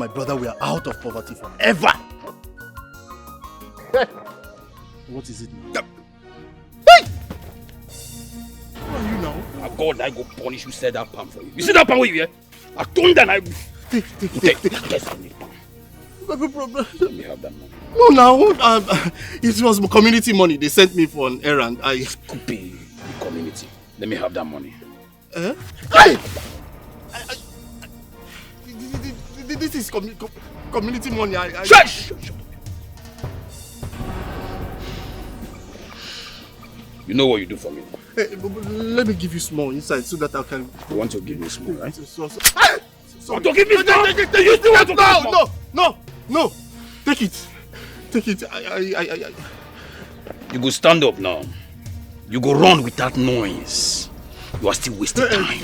and my brother were out of poverty forever. What is it now? Hey! Who are you now? God, I go punish you, said that palm for you. You see that palm where you here? I told that I go. Take. Let me have that money. No, now, it was community money. They sent me for an errand. Could be community. Let me have that money. Hey! This is community money. Shush! You know what you do for me. Hey, let me give you small inside so that I can... You want to give me small, right? So. Want to give me small? You still want to give me small? No. Take it. You go stand up now. You go run with that noise. You are still wasting time.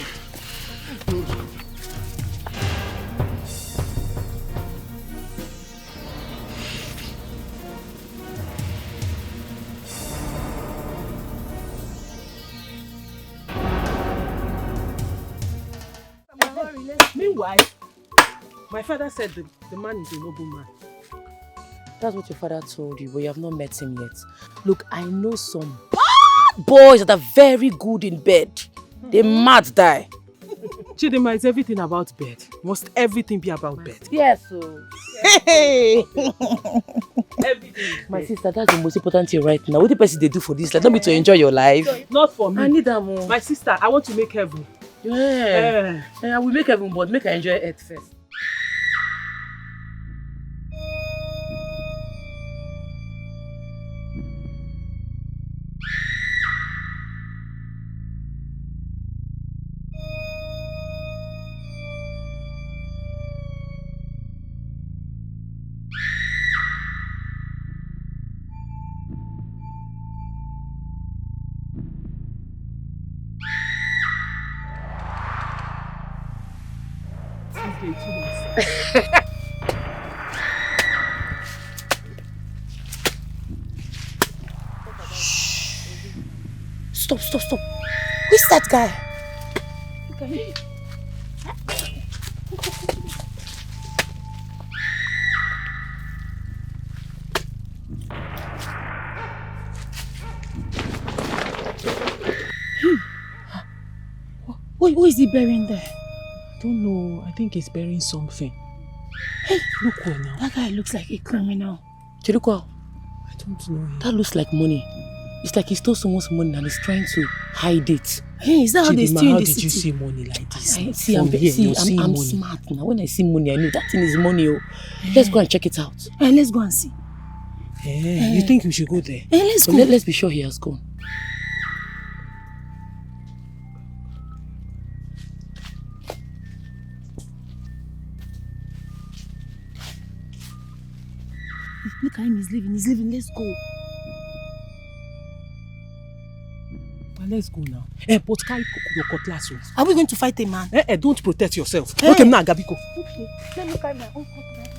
Meanwhile, my father said the man is a noble man. That's what your father told you, but you have not met him yet. Look, I know some bad boys that are very good in bed. They mad die. Chidima, it's everything about bed. Must everything be about bed? Yes, so. Hey! My sister, that's the most important thing right now. What the person they do for this? Like, don't be to enjoy your life. Not for me. I need that more. My sister, I want to make heaven. Yeah. I will make heaven, but make her enjoy earth first. Stop. Who's that guy? Look at him. What is he burying there? I don't know. I think he's burying something. Hey, look well now. That guy looks like a criminal. Chiruko, I don't know him. That looks like money. It's like he stole someone's money and he's trying to hide it. Hey, is that how they steal in the city? How did you see money like this? I'm money. Smart now. When I see money, I know that thing is money. Oh. Let's go and check it out. Let's go and see. You think we should go there? Let's go. Let's be sure he has gone. Look at him, he's leaving. Let's go. Let's go now. But carry your cutlass. Are we going to fight a man? Don't protect yourself. Okay, now, Gabiko. Okay, let me carry my own cutlass.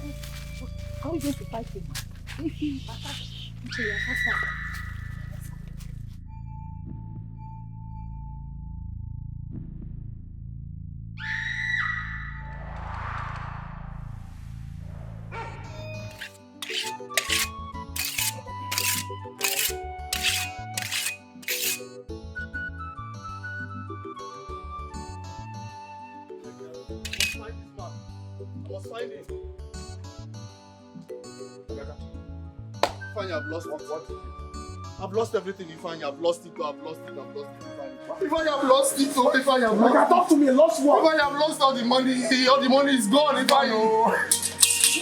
Are we going to fight a man? Okay, faster. I've lost everything, Ifeanyi. I've lost it. Ifeanyi, I've lost it. Ifeanyi, talk to me. Lost what? Ifeanyi, I've lost all the money. All the money is gone, Ifeanyi.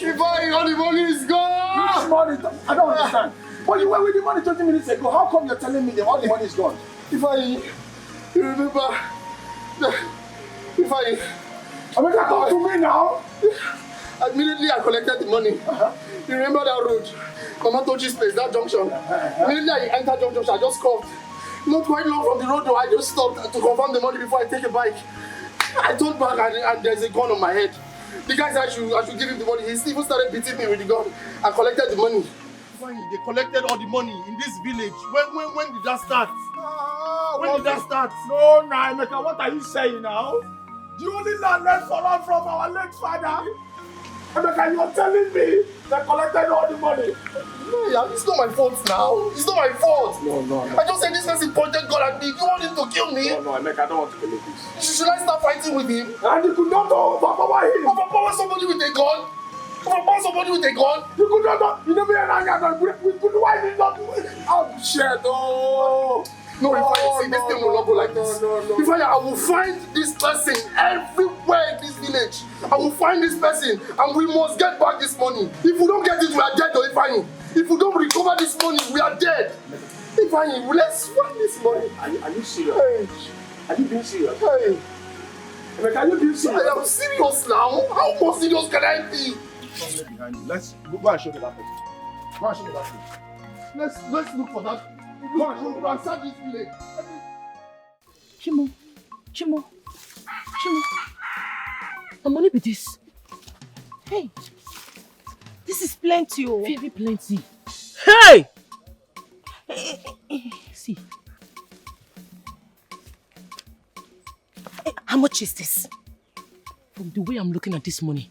Ifeanyi, all the money is gone. Which money? I don't understand. But you were with the money 20 minutes ago. How come you're telling me that all the money is gone? Ifeanyi, you remember? Ifeanyi. Amaka, talk to me now. Immediately I collected the money. You remember that road? Mama Tochi's place, that junction. Immediately I entered junction, I just called. Not quite long from the road though, I just stopped to confirm the money before I take a bike. I turned back and there's a gun on my head. The guy said I should give him the money. He even started beating me with the gun. I collected the money. They collected all the money in this village. When did that start? When did that start? No, Emeka, what are you saying now? The only land left for us from our late father. Emeka, you are telling me they collected all the money. Yeah, it's not my fault now. It's not my fault. No. I just said this person pointed gun at me. You want him to kill me? No, Emeka, I don't want to believe this. Should I start fighting with him? And you could not overpower him. Overpower somebody with a gun? Overpower somebody with a gun? You could not. You never had we could why did not do it? Oh shit! Oh. No, if I see this thing will not go like this. No. If I will find this person everywhere in this village. I will find this person and we must get back this money. If we don't get it, we are dead, or if we don't recover this money, we are dead. Let's find this money. Are you serious? Hey. Are you being serious? Hey. Emeka, are you being serious? I am serious now. How more serious can I be? Behind you. Let's go and show me that person. Go and show me that person. Let's look for that. Go and search this village. Chimo. How money be this? Hey, this is plenty, oh. Very plenty. Hey! See. How much is this? From the way I'm looking at this money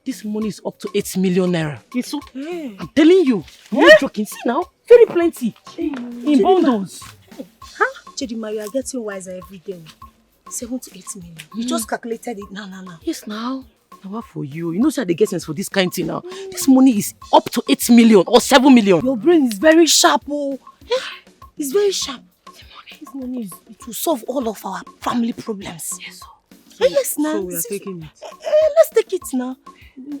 is up to 8 million naira. It's okay. I'm telling you. I'm not joking. See now? Very plenty. In bundles. Huh? Chidima, you are getting wiser every day. 7 to 8 million. You just calculated it. No. Yes, now. Now what for you? You know how they get sense for this kind of thing now. This money is up to 8 million or 7 million. Your brain is very sharp, oh. It's very sharp. This money it will solve all of our family problems. Yes, yes, now. So we are taking it. Let's take it now.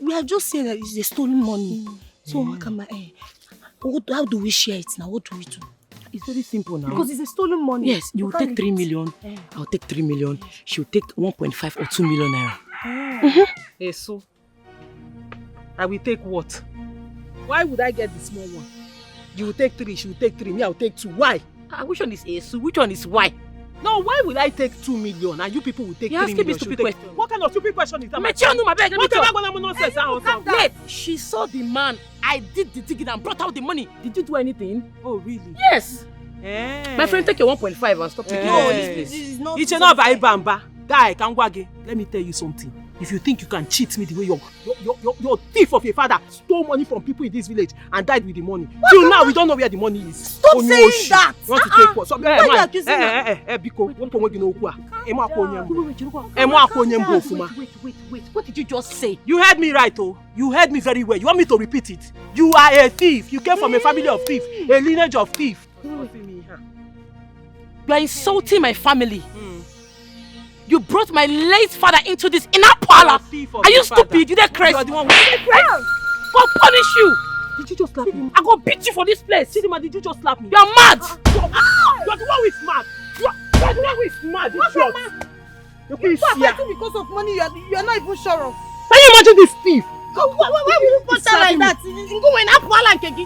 We have just said that it's a stolen money. So how do we share it now? What do we do? It's very simple now. Because it's a stolen money. Yes, you will take 3 million. I'll take 3 million. She'll take 1.5 or 2 million naira. Hey, so I will take what? Why would I get the small one? You will take 3, she will take 3, me I will take 2. Why? Which one is Esu? Which one is Y? No, why will I take 2 million and you people will take 3 million? Me stupid question. What kind of stupid question is that? What am I nonsense? Wait, she saw the man. I did the digging and brought out the money. Did you do anything? Oh, really? Yes. My friend, take your 1.5 and stop taking this is not. It's not by Bamba. Guy, Kangwage, let me tell you something. If you think you can cheat me the way your thief of a father stole money from people in this village and died with the money. Till now, we don't know where the money is. Stop saying that! You want to take what? Why are you accusing me? Biko, Wait. What did you just say? You heard me right, oh. You heard me very well. You want me to repeat it? You are a thief. You came from a family of thieves, a lineage of thieves. You are insulting my family. You brought my late father into this inner parlor. Are you stupid? You didn't crazy. You are the one Go punish you. Did you just slap me? I go beat you for this place. Chidima, did you just slap me? You are mad. You are the one who is mad. You are the one who is mad. Because of money you are not even sure of. Can you imagine this thief? Why will you punch her like that?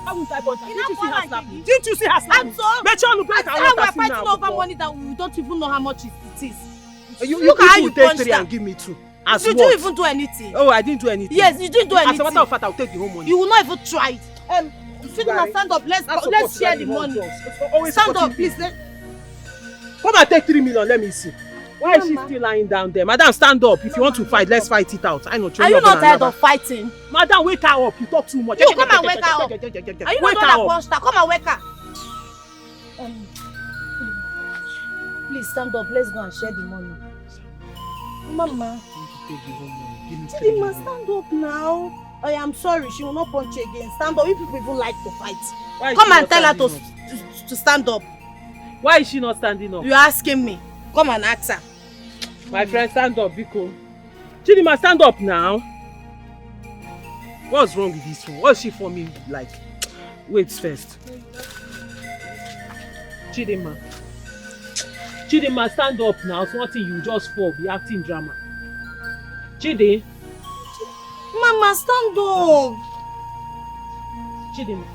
How would I punch her? Didn't you see her slap me? We are fighting over money that we don't even know how much it is. You can take 3 and give me 2. As you didn't even do anything. Oh, I didn't do anything. Yes, you didn't do anything. As a matter of fact, I'll take the whole money. You will not even try it. Chidima, stand up. Let's share the money. Stand up, please. Come and take 3 million. Let me see. Why is she still lying down there? Madam, stand up. If you want to fight, let's fight it out. I know. Are you not tired of fighting? Madam, wake her up. You talk too much. You come and wake her up. Are you not that punched her? Come and wake her. Please stand up. Let's go and share the money. Mama. Chidima, stand up now. I am sorry. She will not punch you again. Stand up. You people even like to fight. Come and tell her to stand up. Why is she not standing up? You're asking me. Come and ask her. My friend, stand up, Biko. Chidima, stand up now. What's wrong with this one? What's she for me like? Wait first. Chidima, stand up now. It's nothing, you just fall, be acting drama. Chidi. Mama, stand up. Chidima.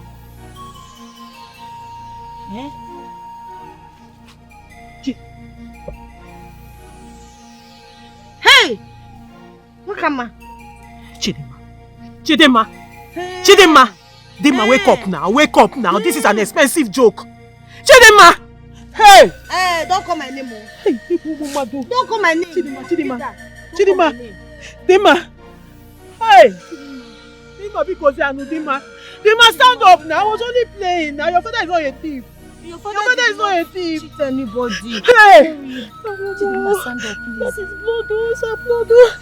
Hey! Wakama. Chidima. Hey. Chidima, wake up now. Wake up now. This is an expensive joke. Chidima! Hey! Hey, don't call my name. Hey, don't call my name. Chidima. Dima. Hey! Hey! Dima, because you are Dima. Dima, stand up now. I was only playing. Now your father is not a thief. Your father is not a thief. Cheat anybody. Hey! Chidima, stand up, please. That is blood, oh, it's blood, oh.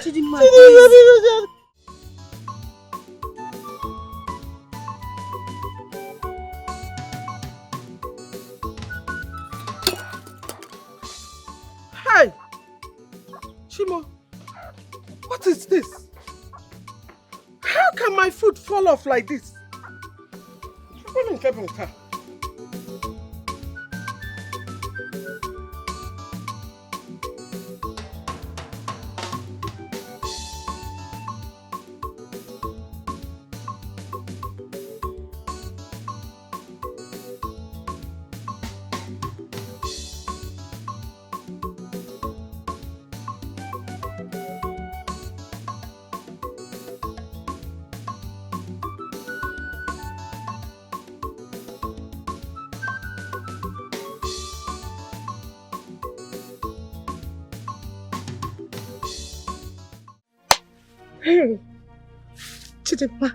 Chidima, please. Hey! Chimo, what is this? How can my food fall off like this? Hey, Chidima.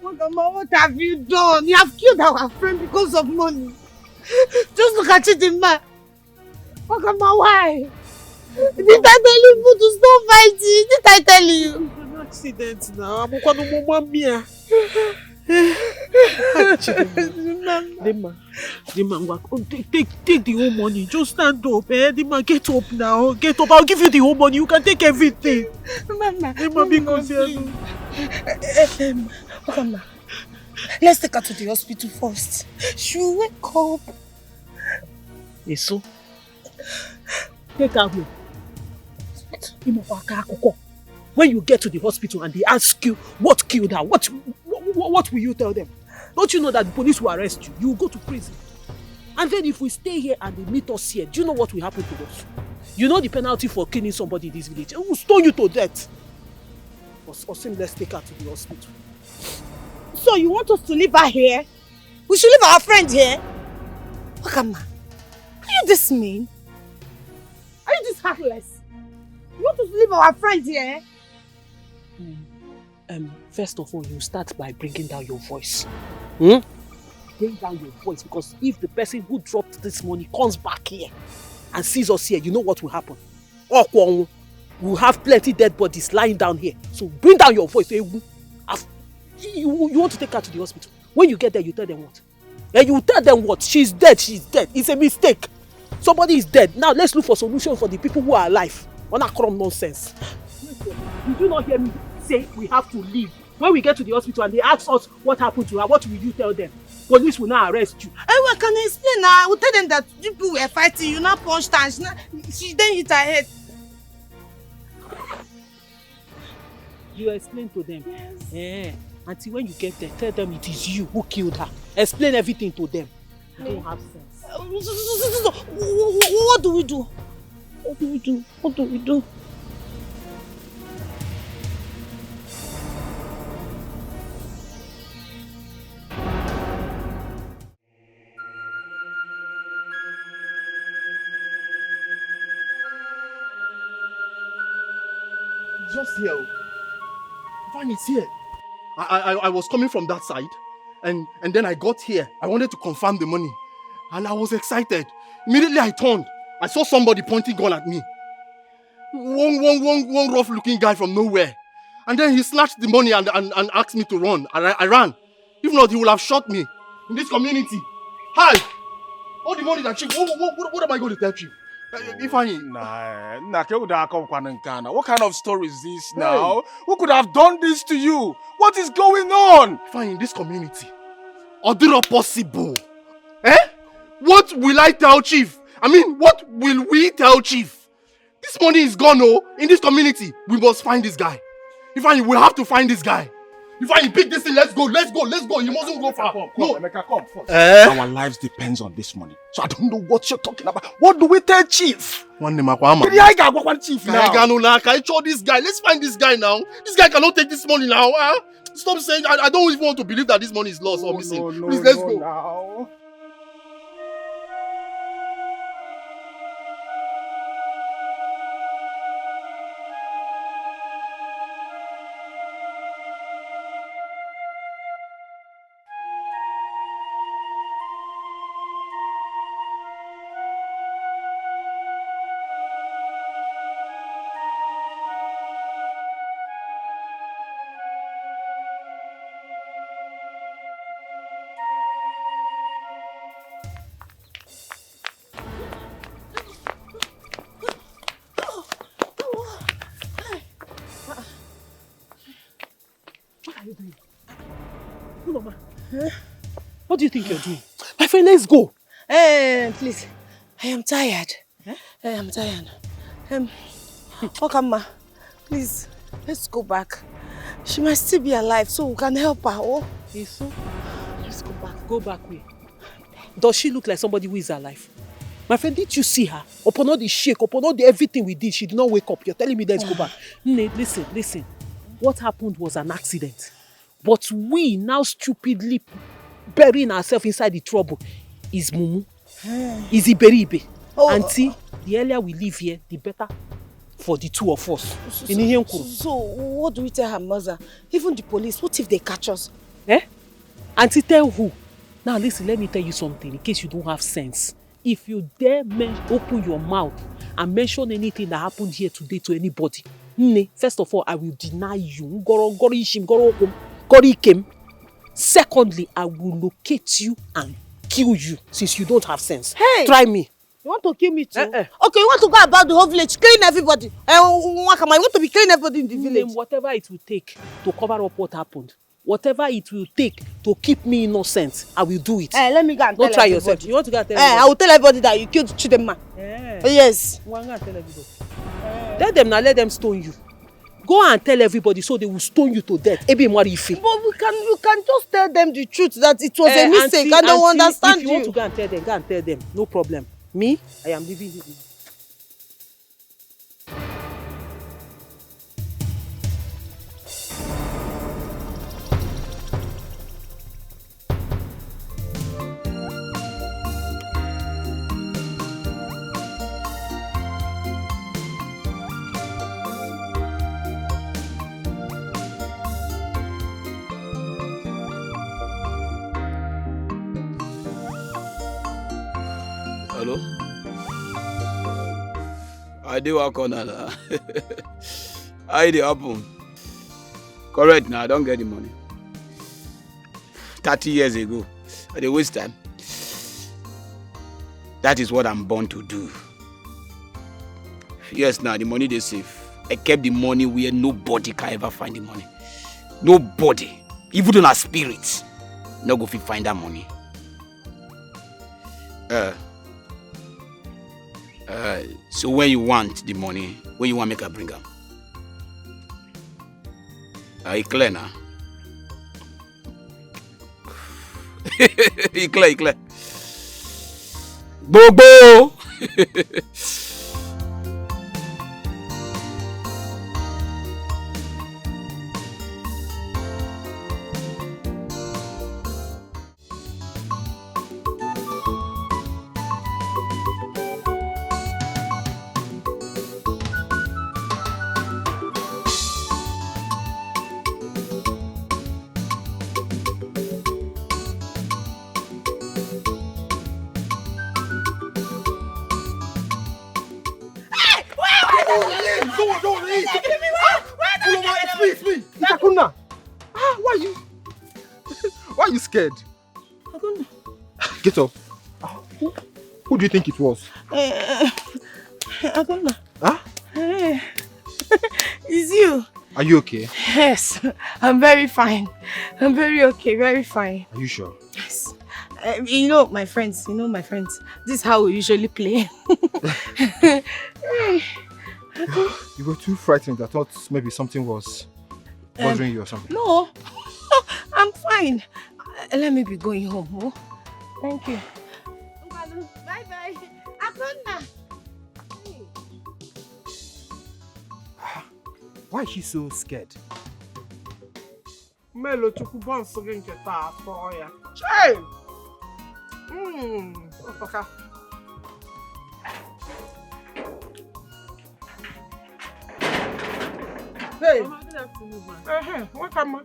Mama, what have you done? You have killed our friend because of money. Just look at Chidima. Mama, why? Did I tell you to stop fighting? Did I tell you? It's an accident now. I'm going to mama. Dima, take the whole money. Just stand up, eh? Dima, get up now. Get up. I'll give you the whole money. You can take everything. Mama, Dima, because Mama, let's take her to the hospital first. She'll wake up. Eso, take her home. When you get to the hospital and they ask you what killed her, what will you tell them? Don't you know that the police will arrest you? You will go to prison. And then if we stay here and they meet us here, do you know what will happen to us? You know the penalty for killing somebody in this village? It will stone you to death. Osim, let's take her to the hospital. So you want us to leave her here? We should leave our friend here? Wakama, are you this mean? Are you this heartless? You want us to leave our friend here? First of all, you start by bringing down your voice. Bring down your voice, because if the person who dropped this money comes back here and sees us here, you know what will happen. We'll have plenty dead bodies lying down here. So bring down your voice. You want to take her to the hospital. When you get there, you tell them what? And you tell them what? She's dead, she's dead. It's a mistake. Somebody is dead. Now let's look for solution for the people who are alive. On a crumb nonsense. Did you not hear me say we have to leave? When we get to the hospital and they ask us what happened to her, what will you tell them? Police will now arrest you. Well, can I explain now? I will tell them that people were fighting, you now punched her, she then hit her head. You explain to them. Yes. Until when you get there, tell them it is you who killed her. Explain everything to them. You don't have sense. What do we do? What do we do? What do we do? Just here. Van is here. I was coming from that side, and then I got here. I wanted to confirm the money, and I was excited. Immediately I turned. I saw somebody pointing gun at me. One rough-looking guy from nowhere. And then he snatched the money and asked me to run. I ran. If not, he would have shot me in this community. Hi! All the money that Chief, what am I going to tell Chief? If I... What kind of story is this now? Who could have done this to you? What is going on? If I in this community, or do not possible. Eh? What will I tell Chief? I mean, what will we tell Chief? This money is gone, oh. In this community, we must find this guy. If I will have to find this guy. If I pick this thing, let's go. You mustn't go far. Come, Emeka, come first. Our lives depends on this money. So I don't know what you're talking about. What do we tell Chief? One name, Chief now. This guy. Let's find this guy now. This guy cannot take this money now. Stop saying, I don't even want to believe that this money is lost or missing. Please, let's go. Now. doing? Uloma, what do you think you're doing? My friend, let's go. Please. I am tired. I am tired. Okama, please, let's go back. She might still be alive, so we can help her. Oh, So, let's go back. Go back where? Does she look like somebody who is alive? My friend, did you see her? Upon all the shake, upon all the everything we did, she did not wake up. You're telling me let's go back. Listen. What happened was an accident. But we now stupidly burying ourselves inside the trouble. Is Mumu. Is Iberibe. Auntie, the earlier we leave here, the better for the two of us. So what do we tell her mother? Even the police, what if they catch us? Auntie, tell who? Now listen, let me tell you something in case you don't have sense. If you dare open your mouth and mention anything that happened here today to anybody, first of all, I will deny you. Secondly, I will locate you and kill you since you don't have sense. Hey! Try me. You want to kill me too? Okay, you want to go about the whole village, clean everybody. You want to be cleaning everybody in the village. Whatever it will take to cover up what happened, whatever it will take to keep me innocent, I will do it. Let me go and tell Don't try everybody. yourself. You want to go and tell everybody? I will tell everybody that you killed Chidema. Yes. Go and tell everybody. Let them stone you. Go and tell everybody so they will stone you to death. But you can just tell them the truth that it was a mistake and they will understand if you want to go and tell them. No problem. Me, I am leaving you. Hello? I do work on that. How did it happen? Correct now, I don't get the money. 30 years ago. I dey waste time. That is what I'm born to do. Yes, now the money they save. I kept the money where nobody can ever find the money. Nobody. Even on our spirits. No go fit find that money. So when you want the money, when you want make her bring them. It clear now. It clear. Bobo! Don't leave! It's me! Itakuna! Why are you scared? Get up. Who do you think it was? Akuna. Huh? It's you. Are you okay? Yes, I'm very fine. I'm very okay, very fine. Are you sure? Yes. You know my friends. This is how we usually play. You were too frightened. I thought maybe something was bothering you or something. No, I'm fine. Let me be going home. Oh? Thank you. Bye-bye. Akona. Why is she so scared? Melo chukubon sogin keta for ya. Hey! Okay. Hey! Good afternoon, ma. Welcome, ma.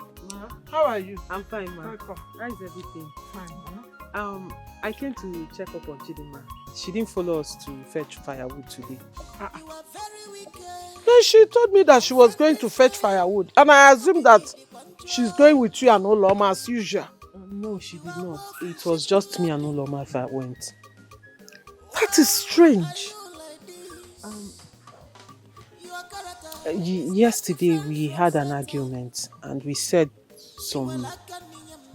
How are you? I'm fine, ma. Welcome. How is everything? Fine, I came to check up on Chidima. She didn't follow us to fetch firewood today. Then she told me that she was going to fetch firewood, and I assumed that she's going with you and Oloma as usual. No, she did not. It was just me and Oloma that went. That is strange. Yesterday we had an argument and we said some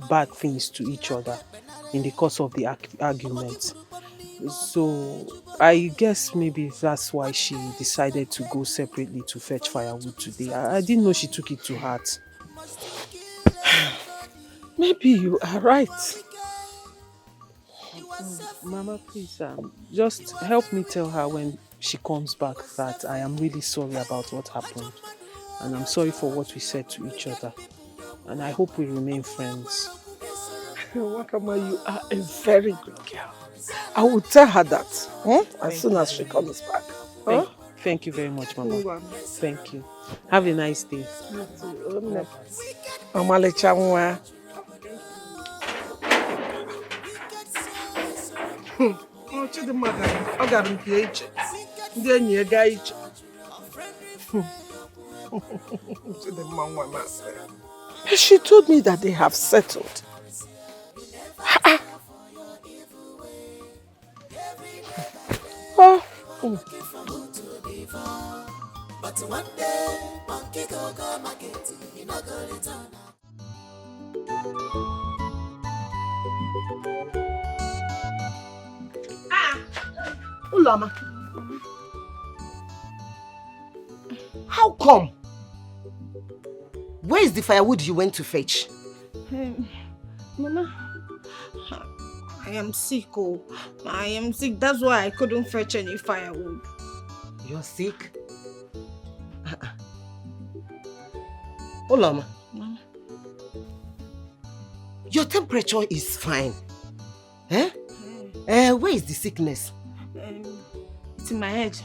bad things to each other in the course of the argument. So I guess maybe that's why she decided to go separately to fetch firewood today. I didn't know she took it to heart. Maybe you are right. Mama, please, just help me tell her when she comes back that I am really sorry about what happened. And I'm sorry for what we said to each other. And I hope we remain friends. Wakama, you are a very good girl. I will tell her that as soon as she comes back. Thank you very much, Mama. Thank you. Have a nice day. Omalicha nwa. Chidimma ọ gara nke iche. Ndị enyi ya gaa iche. Chidimma nwa masị. She told me that they have settled. But one day, monkey go market, you not go return. Ulama, how come? Where is the firewood you went to fetch? Mama, I am sick. I am sick. That's why I couldn't fetch any firewood. You're sick? Ulama, your temperature is fine. Where is the sickness? It's in my head.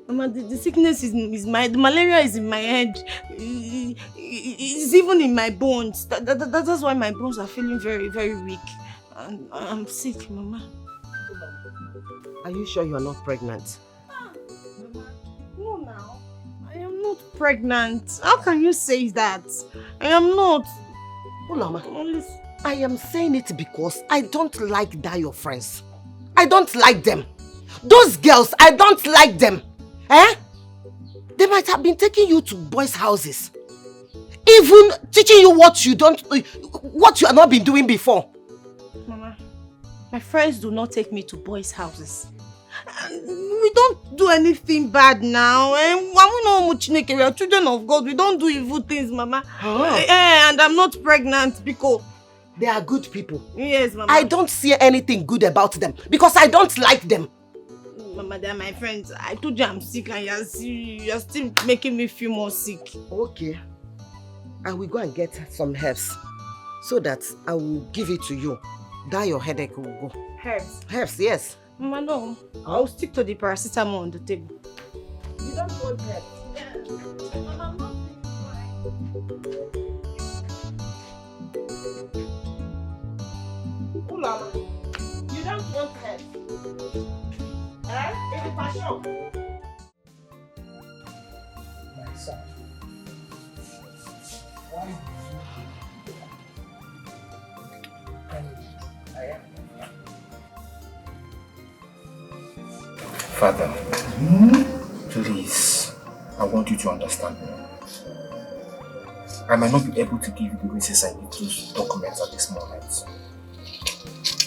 Mama, the sickness is the malaria is in my head. It's even in my bones. That's why my bones are feeling very, very weak. And I'm sick, Mama. Are you sure you are not pregnant? Mama, no now. I am not pregnant. How can you say that? I am not. Ulama, I am saying it because I don't like that your friends. I don't like them. Those girls, I don't like them. They might have been taking you to boys' houses. Even teaching you what you have not been doing before. Mama, my friends do not take me to boys' houses. We don't do anything bad now. We are children of God. We don't do evil things, Mama. And I'm not pregnant because they are good people. Yes, Mama. I don't see anything good about them because I don't like them. Mama, they are my friends. I told you I'm sick and you're still making me feel more sick. Okay. I will go and get some herbs so that I will give it to you. That your headache will go. Herbs? Herbs, yes. Mama, no. I'll stick to the paracetamol on the table. You don't want herbs? Yeah. Mama, I'm not feeling fine. Ulama, you don't want herbs? Any passion? My son, why do I am. Father, please, I want you to understand me. I might not be able to give you the reasons I need those documents at this moment.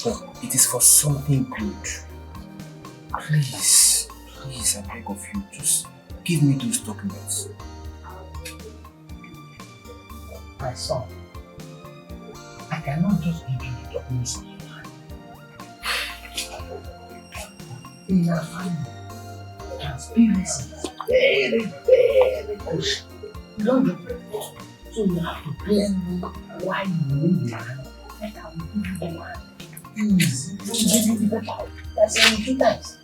But it is for something good. Please, I beg of you, just give me those documents. My son, I cannot just give you the documents. In our family, transparency is very, very crucial. You don't get it. So you have to tell me why you need the land. Like I will give you the land. Please, don't give you the paper. That's 72 times.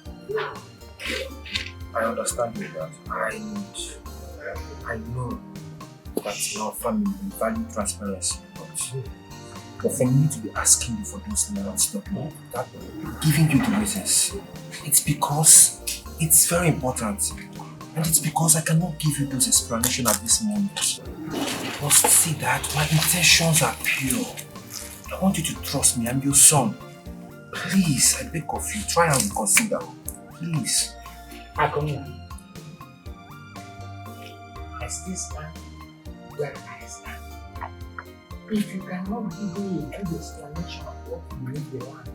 I understand you that. I know that in our family we value transparency, but for me to be asking you for those lands documents, that giving you the reasons, it's because it's very important. And it's because I cannot give you those explanations at this moment. You must see that my intentions are pure. I want you to trust me, I'm your son. Please, I beg of you, try and reconsider. Please. I come here. I still stand where I stand. If you cannot give me a good explanation of what you need the land,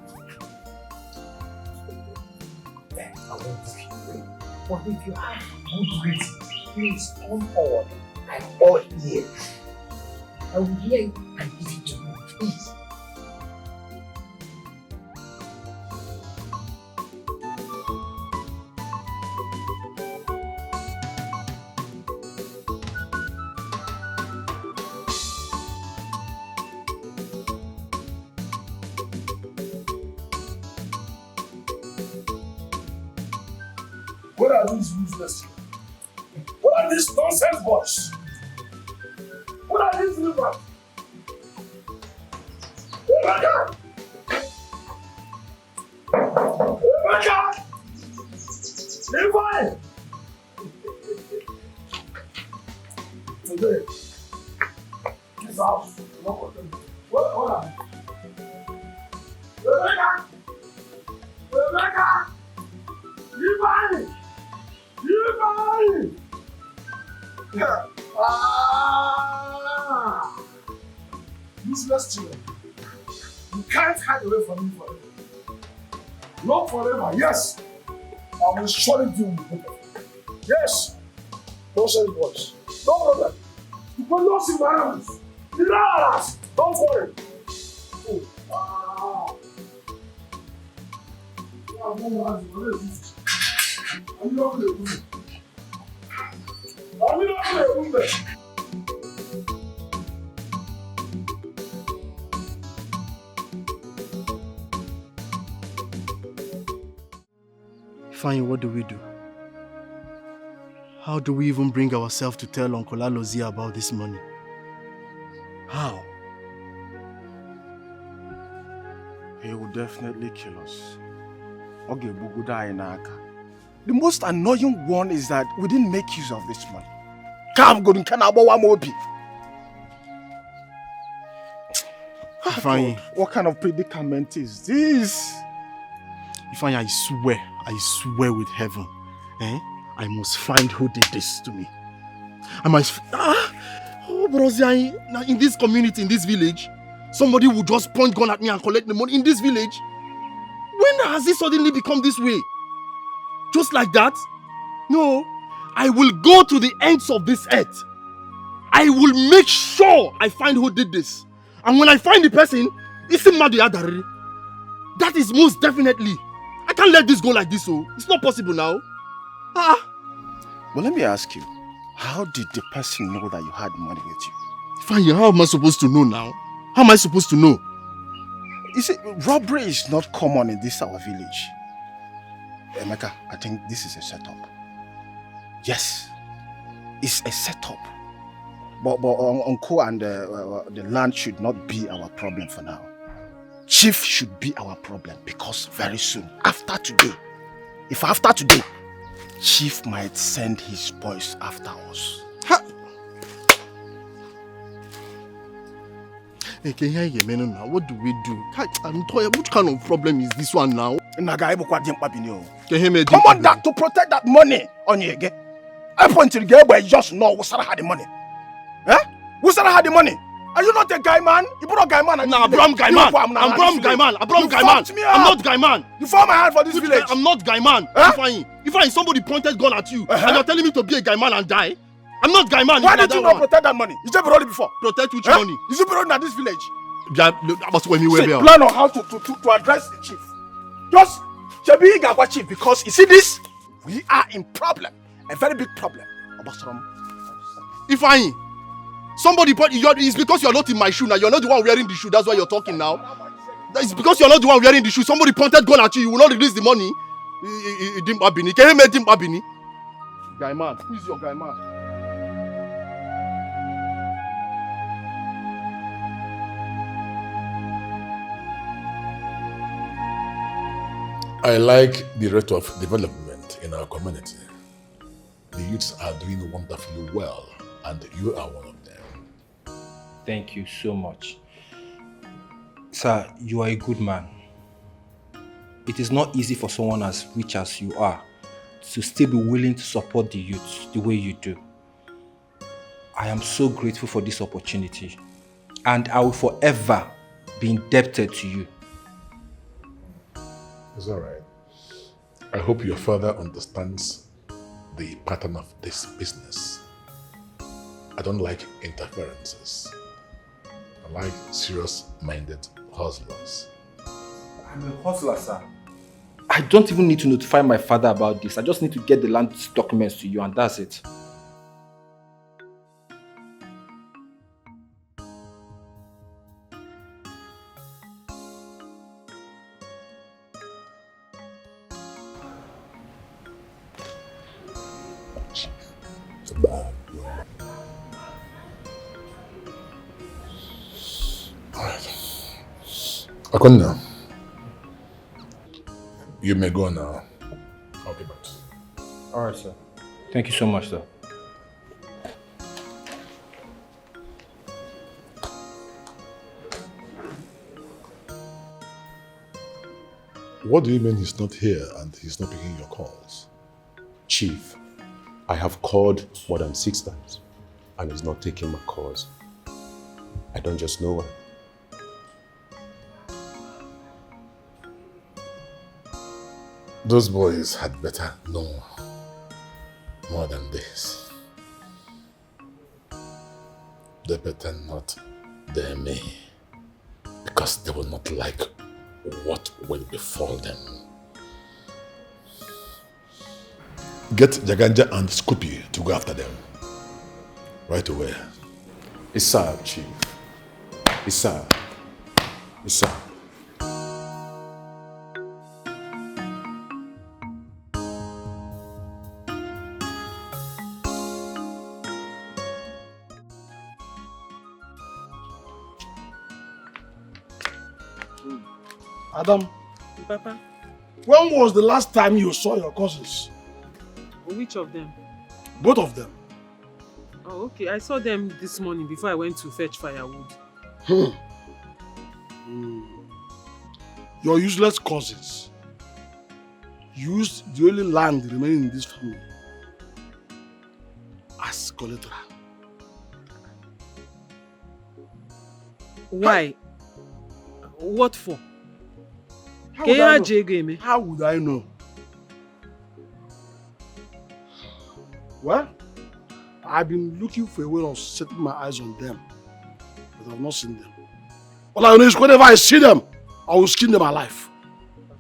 then I won't give you. But if you have good reason, please come forward. I'm all ears. I will hear it and give it to you, please. What are these useless children? What are these nonsense boys? What are these livers? Rebecca! Rebecca! Levi! Today, this house is not content. What are Rebecca! Rebecca! Levi! Levi! Useless children. You can't hide away from me forever. Not forever, yes. I will surely deal with you. Yes. Don't say it once. No problem. You will not see my hands. Relax. Don't worry. Oh, wow. I'm not going to do it. I'm not going to do it. Fine, what do we do? How do we even bring ourselves to tell Uncle Lizzy about this money? How? He will definitely kill us. The most annoying one is that we didn't make use of this money. Ifeanyi, what kind of predicament is this? Ifeanyi, I swear with heaven, I must find who did this to me. I must... now in this community, in this village, somebody would just point gun at me and collect the money in this village. When has it suddenly become this way? Just like that? No, I will go to the ends of this earth. I will make sure I find who did this. And when I find the person, it's Madu Yadari. That is most definitely. I can't let this go like this, so it's not possible now. Well, let me ask you, how did the person know that you had money with you? Ifeanyi, how am I supposed to know now? How am I supposed to know? You see, robbery is not common in this our village. Emeka, I think this is a setup. Yes, it's a setup. But Uncle and the land should not be our problem for now. Chief should be our problem because very soon, after today, Chief might send his boys after us. What do we do? I'm tired. What kind of problem is this one now? Come on that to protect that money on you again. I point to the guy where just know Wusara had the money. Wusara had the money. Are you not a guy man? You put a guy man. Nah, I'm guy man. I'm guy man. I'm not guy man. You found my hand for this village. I'm not guy man. If somebody pointed gun at you and you're telling me to be a guy man and die, I'm not guy man. Why did you not protect that money? You just brought it before. Protect which money? You should be running at this village. Yeah, that's what we were. Plan on how to address the chief. Just be a chief because you see this, we are in problem, a very big problem. Ifeanyi, somebody it's because you're not in my shoe now. You're not the one wearing the shoe. That's why you're talking now. It's because you're not the one wearing the shoe. Somebody pointed gun at you. You will not release the money. Guy man, who is your guy man? I like the rate of development in our community. The youths are doing wonderfully well, and you are one of them. Thank you so much. Sir, you are a good man. It is not easy for someone as rich as you are to still be willing to support the youth the way you do. I am so grateful for this opportunity. and I will forever be indebted to you. It's all right. I hope your father understands the pattern of this business. I don't like interferences. I like serious-minded hustlers. I'm a hustler, sir. I don't even need to notify my father about this. I just need to get the land documents to you and that's it. Akonna, you may go now. I'll be back. Alright, sir. Thank you so much, sir. What do you mean he's not here and he's not picking your calls? Chief, I have called more than 6 times and he's not taking my calls. I don't just know why. Those boys had better know more than this. They better not dare me, because they will not like what will befall them. Get Jaganja and Scoopy to go after them. Right away. Yes, sir, Chief. Yes, sir. Yes, sir. Adam, Papa, when was the last time you saw your cousins? which of them? Both of them. Oh, okay. I saw them this morning before I went to fetch firewood. Your useless cousins used the only land remaining in this family as collateral. Why? What for? How would I know? Well, I've been looking for a way of setting my eyes on them, but I've not seen them. All I know is whenever I see them, I will skin them alive.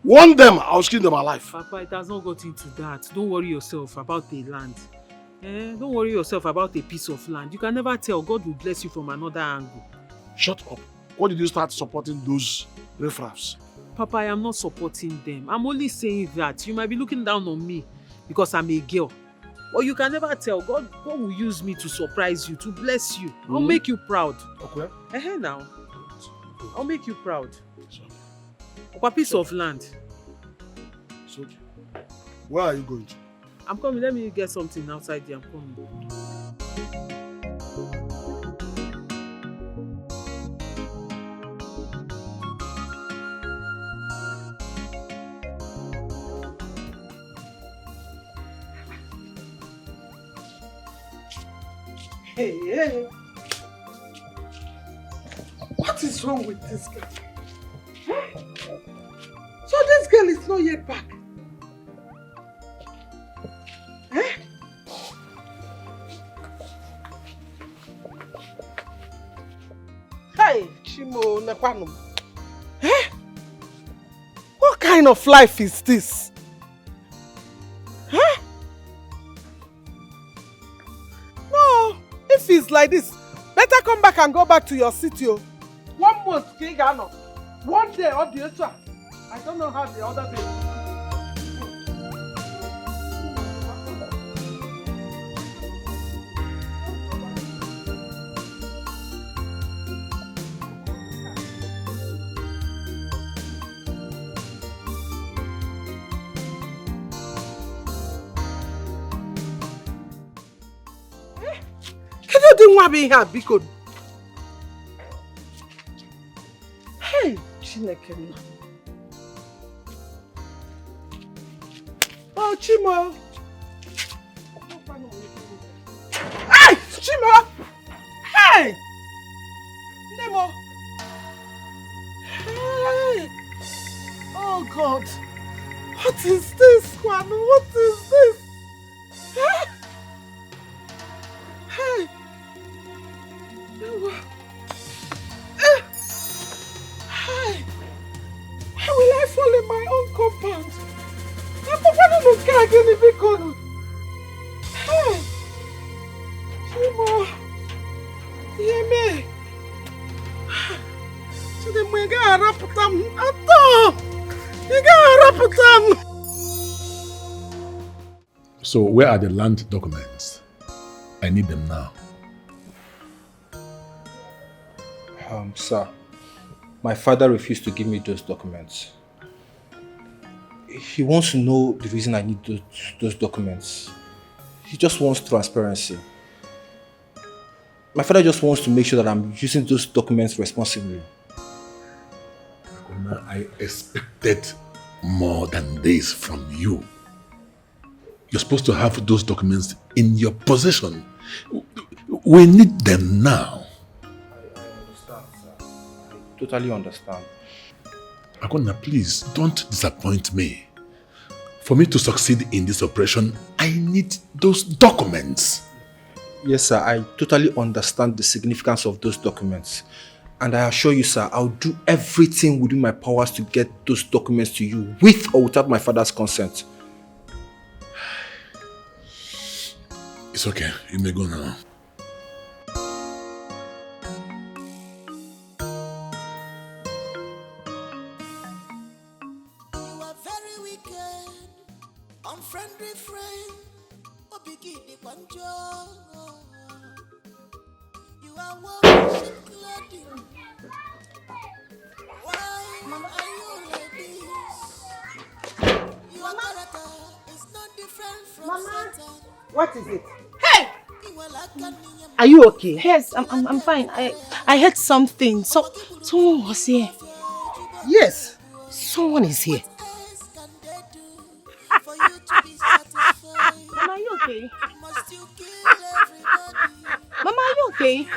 Warn them, I will skin them alive. Papa, it has not got into that. Don't worry yourself about the land. Don't worry yourself about a piece of land. You can never tell. God will bless you from another angle. Shut up. Why did you start supporting those riffraffs? Papa, I am not supporting them. I'm only saying that. You might be looking down on me because I'm a girl. Or you can never tell. God will use me to surprise you, to bless you. I'll make you proud. Okay. Now. I'll make you proud. A piece of land. It's okay. Where are you going to? I'm coming. Let me get something outside there. I'm coming. Hey. What is wrong with this girl? So this girl is not yet back. Hey, Chimo Nekwano. What kind of life is this? No, if it's like this, better come back and go back to your city. 1 month, Kigano. 1 day or the other. I don't know how the other day. Kedu dị nwa bụ ihe a biko? Hey, Chineke nna. Oh, Chimo. Hey, Chimo. Hey. Nemo. What is this, Kwanu? What is this? Hey! Hey! How will I fall in my own compound? I'm not going to get any big one. Hey! Chimo! Yeme! So the mega raputam ato! Mega raputam! So where are the land documents? I need them now. Sir, my father refused to give me those documents. He wants to know the reason I need those documents. He just wants transparency. My father just wants to make sure that I'm using those documents responsibly. I expected more than this from you. You're supposed to have those documents in your possession. We need them now. I understand, sir. I totally understand. Akona, please don't disappoint me. For me to succeed in this operation, I need those documents. Yes, sir. I totally understand the significance of those documents. And I assure you, sir, I'll do everything within my powers to get those documents to you, with or without my father's consent. It's okay. You may go now. Unfriendly friend, Obigidi Banjo. You are one clothing. Why are you like this? Your character is not different from Satan. What is it? Hey! Are you okay? Yes, I'm fine. I heard something. Someone was here. Yes, someone is here. Mama, are you okay? Mama, are you okay?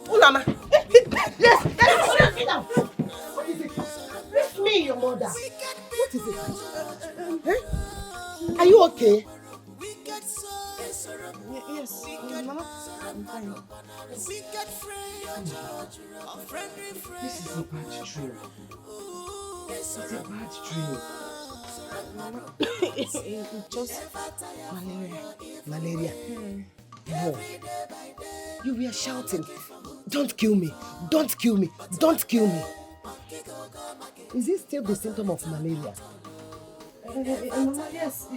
Ulama. Yes, sit down. What is it? Leave me, your mother. What is it? Are you okay? Yes, Mama. I'm fine. This is a bad dream. It's a bad dream. It's just malaria. Malaria? No. You were shouting, "Don't kill me! Don't kill me! Don't kill me!" Is it still the symptom of malaria? Mama, yes.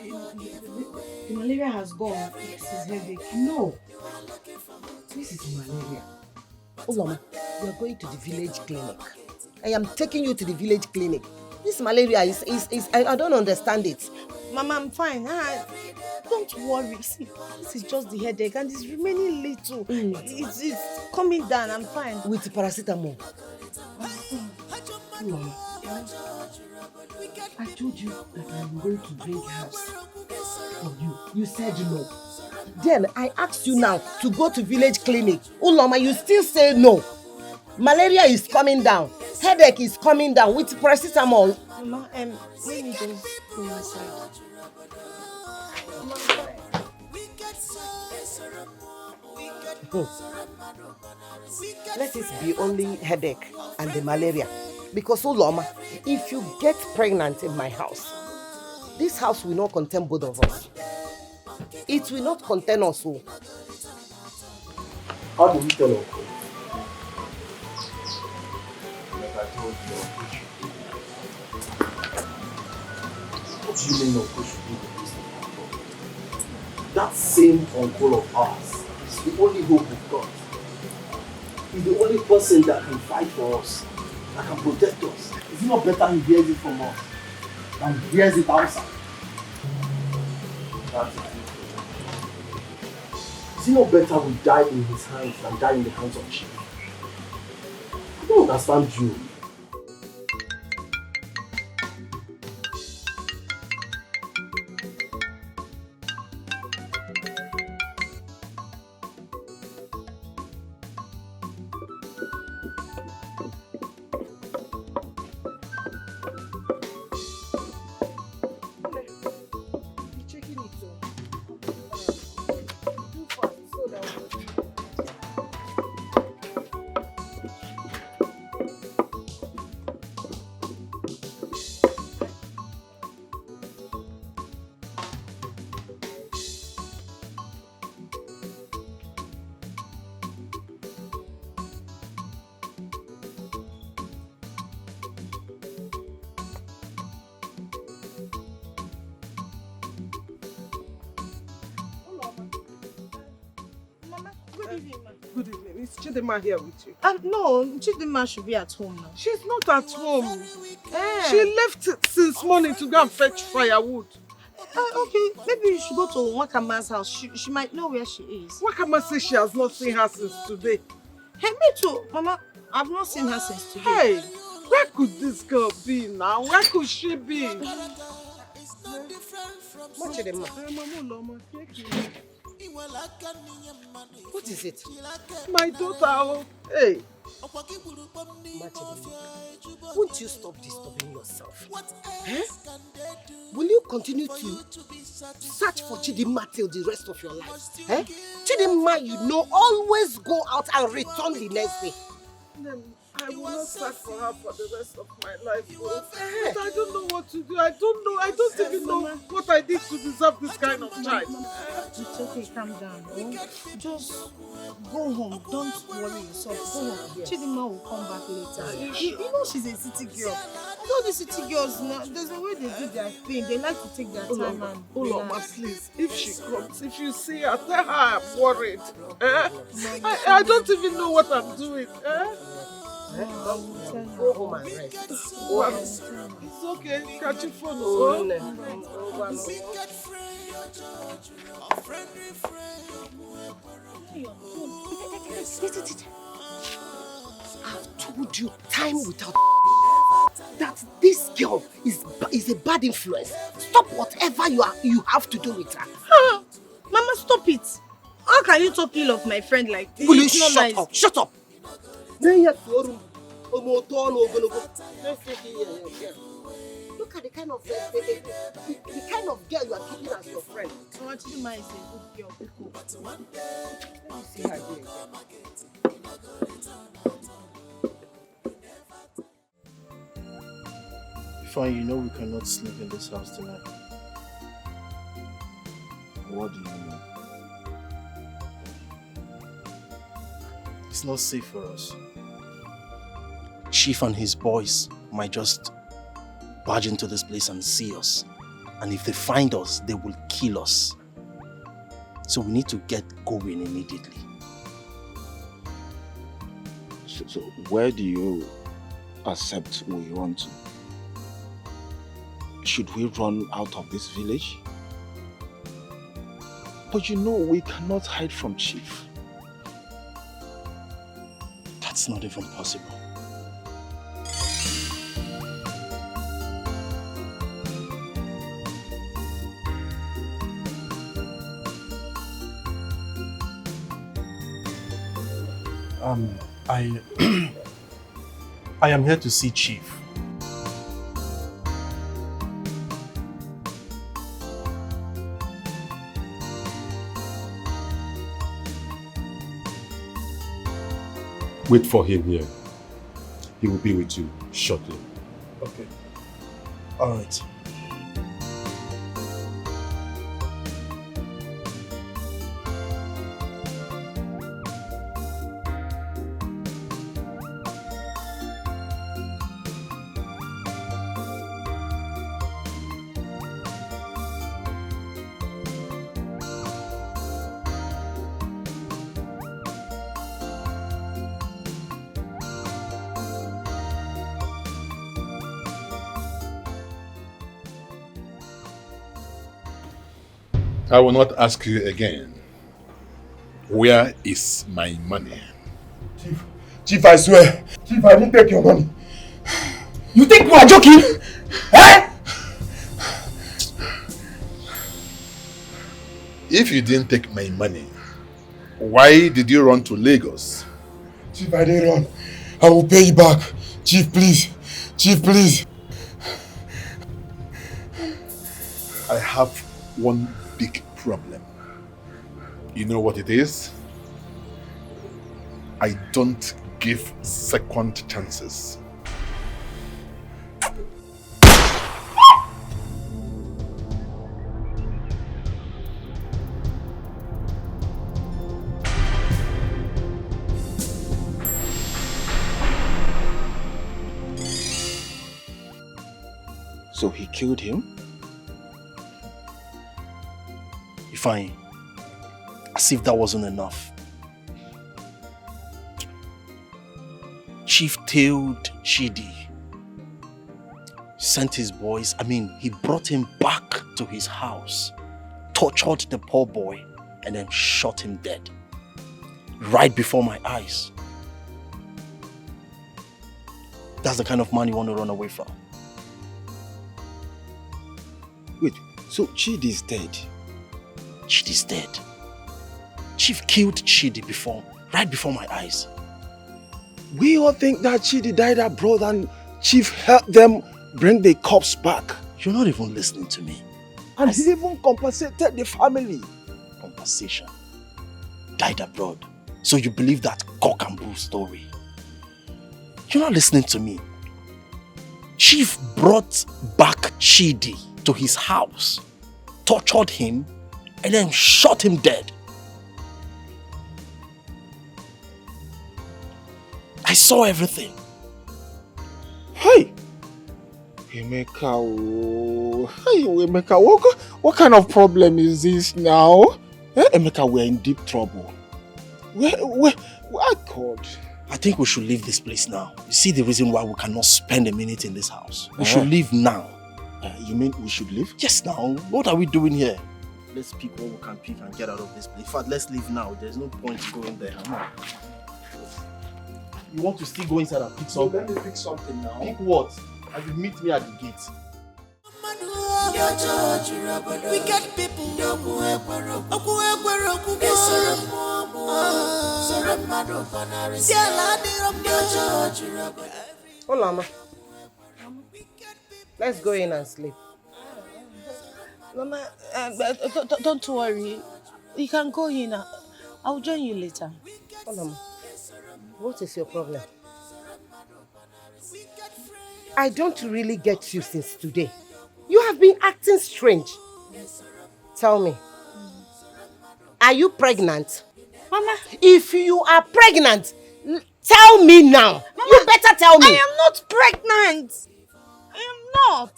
The malaria has gone. This is headache. No. This is malaria. Ulama, we are going to the village clinic. I am taking you to the village clinic. This malaria is I don't understand it. Mama, I'm fine. Don't worry. See, this is just the headache and it's remaining little. It's coming down. I'm fine. With the paracetamol. Ulama, I told you that I'm going to drink herbs for you. You said no. Then I asked you now to go to village clinic. Ulama, you still say no. Malaria is coming down. Headache is coming down with paracetamol. Mama, let me just go inside. Let it be only headache and the malaria. Because Ulama, if you get pregnant in my house, this house will not contain both of us. It will not contain us all. How do we tell Uncle? Like I told you, Uncle should be. What do you mean Uncle should be the business uncle? That same uncle of ours is the only hope we've got. He's the only person that can fight for us, that can protect us. Is it not better he hears it from us than he hears it outside? That's it. Is it not better we die in his hands than die in the hands of chief? don't understand you. Good evening. Is Chidima here with you? No, Chidima should be at home now. She's not at home. She left since morning to go and fetch firewood. Okay, maybe you should go to Wakama's house. She might know where she is. Wakama says she has not seen her since today. Hey, me too. Mama, I've not seen her since today. Hey, where could this girl be now? Where could she be? What is it? My daughter. Hey. Won't you stop disturbing yourself? Eh? Will you continue to search for Chidima till the rest of your life? Eh? Chidima, you know, always go out and return the next day. Then I will not search for her for the rest of my life. But I don't know what to do. I don't know. I don't even know what I did to deserve this kind of child. It's okay, calm down. Just go home. Don't worry yourself. Go home. Chidima will come back later. You know she's a city girl. You know the city girls now, there's a way they do their thing. They like to take their time and relax. Please, if she comes, if you see her, tell her I'm worried. I don't even know what I'm doing. Go home and rest. It's okay. Catch your phone. I've told you time without that this girl is a bad influence. Stop whatever you have to do with her. Mama, stop it. How can you talk ill of my friend like this? Will you it's not shut nice. up? Shut up! Look at the kind of the kind of girl you are keeping as your friend. Chidima is a good girl. Let me see her here. Fine, you know we cannot sleep in this house tonight. What do you mean? It's not safe for us. Chief and his boys might just barge into this place and see us. And if they find us, they will kill us. So we need to get going immediately. So where do you accept we run to? Should we run out of this village? But you know we cannot hide from Chief. That's not even possible. I am here to see Chief. Wait for him here. He will be with you shortly. Okay. All right. I will not ask you again. Where is my money? Chief, I swear. Chief, I didn't take your money. You think you are joking? Eh? If you didn't take my money, why did you run to Lagos? Chief, I didn't run. I will pay you back. Chief, please. Chief, please. I have one big problem. You know what it is? I don't give second chances. So he killed him? Fine. As if that wasn't enough. Chief tailed Chidi. Sent his boys, he brought him back to his house, tortured the poor boy, and then shot him dead. Right before my eyes. That's the kind of man you want to run away from. Wait, so Chidi is dead? Chidi's dead. Chief killed Chidi right before my eyes. We all think that Chidi died abroad and Chief helped them bring the corpse back. You're not even listening to me. And he even compensated the family. Compensation. Died abroad. So you believe that cock and bull story? You're not listening to me. Chief brought back Chidi to his house, tortured him, and then shot him dead. I saw everything. Hey! Emeka, what kind of problem is this now? Emeka, we're in deep trouble. Where God? I think we should leave this place now. You see the reason why we cannot spend a minute in this house. We should leave now. You mean we should leave? Yes, now. What are we doing here? Let's pick what we can pick and get out of this place. In fact, let's leave now. There's no point going there. You want to still go inside and pick something? Let me pick something now. Pick what? And you meet me at the gate. Wicked people. Olama, let's go in and sleep. Mama, don't worry. You can go in. I'll join you later. Olama, what is your problem? I don't really get you since today. You have been acting strange. Tell me, are you pregnant? Mama, if you are pregnant, tell me now. Mama, you better tell me. I am not pregnant. I am not.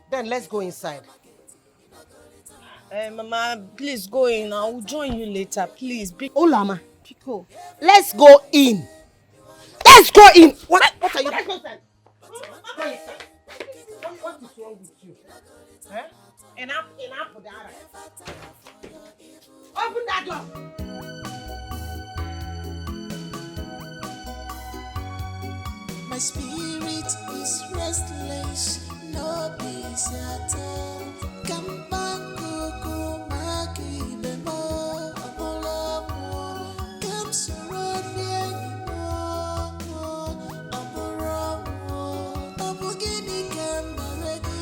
Then let's go inside. Mama, please go in. I will join you later. Please. Olama, Pico. Let's go in. Let's go in. What are you? Let's go inside. What is wrong with you? Huh? Enough for the other. Open that door. My spirit is restless, no peace at all. Come back, Coco, Maki, Bemo, Apollo, come surround me anymore. Apollo, Apogini, come already,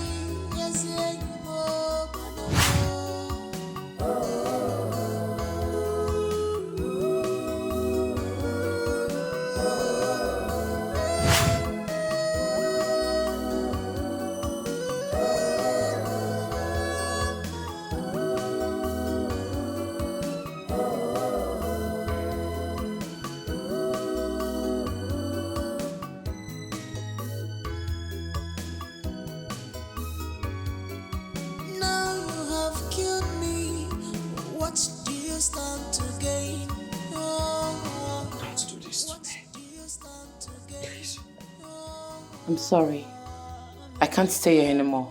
yes, anymore. Stand to gain. Don't do this to me. Please. I'm sorry. I can't stay here anymore.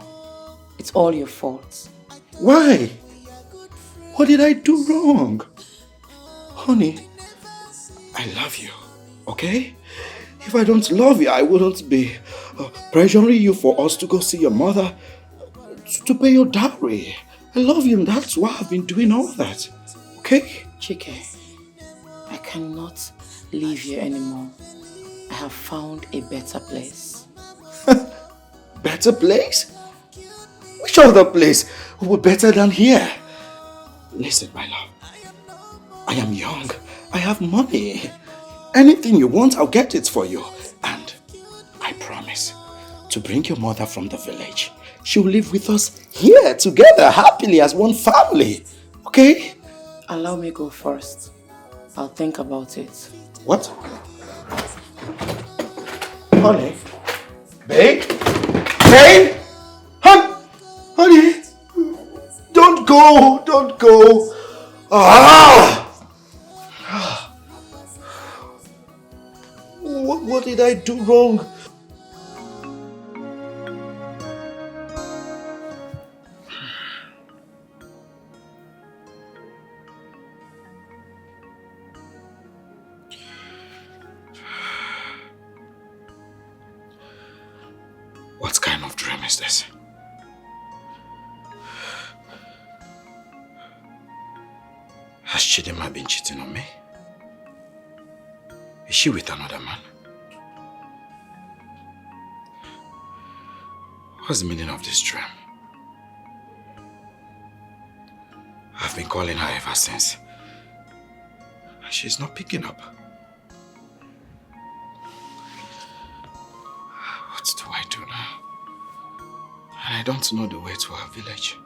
It's all your fault. Why? What did I do wrong? Honey, I love you. Okay? If I don't love you, I wouldn't be pressuring you for us to go see your mother to pay your dowry. I love you and that's why I've been doing all that. Okay? Chike, I cannot live here anymore. I have found a better place. Better place? Which other place will be better than here? Listen, my love. I am young. I have money. Anything you want, I'll get it for you. And I promise to bring your mother from the village. She'll live with us here together, happily as one family. Okay? Allow me go first. I'll think about it. What? Honey? Babe? Babe? Honey? Don't go! Don't go! Ah! What did I do wrong? What kind of dream is this? Has Chidima been cheating on me? Is she with another man? What's the meaning of this dream? I've been calling her ever since. She's not picking up. What do I do now? And I don't know the way to her village.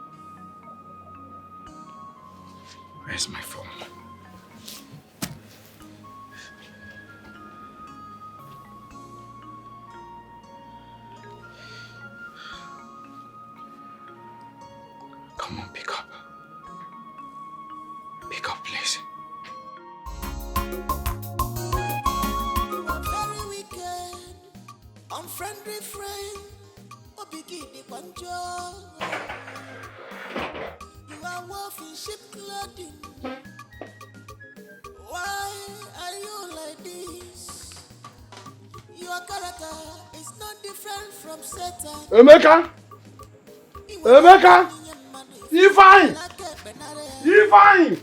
Where's my phone? Come on, pick up. Pick up, please. Very wicked, unfriendly friend. Obigidi Banjo. You are wolf in sheep clothing. Why are you like this? Your character is not different from Satan. Emeka! Emeka! You fine! You fine!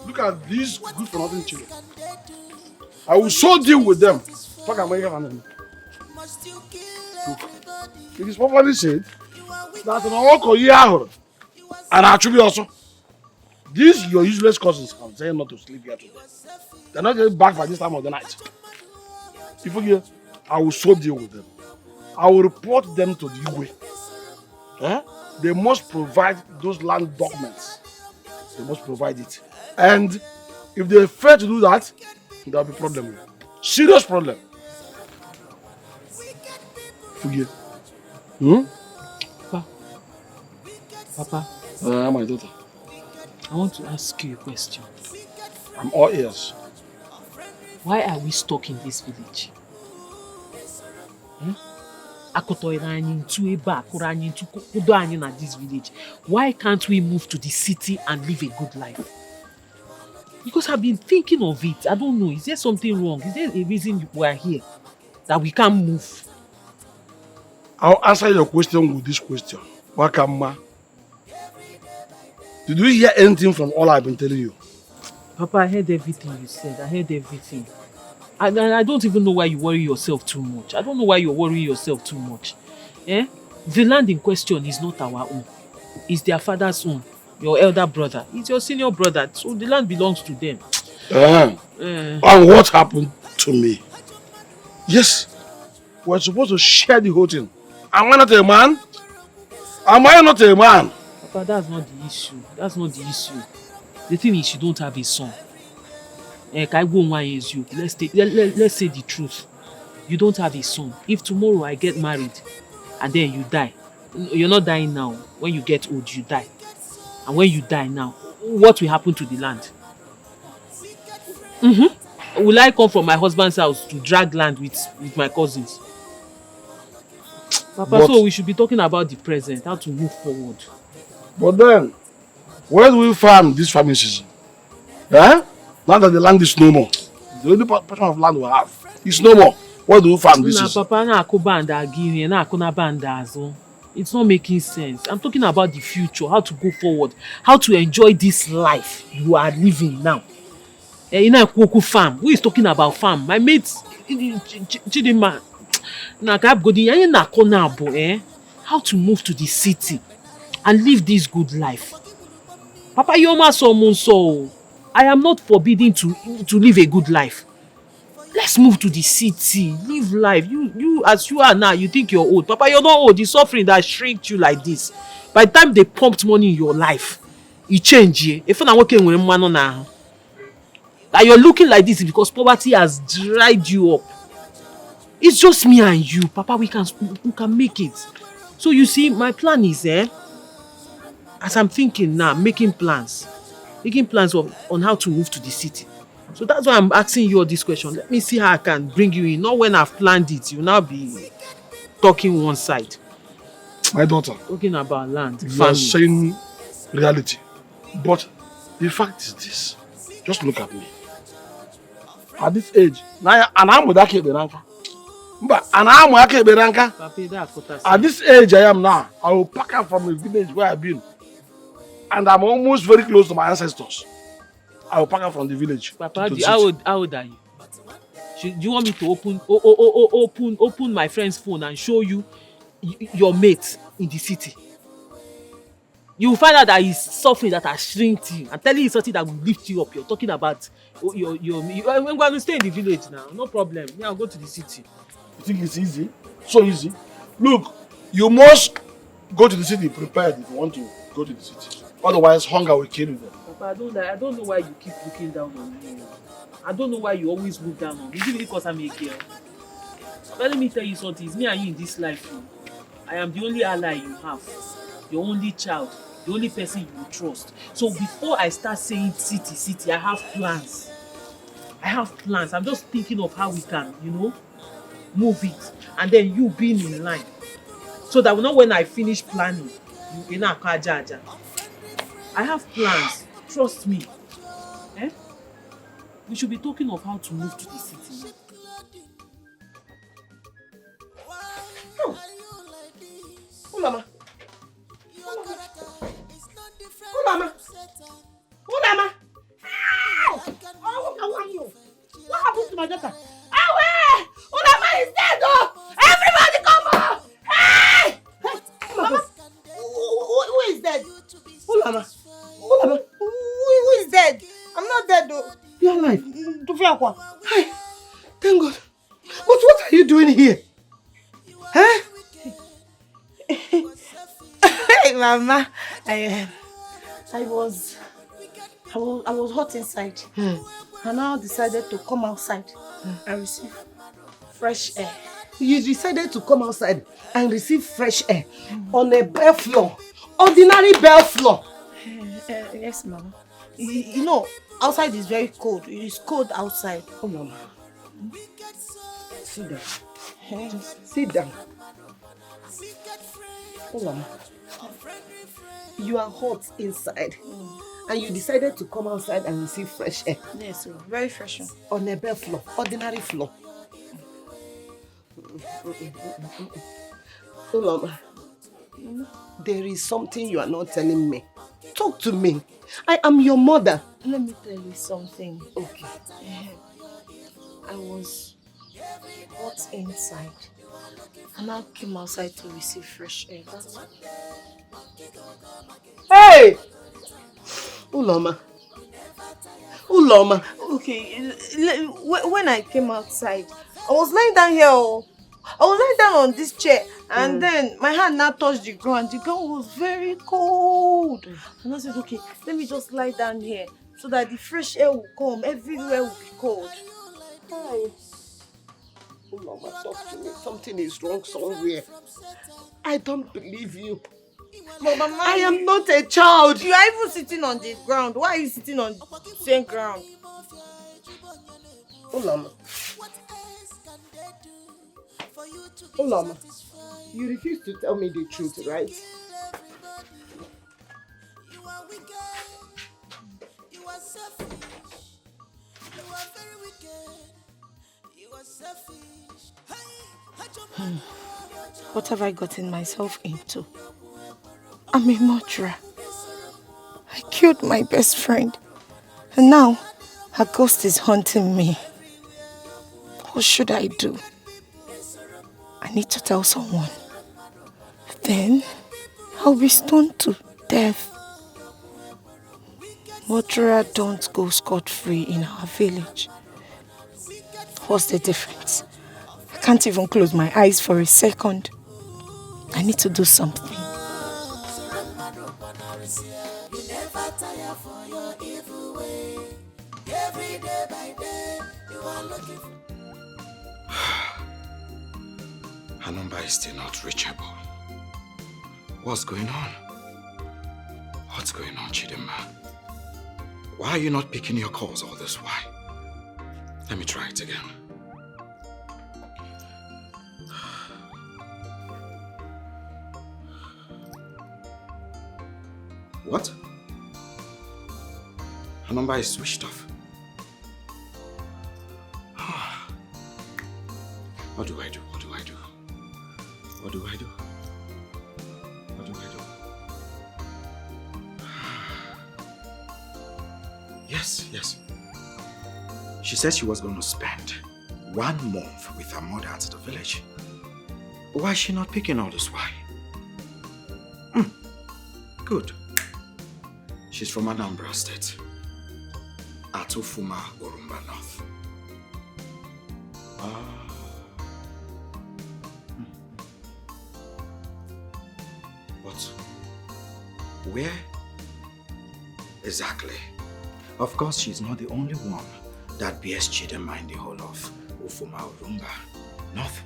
Look at these good for nothing children. I will so deal with them. Fuck, I'm going. It is properly said that an Oko Yahoo and actually also these your useless cousins are saying not to sleep here today. They're not getting back by this time of the night. If you hear, I will so deal with them. I will report them to the Igwe. Eh? They must provide those land documents. They must provide it. And if they fail to do that, there will be problem. Serious problem. Forgive. Papa. My daughter. I want to ask you a question. I'm all ears. Why are we stuck in this village? This village. Why can't we move to the city and live a good life? Because I've been thinking of it. I don't know. Is there something wrong? Is there a reason we are here that we can't move? I'll answer your question with this question. Wakama. Did you hear anything from all I've been telling you? Papa, I heard everything you said. I heard everything. I don't even know why you worry yourself too much. I don't know why you're worrying yourself too much. Eh? The land in question is not our own. It's their father's own. Your elder brother. It's your senior brother. So the land belongs to them. And what happened to me? Yes, we're supposed to share the whole thing. Am I not a man? Am I not a man? Papa, that's not the issue. That's not the issue. The thing is, you don't have a son. Let's say the truth. You don't have a son. If tomorrow I get married and then you die, you're not dying now. When you get old, you die. And when you die now, what will happen to the land? Will I come from my husband's house to drag land with my cousins? Papa, so we should be talking about the present, how to move forward. But then, where do we farm this farming season? Huh? Now that the land is no more, the only portion of land we have is no more. What do you farm this is? Papa, it's not making sense. I'm talking about the future, how to go forward, how to enjoy this life you are living now. In a Kwoku farm. Who is talking about farm? My mates, Chidima, how to move to the city and live this good life. Papa, Yoma someone so I am not forbidding to live a good life. Let's move to the city, live life. You as you are now, you think you're old. Papa, you're not old. The suffering that shrinked you like this. By the time they pumped money in your life, it changed you. If you're not working with money now, that you're looking like this because poverty has dried you up. It's just me and you, Papa. We can make it. So you see, my plan is as I'm thinking now, making plans on how to move to the city. So that's why I'm asking you all this question. Let me see how I can bring you in. Not when I've planned it, you'll now be talking one side. My daughter. Talking about land. You are saying reality. But the fact is this. Just look at me. At this age, at this age I am now, I will pack up from the village where I've been. And I'm almost very close to my ancestors. I will pack up from the village. Papa, how old are you? Do you want me to open my friend's phone and show you your mate in the city? You will find out that he's suffering that has shrinked you. I'm telling you something that will lift you up. You're talking about I'm going to stay in the village now. No problem. Yeah, I'll go to the city. You think it's easy? So easy. Look, you must go to the city prepared if you want to go to the city. Otherwise, hunger will kill you there. Papa, I don't know why you keep looking down on me. I don't know why you always look down on me. Is it because I'm a girl? But let me tell you something. It's me and you in this life. I am the only ally you have. Your only child. The only person you will trust. So before I start saying city, I have plans. I'm just thinking of how we can, move it. And then you being in line. So that when I finish planning, you know, I have plans. Trust me. We should be talking of how to move to the city. Ulama. Ulama. What happened to my daughter? Away! Ulama is dead, oh! Everybody come on! Hey! Mama, who is dead? Ulama. Who is dead? I'm not dead though. You're alive. Hi. Thank God. But what are you doing here? Huh? Hey, Mama. I was hot inside. I now decided to come outside and receive fresh air. You decided to come outside and receive fresh air on a bare floor. Ordinary bare floor. Yes, Mama. You know, outside is very cold. It's cold outside. Oh, Mama. Sit down. Just sit down. Oh, Mama. You are hot inside. And you decided to come outside and receive fresh air. Yes, very fresh. On a bare floor. Ordinary floor. Oh, Mama. There is something you are not telling me. Talk to me. I am your mother. Let me tell you something. Okay. I was hot inside. And I came outside to receive fresh air. That's why. Hey! Uloma. Okay, when I came outside, I was lying down here. I was lying down on this chair. And then my hand now touched the ground. The ground was very cold. And I said, okay, let me just lie down here so that the fresh air will come. Everywhere will be cold. Hi. Mama, talk to me. Something is wrong somewhere. I don't believe you. But Mama, I am not a child. You are even sitting on the ground. Why are you sitting on the same ground? Ulama. Ulama. You refuse to tell me the truth, right? What have I gotten myself into? I'm a murderer. I killed my best friend. And now, her ghost is haunting me. What should I do? I need to tell someone. Then, I'll be stoned to death. Murderer don't go scot-free in our village. What's the difference? I can't even close my eyes for a second. I need to do something. Her number is still not reachable. What's going on? What's going on, Chidinma? Why are you not picking your calls all this while? Let me try it again. What? Her number is switched off. What do I do? What do I do? What do I do? What do I do? Yes. She said she was going to spend 1 month with her mother at the village. Why is she not picking all this while? Good. She's from Anambra State. Atufuma, Orumba North. But where exactly? Of course, she's not the only one that bears Chidinma in the whole of Ufuma Orumba North.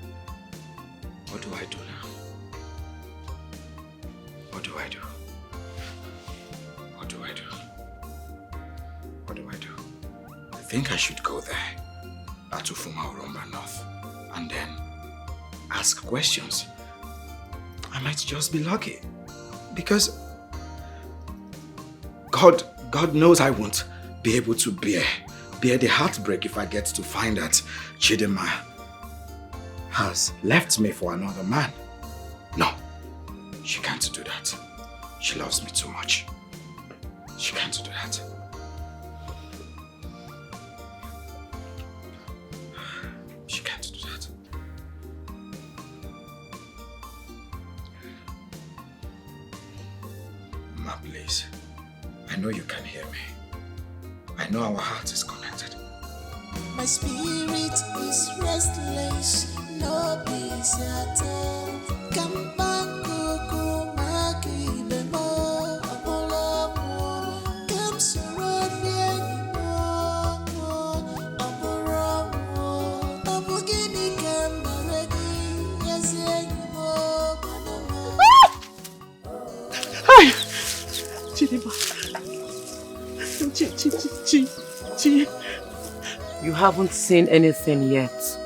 What do I do now? What do I do? What do I do? What do I do? I think I should go there at Ufuma Orumba North and then ask questions. I might just be lucky because God knows I won't be able to bear the heartbreak if I get to find that Chidinma has left me for another man. No, she can't do that. She loves me too much. She can't do that. She can't do that. Ma, please. I know you can hear me. I know our heart is connected. My spirit is restless, no peace at all. Come back, Coco, Maki, Bemo, Apollo, come surround me anymore. Apollo, Apogini, come already, yes, anymore. Hi! Chidinma. You haven't seen anything yet.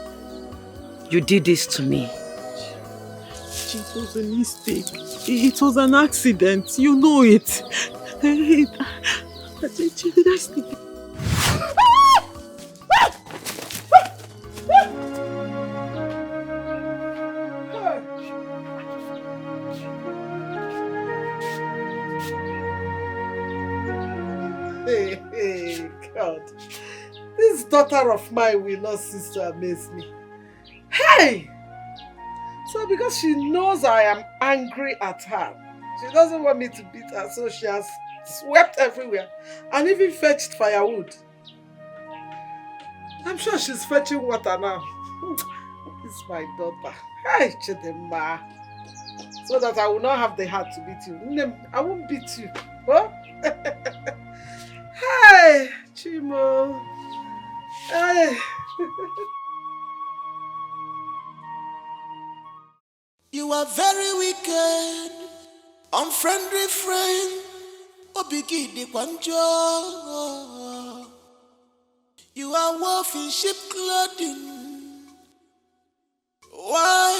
You did this to me. It was a mistake. It was an accident. You know it. Did I sleep? Hey, God. This daughter of mine will not cease to amaze me. Hey! So because she knows I am angry at her, she doesn't want me to beat her, so she has swept everywhere and even fetched firewood. I'm sure she's fetching water now. This is my daughter. Hey, Chidinma. So that I will not have the heart to beat you. I won't beat you. Huh? Hey, Chimo. Hey. You are very wicked, unfriendly friend. Obigi de Kwanjo. You are wolf in sheep clothing. Why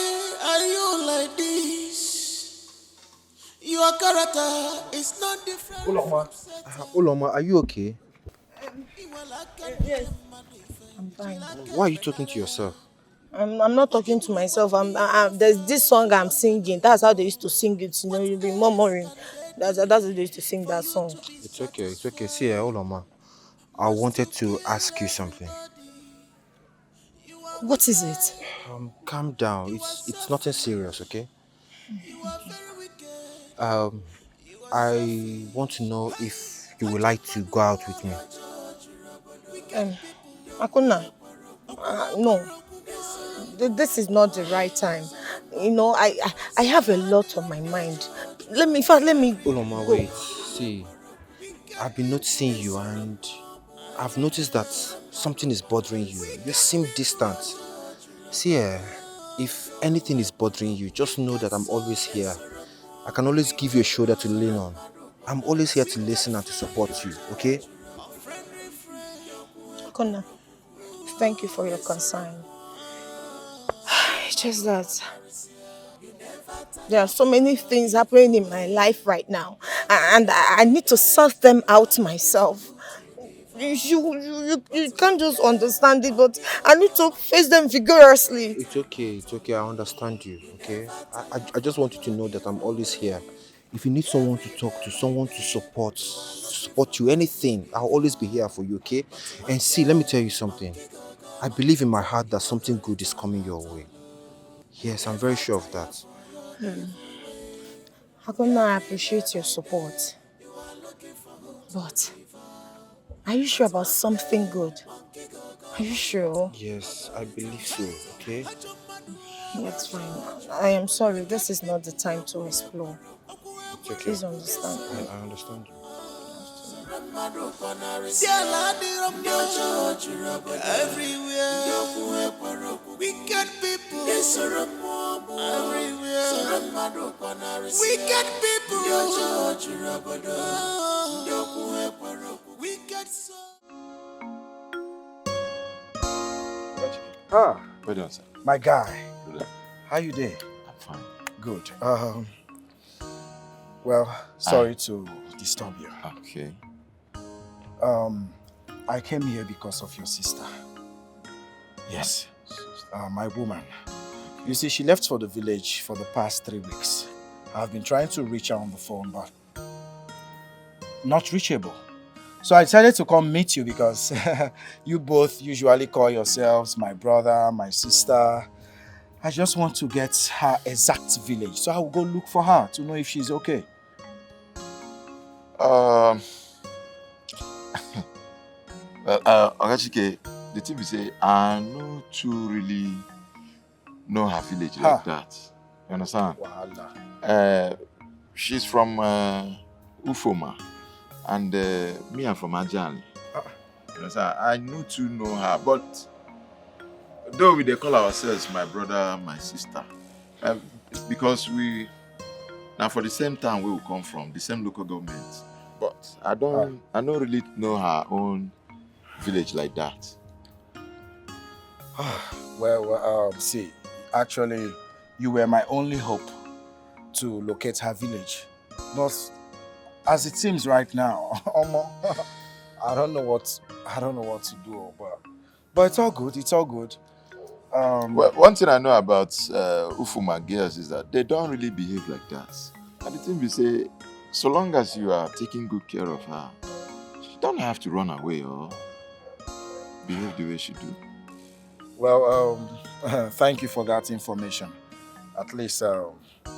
are you like this? Your character is not different. Uloma, are you okay? Yes, I'm fine. Why are you talking to yourself? I'm not talking to myself. There's this song I'm singing. That's how they used to sing it. You know, you'll be murmuring. That's how they used to sing that song. It's okay, it's okay. See, hold on, ma. I wanted to ask you something. What is it? Calm down. It's nothing serious, okay? Um, I want to know if you would like to go out with me. Akuna, no. This is not the right time. You know, I have a lot on my mind. Let me Hold on, ma, go. wait. See, I've been noticing you and I've noticed that something is bothering you. You seem distant. See, if anything is bothering you, just know that I'm always here. I can always give you a shoulder to lean on. I'm always here to listen and to support you, okay? Akuna, thank you for your concern. It's just that there are so many things happening in my life right now, and I need to sort them out myself. You can't just understand it, but I need to face them vigorously. It's okay, I understand you, okay? I just want you to know that I'm always here. If you need someone to talk to, someone to support you, anything, I'll always be here for you, okay? And see, let me tell you something. I believe in my heart that something good is coming your way. Yes, I'm very sure of that. Akuna, I appreciate your support. But are you sure about something good? Are you sure? Yes, I believe so, okay? That's fine. I am sorry, this is not the time to explore. It's okay. Please understand. I understand you. Everywhere, wicked people. Everywhere, wicked people. Wicked soul. Ah, Well done, sir. my guy. Good. How you doing? I'm fine. Good. Well, sorry to disturb you. Okay. I came here because of your sister. Yes. My woman. You see, she left for the village for the past 3 weeks. I've been trying to reach her on the phone, but not reachable. So I decided to come meet you because you both usually call yourselves my brother, my sister. I just want to get her exact village. So I will go look for her to know if she's okay. Ogachike, the thing is, I know to really know her village like that. You understand? She's from Ufoma, and me, I'm from Ajani. You understand? I know to know her, but though we they call ourselves my brother, my sister, it's because we now for the same town we will come from, the same local government. But I don't really know her own village like that. Well, see, actually, you were my only hope to locate her village. But as it seems right now, I don't know what to do. But it's all good. It's all good. Well, one thing I know about Ufuma girls is that they don't really behave like that. And the thing we say, so long as you are taking good care of her, she don't have to run away or behave the way she do. Well, thank you for that information. At least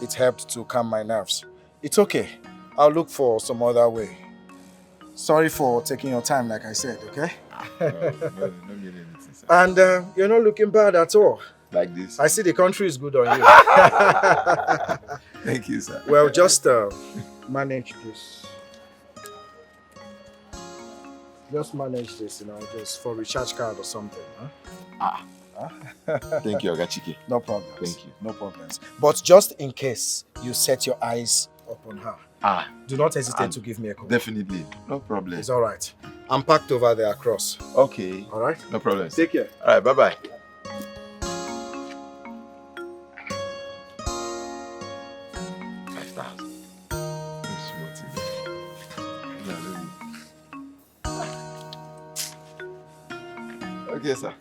it helped to calm my nerves. It's okay. I'll look for some other way. Sorry for taking your time, like I said, okay? No get anything, sir. And you're not looking bad at all. Like this? I see the country is good on you. Thank you, sir. Well, just manage this. Just manage this, just for recharge card or something. Huh? Thank you, Ogachike. No problems. Thank you. No problems. But just in case you set your eyes upon her, do not hesitate to give me a call. Definitely. No problem. It's all right. I'm packed over there across. Okay. All right? No problem. Take care. All right, bye-bye. Okay, sir.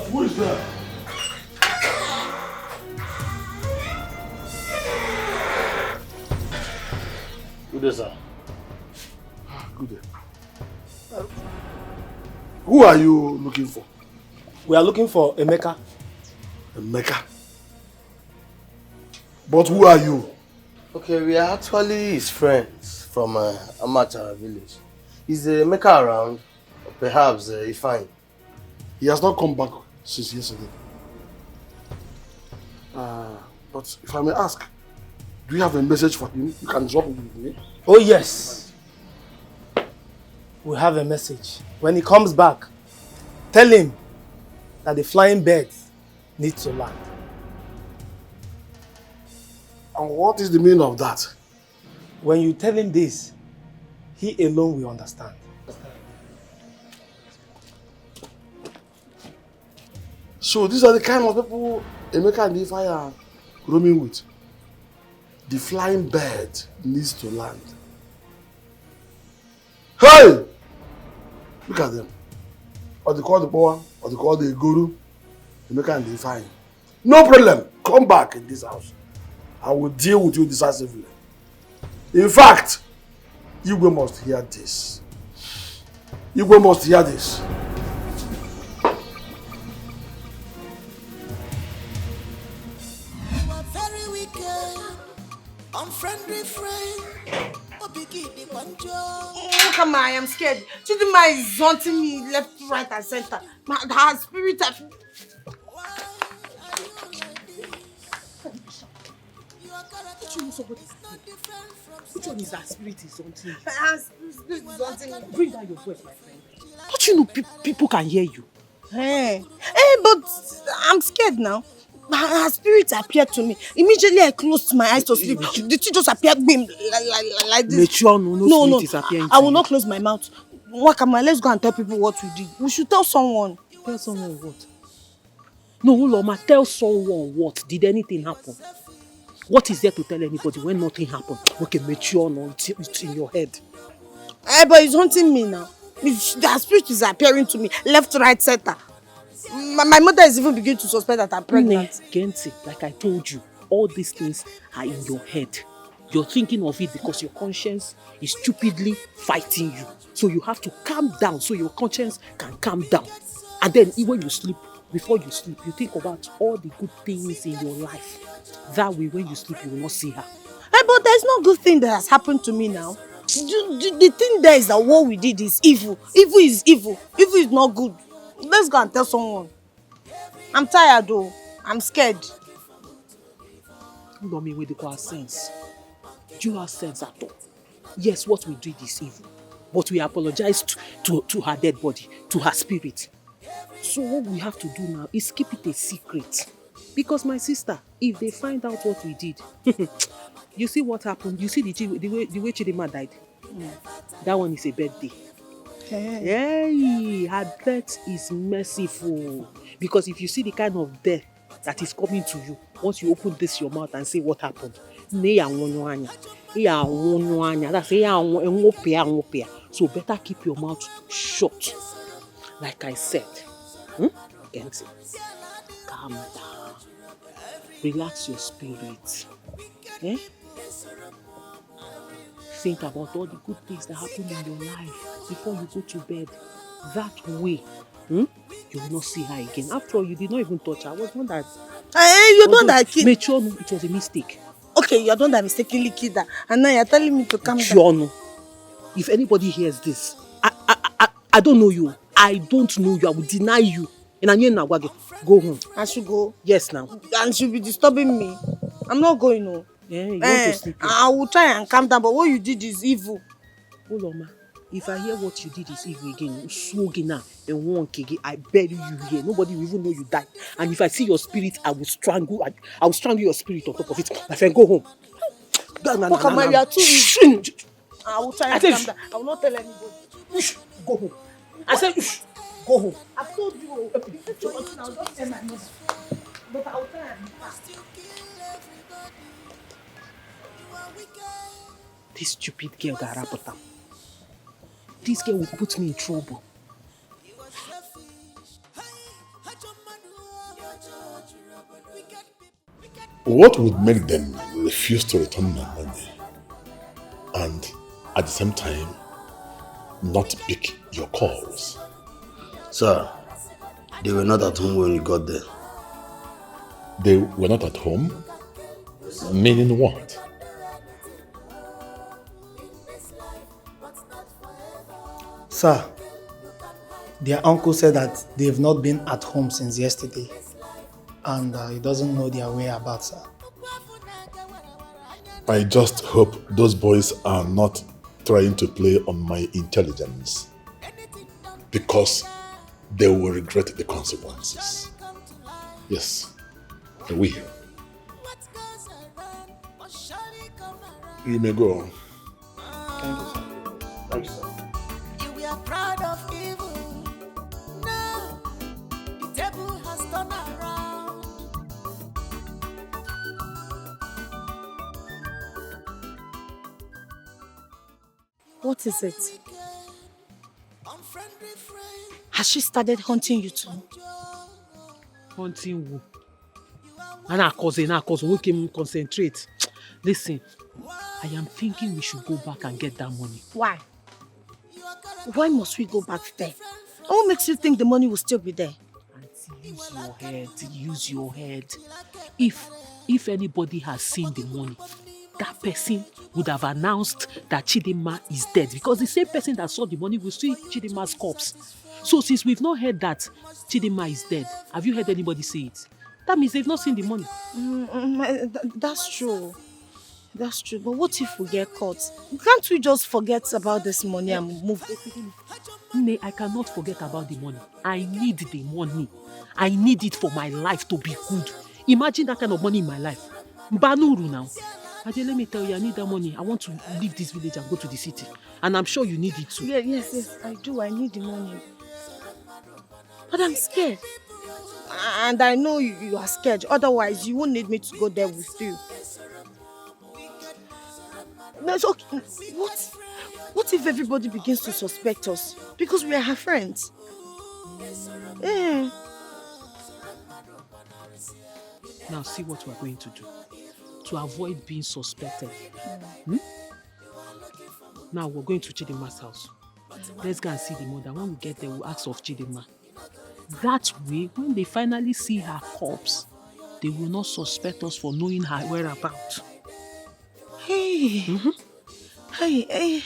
Who is there? Good day, sir. Good day. Who are you looking for? We are looking for Emeka. Emeka. But who are you? Okay, we are actually his friends from Amachara village. Is Emeka around? Or perhaps Ifeanyi? He has not come back since yesterday. But if I may ask, do you have a message for him? You can drop it with me. Oh yes. We have a message. When he comes back, tell him that the flying birds need to land. And what is the meaning of that? When you tell him this, he alone will understand. So these are the kind of people Emeka and Ifeanyi are roaming with. The flying bird needs to land. Hey! Look at them. Or they call the power, or they call the guru. Emeka and Ifeanyi. No problem. Come back in this house. I will deal with you decisively. In fact, Igwe must hear this. Igwe must hear this. You are very wicked, unfriendly friend. Obigidi Banjo. Come on, I am scared. Chidima is haunting me left, right, and center. Her spirit. Don't you know somebody is here? Which one is that spirit is haunting you? Her spirit is haunting me. Bring down your voice, my friend. Don't you know people can hear you? Hey, but I'm scared now. Her spirit appeared to me. Immediately I closed my eyes to sleep. The thing just appeared like this. Mature, no, is appearing. I will not close my mouth. Wakama, let's go and tell people what we did. We should tell someone. Tell someone what? No, Uloma, tell someone what? Did anything happen? What is there to tell anybody when nothing happened? Okay, mature, no, it's in your head. But it's haunting me now. The spirit is appearing to me, left, right, center. My mother is even beginning to suspect that I'm pregnant. Genty, like I told you, all these things are in your head. You're thinking of it because your conscience is stupidly fighting you. So you have to calm down so your conscience can calm down. And then when you sleep, before you sleep, you think about all the good things in your life. That way, when you sleep, you will not see her. But there's no good thing that has happened to me now. The thing there is that what we did is evil. Evil is evil. Evil is not good. Let's go and tell someone. I'm tired though. I'm scared. You don't mean with the sense. Do you have sense at all? Yes, what we did is evil. But we apologize to her dead body, to her spirit. So what we have to do now is keep it a secret. Because my sister, if they find out what we did, you see what happened? You see the way Chidima died? That one is a birthday. Hey, her death is merciful. Because if you see the kind of death that is coming to you, once you open this your mouth and say what happened, so better keep your mouth shut. Like I said, Genty, calm down. Relax your spirit. Think about all the good things that happen in your life before you go to bed. That way, you will not see her again. After all, you did not even touch her. I was one that... You're the one that killed... Mature, it was a mistake. Okay, you're the one that mistakenly killed her. And now you're telling me to calm down. If anybody hears this, I don't know you. I don't know you. I will deny you. Go home. I should go? Yes, now. And she'll be disturbing me. I'm not going, no. Yeah, you want to sleep. I will try and calm down, but what you did is evil. Uloma, if I hear what you did is evil again, I bury you here. Nobody will even know you died. And if I see your spirit, I will strangle your spirit on top of it. My friend, go home. Kokama, you are too easy. I will try and calm down. I will not tell anybody. Go home. I said, go home. I've told you. If you say something, I'll just tell my mother. But I will try and This stupid girl got rapota. This girl will put me in trouble. What would make them refuse to return my money and at the same time not pick your calls? Sir, they were not at home when we got there. They were not at home? Meaning what? Sir, their uncle said that they've not been at home since yesterday and he doesn't know their whereabouts, sir. I just hope those boys are not trying to play on my intelligence because they will regret the consequences. Yes, they will. You may go. Thank you, sir. Thank you, sir. We are proud of evil. Now the table has turned around. What is it? Has she started hunting you too? Hunting who? And our cousin, we can concentrate. Listen, I am thinking we should go back and get that money. Why? Why must we go back there? And what makes you think the money will still be there? Use your head, use your head. If anybody has seen the money, that person would have announced that Chidinma is dead because the same person that saw the money will see Chidinma's corpse. So since we've not heard that Chidinma is dead, have you heard anybody say it? That means they've not seen the money. That's true. That's true. But what if we get caught? Can't we just forget about this money and move? Nay, I cannot forget about the money. I need the money. I need it for my life to be good. Imagine that kind of money in my life. Banuru now. Ade, let me tell you, I need that money. I want to leave this village and go to the city. And I'm sure you need it too. Yes, I do. I need the money. But I'm scared. And I know you are scared. Otherwise, you won't need me to go there with you. No, it's okay. What if everybody begins to suspect us? Because we are her friends. Yeah. Now see what we're going to do. To avoid being suspected. Now we're going to Chidinma's house. Let's go and see the mother. When we get there, we'll ask of Chidinma. That way, when they finally see her corpse, they will not suspect us for knowing her whereabouts. Hey. Hey,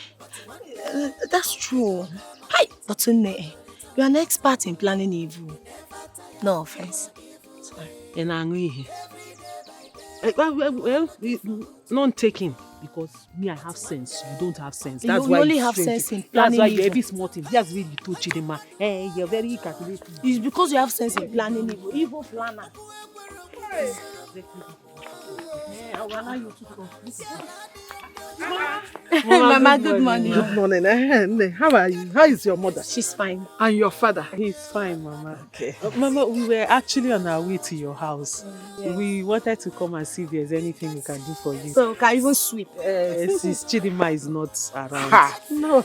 that's true. Hey, but you are an expert in planning evil. No offense. Sorry. And I'm angry. Well, not taking because me, I have sense. You don't have sense. That's why you only have sense in planning. That's why evil. you're every small thing. That's why you told Chidinma. Hey, you're very calculated. It's because you have sense in planning evil. Evil planner. Hey. I will allow you to go. Mama, good morning. Good morning. How are you? How is your mother? She's fine. And your father? He's fine, Mama. Okay. Mama, we were actually on our way to your house. Yes. We wanted to come and see if there's anything we can do for you. So, can even sweep? Since Chidinma is not around. Ha! No.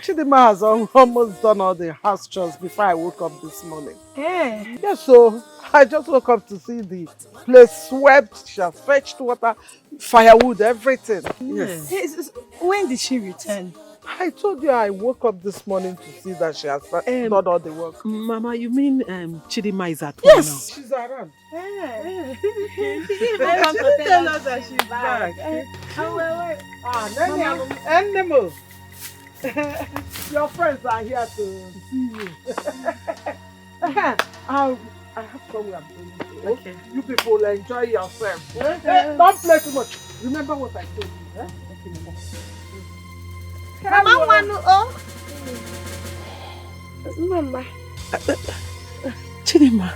Chidinma has almost done all the house chores before I woke up this morning. Hey. Yes, so I just woke up to see the place swept. She has fetched water, firewood, everything. Yes. Yes. When did she return? I told you I woke up this morning to see that she has done all the work. Mama, you mean Chidinma is at home yes, now? She's around. Hey. Tell us that she's back. Nemo. Your friends are here to see you. I have somewhere I'm going to. Okay. You people enjoy yourself. Don't play too much. Remember what I told you. Okay, Mama, Mama. Chidinma.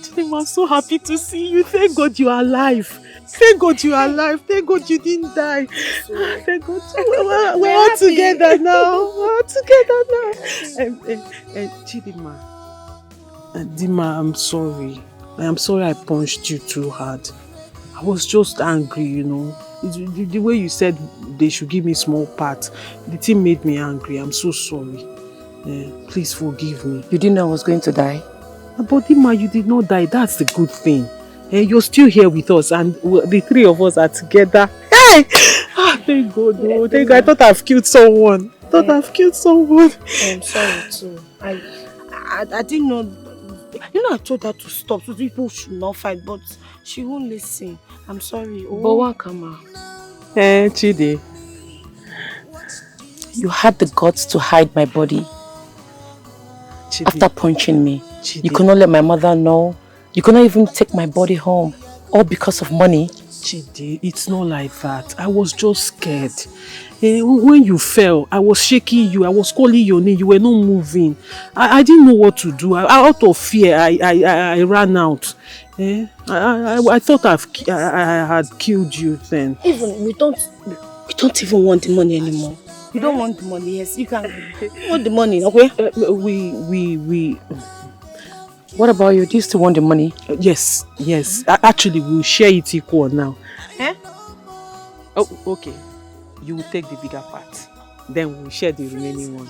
Chidinma, I'm so happy to see you. Thank God you are alive. Thank God you are alive. Thank God you didn't die. Thank God. We're all together now. We're all together now. Chidima. Dima, I'm sorry. I'm sorry I punched you too hard. I was just angry, you know. The way you said they should give me small part, the thing made me angry. I'm so sorry. Please forgive me. You didn't know I was going to die? But Dima, you did not die. That's the good thing. You're still here with us and the three of us are together. Hey! Thank God. Oh, thank God. I thought I've killed someone. I'm sorry too. I didn't know. You know, I told her to stop so people should not fight, but she won't listen. I'm sorry. Oh. But what, Kama? Chidi. You had the guts to hide my body. Chidi. After punching me. Chidi. You could not let my mother know. You could not even take my body home. All because of money. Chidi, it's not like that. I was just scared. When you fell, I was shaking you. I was calling your name. You were not moving. I didn't know what to do. Out of fear, I ran out. I thought I had killed you then. Even we don't even want the money anymore. You don't want the money, yes. You can want the money, okay? We. What about you? Do you still want the money? Yes. Actually, we'll share it equal now. Oh, okay. You will take the bigger part. Then we'll share the remaining one.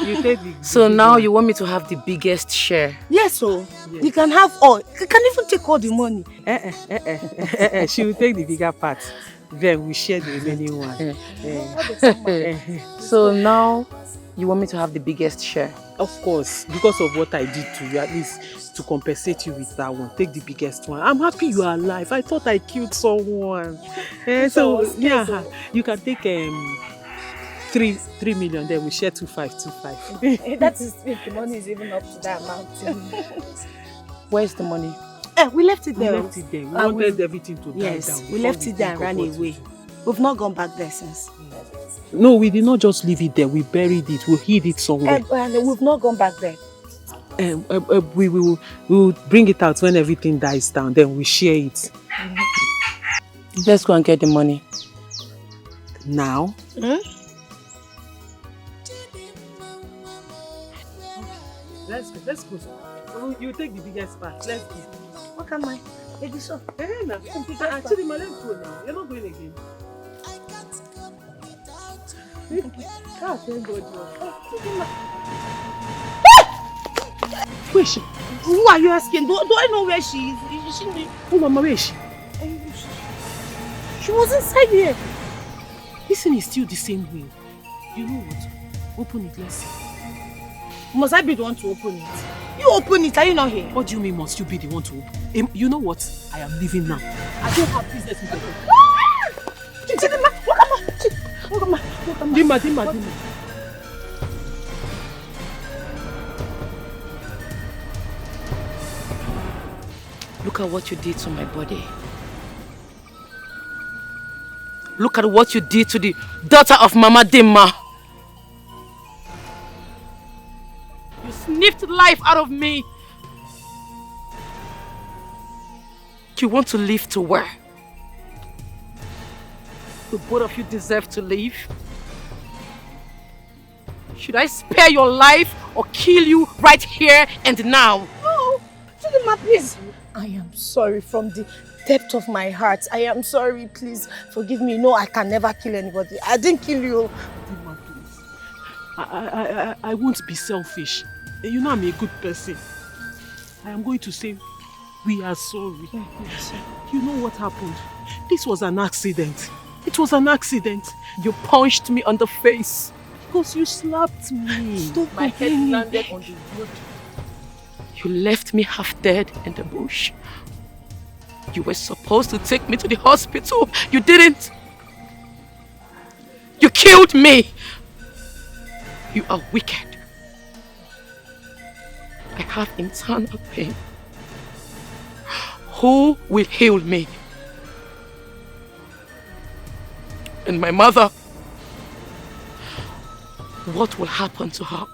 You take the so now one. You want me to have the biggest share? Yes, so yes. You can have all. You can even take all the money. She will take the bigger part. Then we share the remaining one. So now you want me to have the biggest share? Of course, because of what I did to you, at least to compensate you with that one. Take the biggest one. I'm happy you are alive. I thought I killed someone. So yeah, you can take 3 million. Then we share 2.5. That is if the money is even up to that amount. Where's the money? We left it there. We wanted everything to die down. We left it there and ran away. We've not gone back there since. No, we did not just leave it there. We buried it. We hid it somewhere. And we've not gone back there. We will bring it out when everything dies down. Then we share it. Let's go and get the money. Now? Let's go. You take the biggest part. Let's go. What am I? Maybe so. Actually, let's go now. You're not going again. Where is she? Who are you asking? Do I know where she is? Oh, Mama, where is she? She was inside here. This thing is still the same way. You know what? Open it, let's see. Must I be the one to open it? You open it, are you not here? What do you mean must you be the one to open? You know what? I am leaving now. I don't have business with you. Dima. Look at what you did to my body. Look at what you did to the daughter of Mama Dima. You sniffed life out of me. You want to live to where? The both of you deserve to live. Should I spare your life or kill you right here and now? No, Chidima, please. I am sorry from the depth of my heart. I am sorry, please forgive me. No, I can never kill anybody. I didn't kill you. Dima, please. I won't be selfish. You know I'm a good person. I am going to say we are sorry. You know what happened? This was an accident. It was an accident. You punched me on the face. Because you slapped me. Stop. My head landed on the wood. You left me half dead in the bush. You were supposed to take me to the hospital. You didn't. You killed me. You are wicked. I have internal pain. Who will heal me? And my mother, what will happen to her?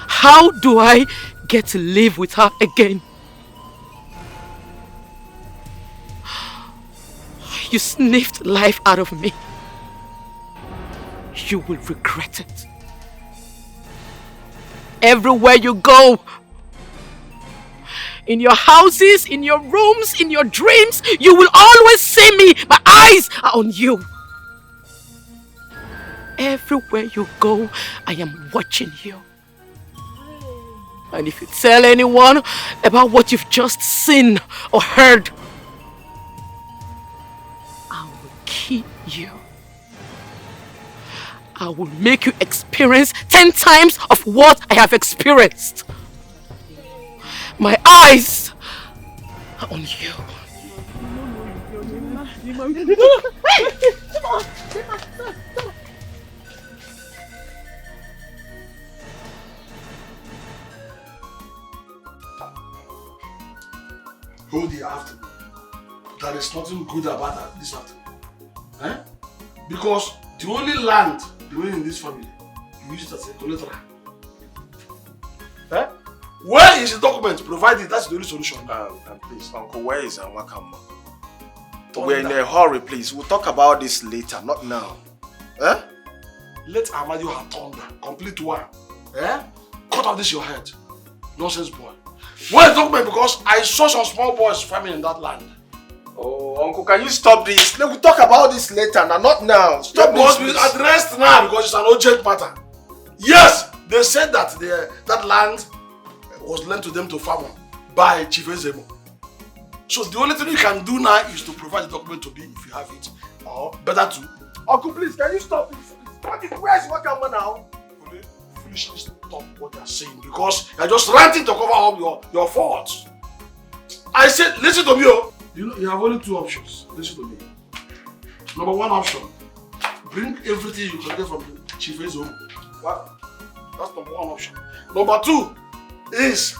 How do I get to live with her again? You sniffed life out of me. You will regret it. Everywhere you go, in your houses, in your rooms, in your dreams, you will always see me. My eyes are on you. Everywhere you go, I am watching you. And if you tell anyone about what you've just seen or heard, I will kill you. I will make you experience 10 times of what I have experienced. My eyes are on you. Hold the afternoon. There is nothing good about that this afternoon. Eh? Because the only land remain in this family, you use it as a collateral. Eh? Where is the document provided? That's the only solution. Please, Uncle, where is Anwakama? We're in a hurry, please. We'll talk about this later, not now. Eh? Let Amadio have thunder. Complete one. Eh? Cut off this your head. Nonsense boy. Where is the document? Because I saw some small boys farming in that land. Oh, Uncle, can you stop this? We'll talk about this later, not now. Stop this. Please. Be addressed now because it's an urgent matter. Yes, they said that that land was lent to them to farm by Chief Ezemo. So the only thing you can do now is to provide the document to me if you have it. Or better to. Uncle, please, can you stop this? Where's Wakama now? Foolishly stop what they're saying because you're just ranting to cover up your faults. I said, listen to me. You know, you have only two options. Listen to me. Number one option, bring everything you collected from the Chief Ezemo. What? That's number one option. Number two is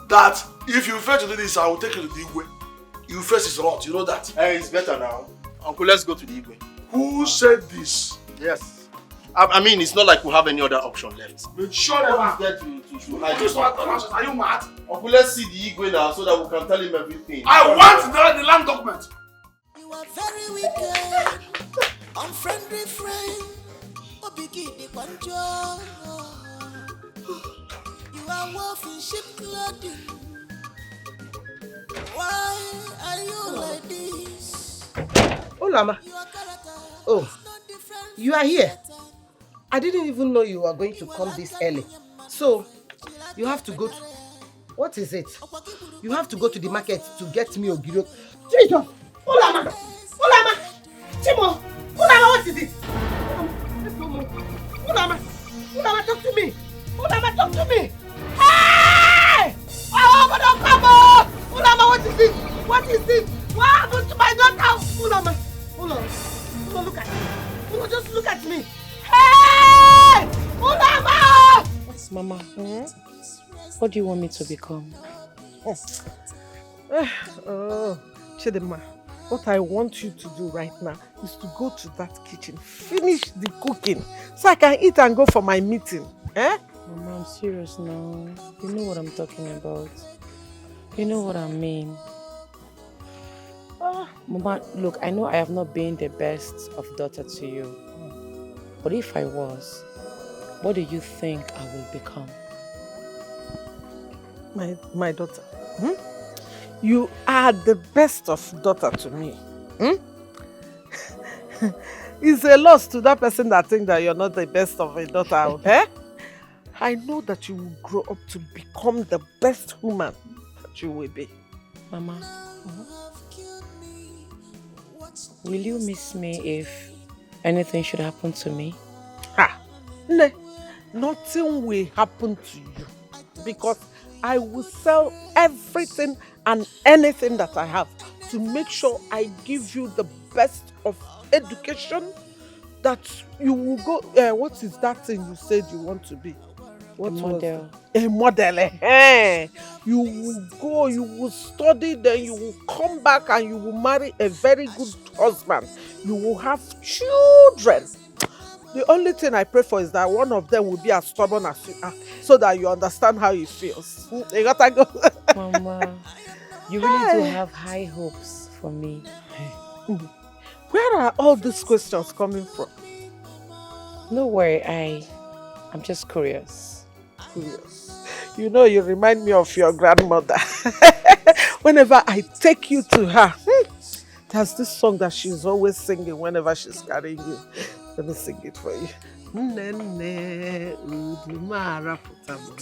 that if you fail to do this, I will take you to the Igwe. You face his rot, you know that. Hey, it's better now. Uncle, let's go to the Igwe. Who said this? Yes. I mean, it's not like we have any other option left. But sure what is there to hide? Are you mad? Uncle, let's see the Igwe now so that we can tell him everything. I want the land document. You are very wicked, unfriendly friend. Obigidi Kwanjo. You are wolf in sheep clothing. Why are you like this? Oh, Lama. Oh, you are here. I didn't even know you were going to come this early. So, you have to go to... What is it? You have to go to the market to get me Ogiro. Jesus! Oh, Lama! Oh, Lama! Chimo! Oh, Lama, what is it? Oh, Lama! Oh, Lama, talk to me! Oh, Lama, talk to me! Hey! Oh, but don't come on! Oh, Lama, what is it? What is it? What happened to my daughter? Oh, Lama! Hold on. Hold on, look at me. Hold on, just look at me. Hey! Oh, Lama! Mama, what do you want me to become? Oh, Chidima, what I want you to do right now is to go to that kitchen, finish the cooking, so I can eat and go for my meeting. Eh? Mama, I'm serious now. You know what I'm talking about. You know what I mean. Mama, look, I know I have not been the best of daughter to you. But if I was, what do you think I will become? My daughter. You are the best of daughter to me. It's a loss to that person that thinks that you're not the best of a daughter. Eh? I know that you will grow up to become the best woman that you will be. Mama, will you miss me if anything should happen to me? No, nothing will happen to you because I will sell everything and anything that I have to make sure I give you the best of education that you will go. What is that thing you said you want to be? What a model. A model. Eh? You will go, you will study, then you will come back and you will marry a very good husband. You will have children. The only thing I pray for is that one of them will be as stubborn as you are, so that you understand how it feels. You gotta go. Mama, you really do have high hopes for me. Where are all these questions coming from? No worry, I'm just curious. Curious. You know, you remind me of your grandmother. Whenever I take you to her, there's this song that she's always singing whenever she's carrying you. Let me sing it for you. Nene udumara putamu.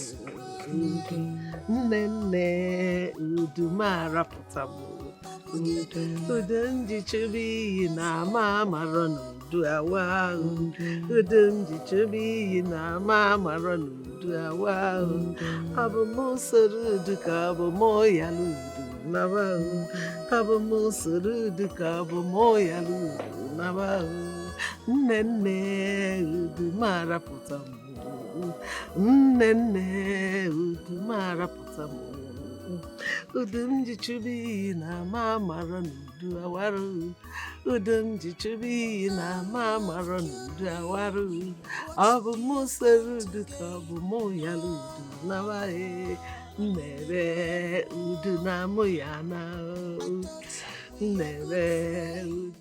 Nene udumara putamu. Udumji chubi na mama ronu duawa. Udumji chubi na mama ronu duawa. Abu musuru duka abu moya ludu nawa. Abu musuru duka abu moya ludu nawa. Nene udumara putamu. Nene udumara putamu. Udumji chubi na mama ronu awaru. Udumji chubi na mama ronu awaru. Abu museru duka abu moya ludu nawae. Nere udu na moyana. Nere udu.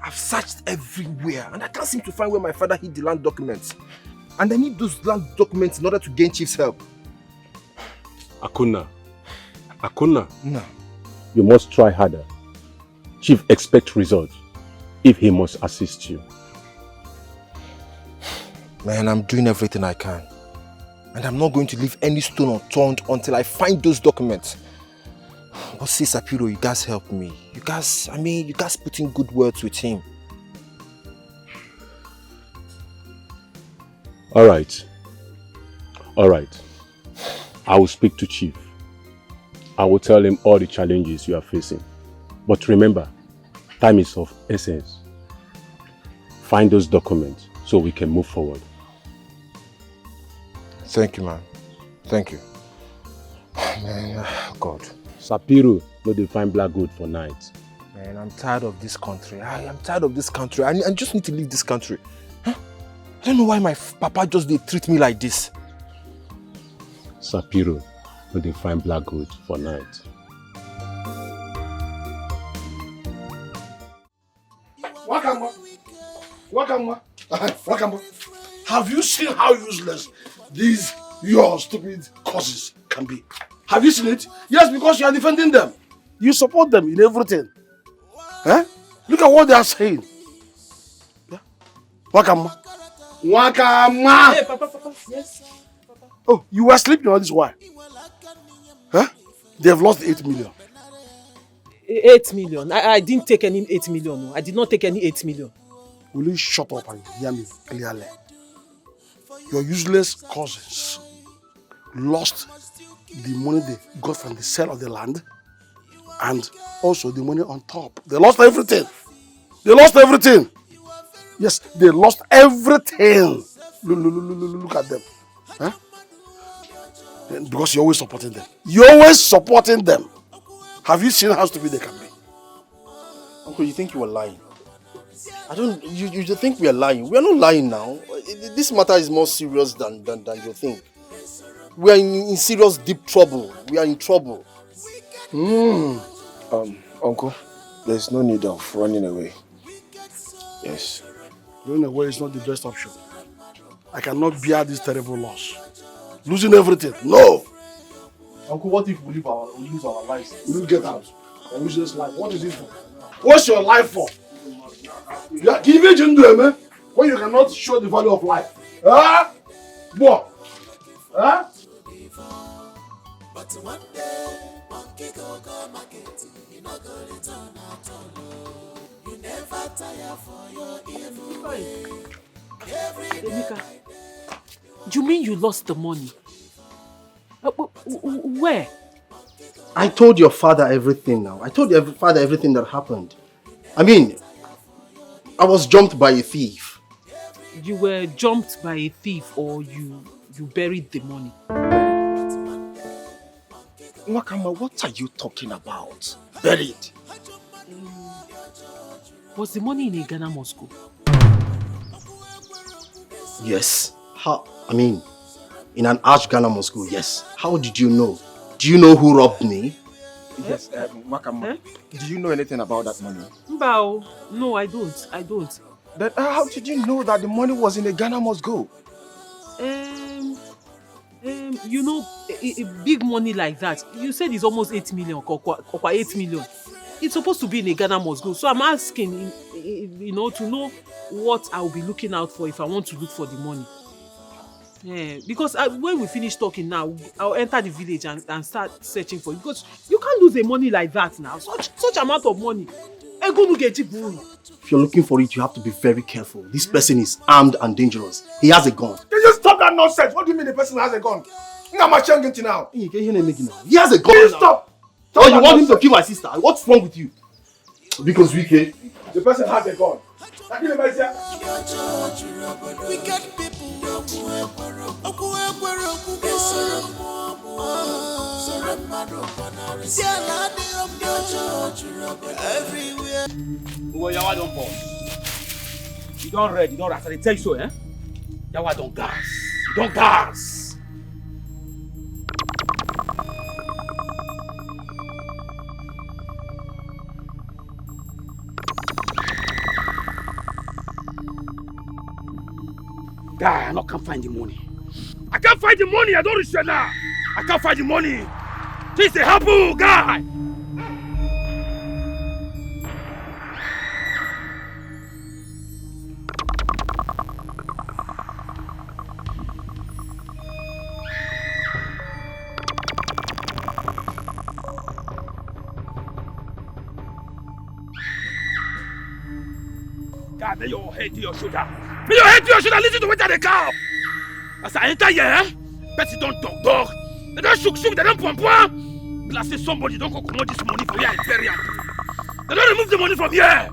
I've searched everywhere and I can't seem to find where my father hid the land documents. And I need those land documents in order to gain Chief's help. Akuna. No. You must try harder. Chief expects results if he must assist you. Man, I'm doing everything I can. And I'm not going to leave any stone unturned until I find those documents. But see, Sapiro, you guys help me. You guys put in good words with him. All right. I will speak to Chief. I will tell him all the challenges you are facing. But remember, time is of essence. Find those documents so we can move forward. Thank you, man. Thank you. Man, God. Sapiro, no dey find black gold for night. Man, I'm tired of this country. I am tired of this country. I just need to leave this country. Huh? I don't know why my papa just dey treat me like this. Sapiro, no dey find black gold for night. Wakamba. Have you seen how useless these your stupid causes can be? Have you seen it? Yes, because you are defending them. You support them in everything. Eh? Look at what they are saying. Yeah? Wakamba. Hey, Papa, yes. Oh, you were sleeping all this while. Huh? They have lost 8 million. 8 million? I didn't take any 8 million. I did not take any 8 million. Will you shut up and hear me clearly? Your useless cousins lost the money they got from the sale of the land and also the money on top. They lost everything. Yes, they lost everything. Look at them. Huh? Because you're always supporting them. Have you seen how stupid they can be? Uncle, you think you were lying? You think we are lying. We are not lying now. This matter is more serious than you think. We are in serious deep trouble. We are in trouble. Uncle, there's no need of running away. Yes. Running away is not the best option. I cannot bear this terrible loss. Losing everything. No! Uncle, what if we lose our lives? We will get out. And lose this life. What is it for? What's your life for? You are giving to when you cannot show the value of life. Huh? What? Huh? But one day, monkey go market, you not go return at all. You never tire for your evil way. Emeka, you mean you lost the money? Where? I told your father everything now. I told your father everything that happened. I mean, I was jumped by a thief. You were jumped by a thief or you buried the money? Wakama, what are you talking about? Buried. Was the money in a Ghana must go? Yes. How? I mean, in an arch Ghana must go, yes. How did you know? Do you know who robbed me? Yes, Wakama. Do you know anything about that money? Mbao, no, I don't. Then how did you know that the money was in a Ghana must go? You know, a big money like that, you said it's almost 8 million, or 8 million. It's supposed to be in a Ghana must go. So I'm asking, you know, to know what I'll be looking out for if I want to look for the money. Yeah, because when we finish talking now, I'll enter the village and start searching for it. Because you can't lose a money like that now. Such amount of money. If you're looking for it, you have to be very careful. This person is armed and dangerous. He has a gun. Can you stop that nonsense? What do you mean the person has a gun? Now my now. He has a gun. Can you stop? Oh, you want him to kill my sister? What's wrong with you? Because the person has a gun. Well, Yawa don't pause. You don't read, you don't rest. I tell you so, eh? Yawa don't gas. You don't gas. Guy, I can't find the money. I can't find the money. I don't reach now. I can't find the money. This is a helpful guy. God, lay your head to your shoulder. Lay your head to your shoulder. Listen to what they call. As I enter here, person don't dog. They don't shook, they don't pump. Plus, say somebody don't go commode this money for here and bury it. They don't remove the money from here.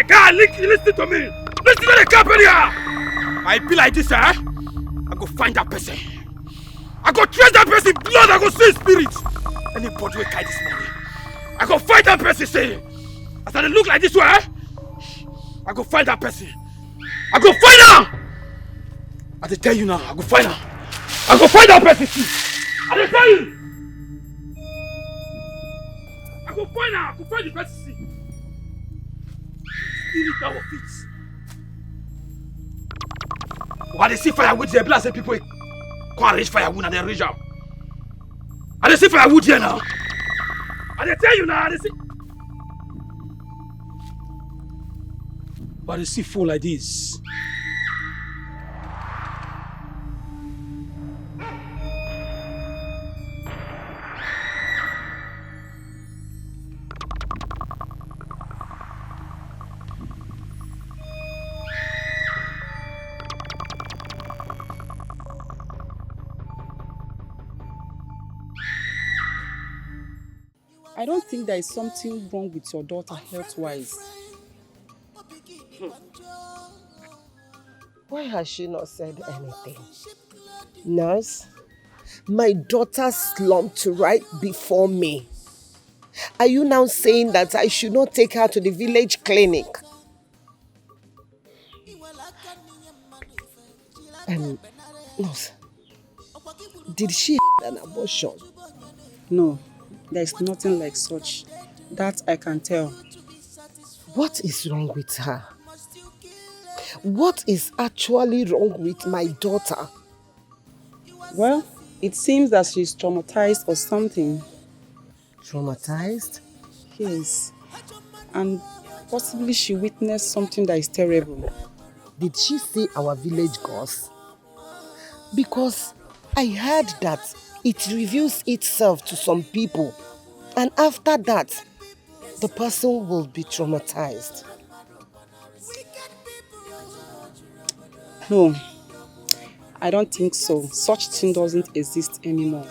God, listen to me. Listen to the company. I be like this, eh? I go find that person. I go trace that person blood. I go see spirit. Anybody will carry this money. I go find that person. Say, as I look like this way, I go find that person. I go find her. I tell you now, I go find her. I go find that person too. I tell you. I go find her. I go find the person. Spirit out of it. But they see firewood there, blast people can't reach firewood and they reach out. And they see firewood here now. And they tell you now, they see. But they see full like this. I don't think there is something wrong with your daughter health-wise. Why has she not said anything? Nurse, my daughter slumped right before me. Are you now saying that I should not take her to the village clinic? Nurse, did she have an abortion? No, there is nothing like such. That I can tell. What is wrong with her? What is actually wrong with my daughter? Well, it seems that she's traumatized or something. Traumatized? Yes. And possibly she witnessed something that is terrible. Did she see our village gods? Because I heard that it reveals itself to some people, and after that, the person will be I don't think so. Such thing doesn't exist anymore.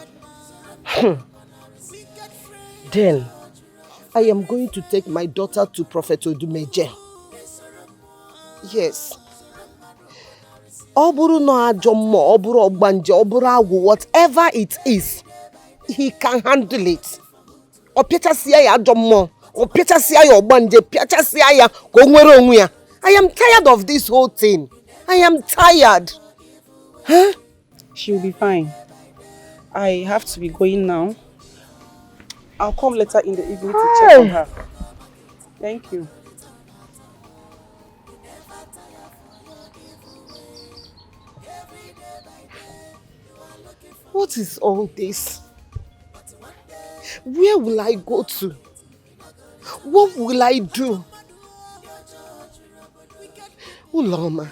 Then, I am going to take my daughter to Prophet Odumeje. Yes. Oburu no ajomo, oburu ogbanje, oburu agu, whatever it is, he can handle it. Opiacha siya ya ajomo, opiacha siya ya ogbanje, piacha siya ya kongwero onwe. I am tired of this whole thing. I am tired. Huh? She'll be fine. I have to be going now. I'll come later in the evening to check on her. Thank you. What is all this? Where will I go to? What will I do? Uloma.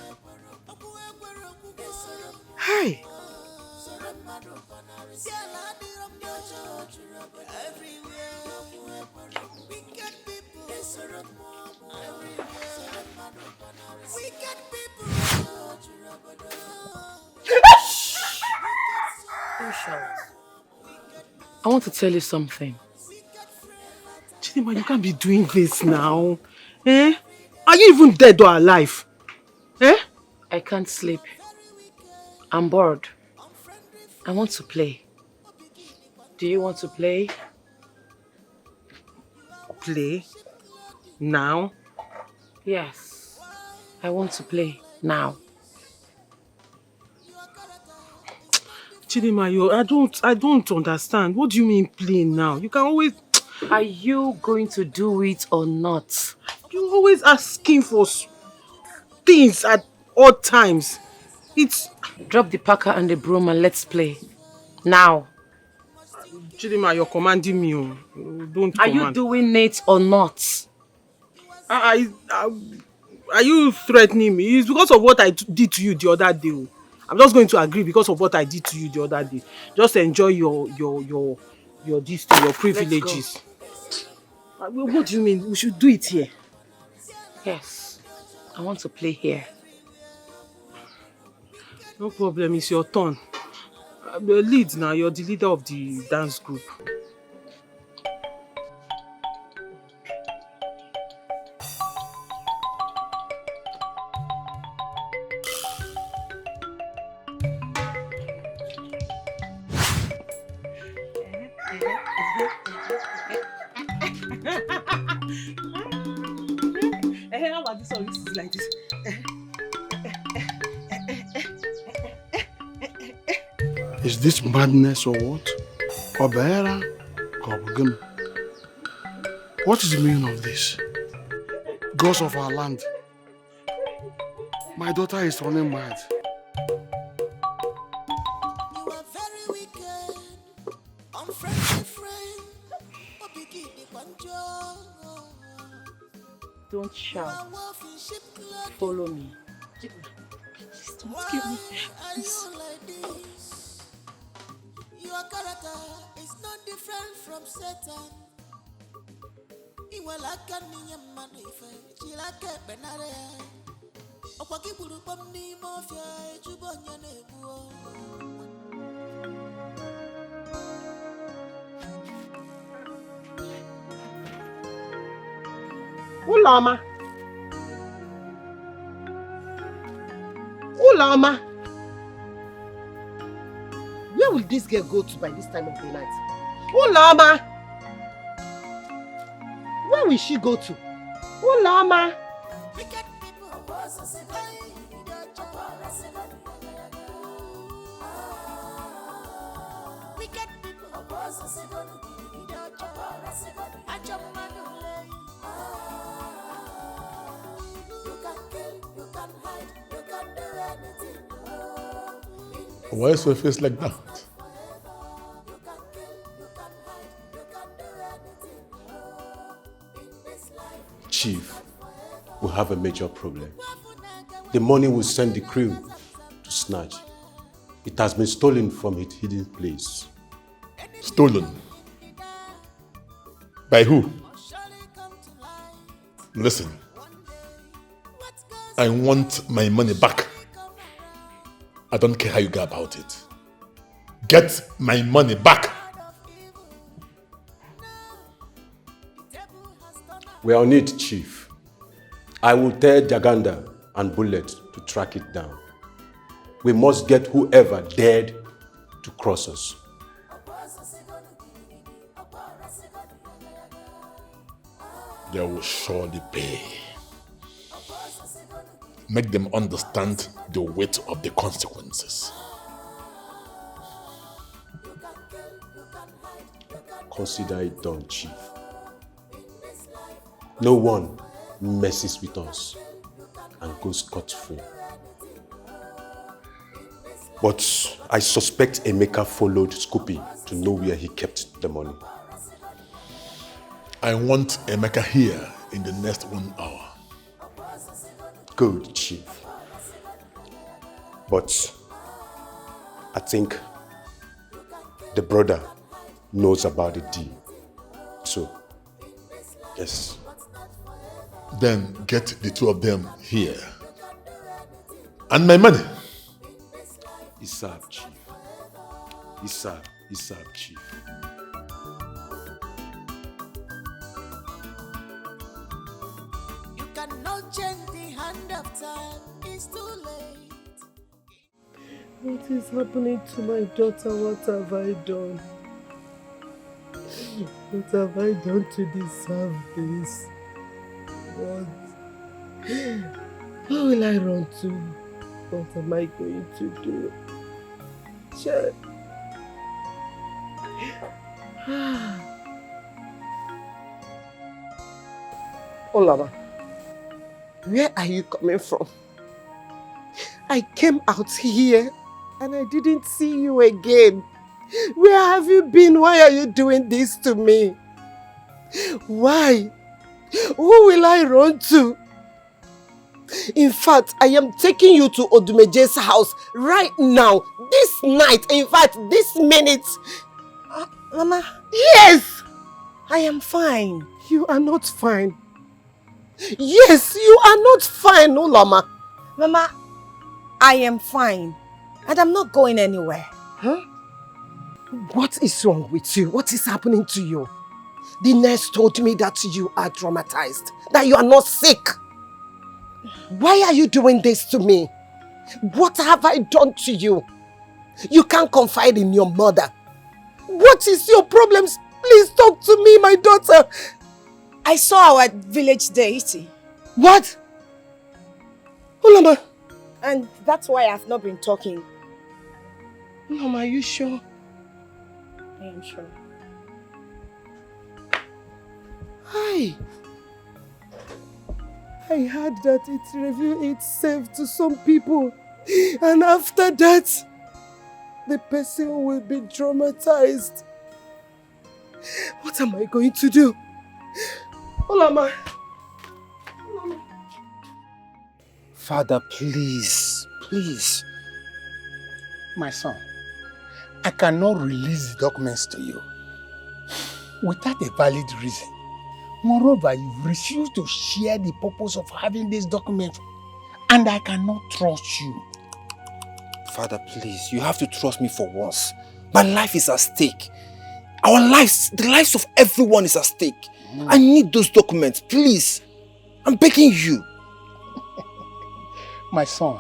Hi. I want to tell you something. Chidima, you can't be doing this now. Eh? Are you even dead or alive? Eh? I can't sleep. I'm bored. I want to play. Do you want to play? Play? Now? Yes. I want to play now. Chidima, I don't understand. What do you mean play now? You can always... Are you going to do it or not? You're always asking for things at all times. It's... Drop the packer and the broom and let's play. Now. Chidima, you're commanding me. Don't Are command. you doing it or not? Are you threatening me? It's because of what I did to you the other day. I'm just going to agree because of what I did to you the other day. Just enjoy your privileges. What do you mean? We should do it here. Yes. I want to play here. No problem, it's your turn. The lead now, you're the leader of the dance group. How about this one? This is like this. Is this madness or what? Obera? Kobugum. What is the meaning of this? Gods of our land. My daughter is running mad. Don't shout. Follow me. Please don't kill me. Please. Your character is not different from Satan. Ulama. Ulama. Where will this girl go to by this time of the night? Ulama. Where will she go to? Ulama. Why is your face like that? Chief, we have a major problem. The money we sent the crew to snatch, it has been stolen from its hidden place. Stolen? By who? Listen, I want my money back. I don't care how you go about it. Get my money back. We are on it, Chief. I will tell Jaganda and Bullet to track it down. We must get whoever dared to cross us. They will surely pay. Make them understand the weight of the consequences. Consider it done, Chief. No one messes with us and goes scot-free. But I suspect Emeka followed Scoopy to know where he kept the money. I want Emeka here in the next 1 hour. Good, Chief. But I think the brother knows about the deal. So, yes. Then get the two of them here. And my money. Isab, Chief. Isab, Chief. You cannot change the hand of time. It's too late. What is happening to my daughter? What have I done? What have I done to deserve this? What? Where will I run to? What am I going to do? Child. Olama, where are you coming from? I came out here and I didn't see you again. Where have you been? Why are you doing this to me? Why? Who will I run to? In fact, I am taking you to Odumeje's house right now, this night, in fact, this minute. Mama. Yes! I am fine. You are not fine. Yes, you are not fine, Olama. Mama, I am fine. And I'm not going anywhere. Huh? What is wrong with you? What is happening to you? The nurse told me that you are traumatized, that you are not sick. Why are you doing this to me? What have I done to you? You can't confide in your mother. What is your problems? Please talk to me, my daughter. I saw our village deity. What? Olama. And that's why I've not been talking. Mama, are you sure? I am sure. Hi. I heard that it revealed itself to some people. And after that, the person will be traumatized. What am I going to do? Olama. Father, please. My son, I cannot release the documents to you without a valid reason. Moreover, you've refused to share the purpose of having this document, and I cannot trust you. Father, please, you have to trust me for once. My life is at stake. Our lives, the lives of everyone is at stake. I need those documents, please. I'm begging you. My son,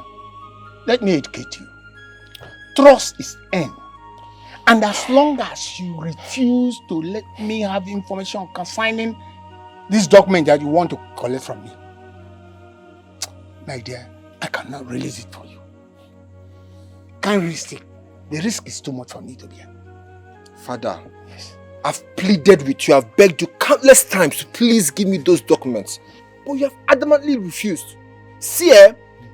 let me educate you. Trust is end. And as long as you refuse to let me have information concerning this document that you want to collect from me, my dear, I cannot release it for you. Can't risk it. The risk is too much for me to bear. Father, yes. I've pleaded with you, I've begged you countless times to please give me those documents. But you have adamantly refused. See,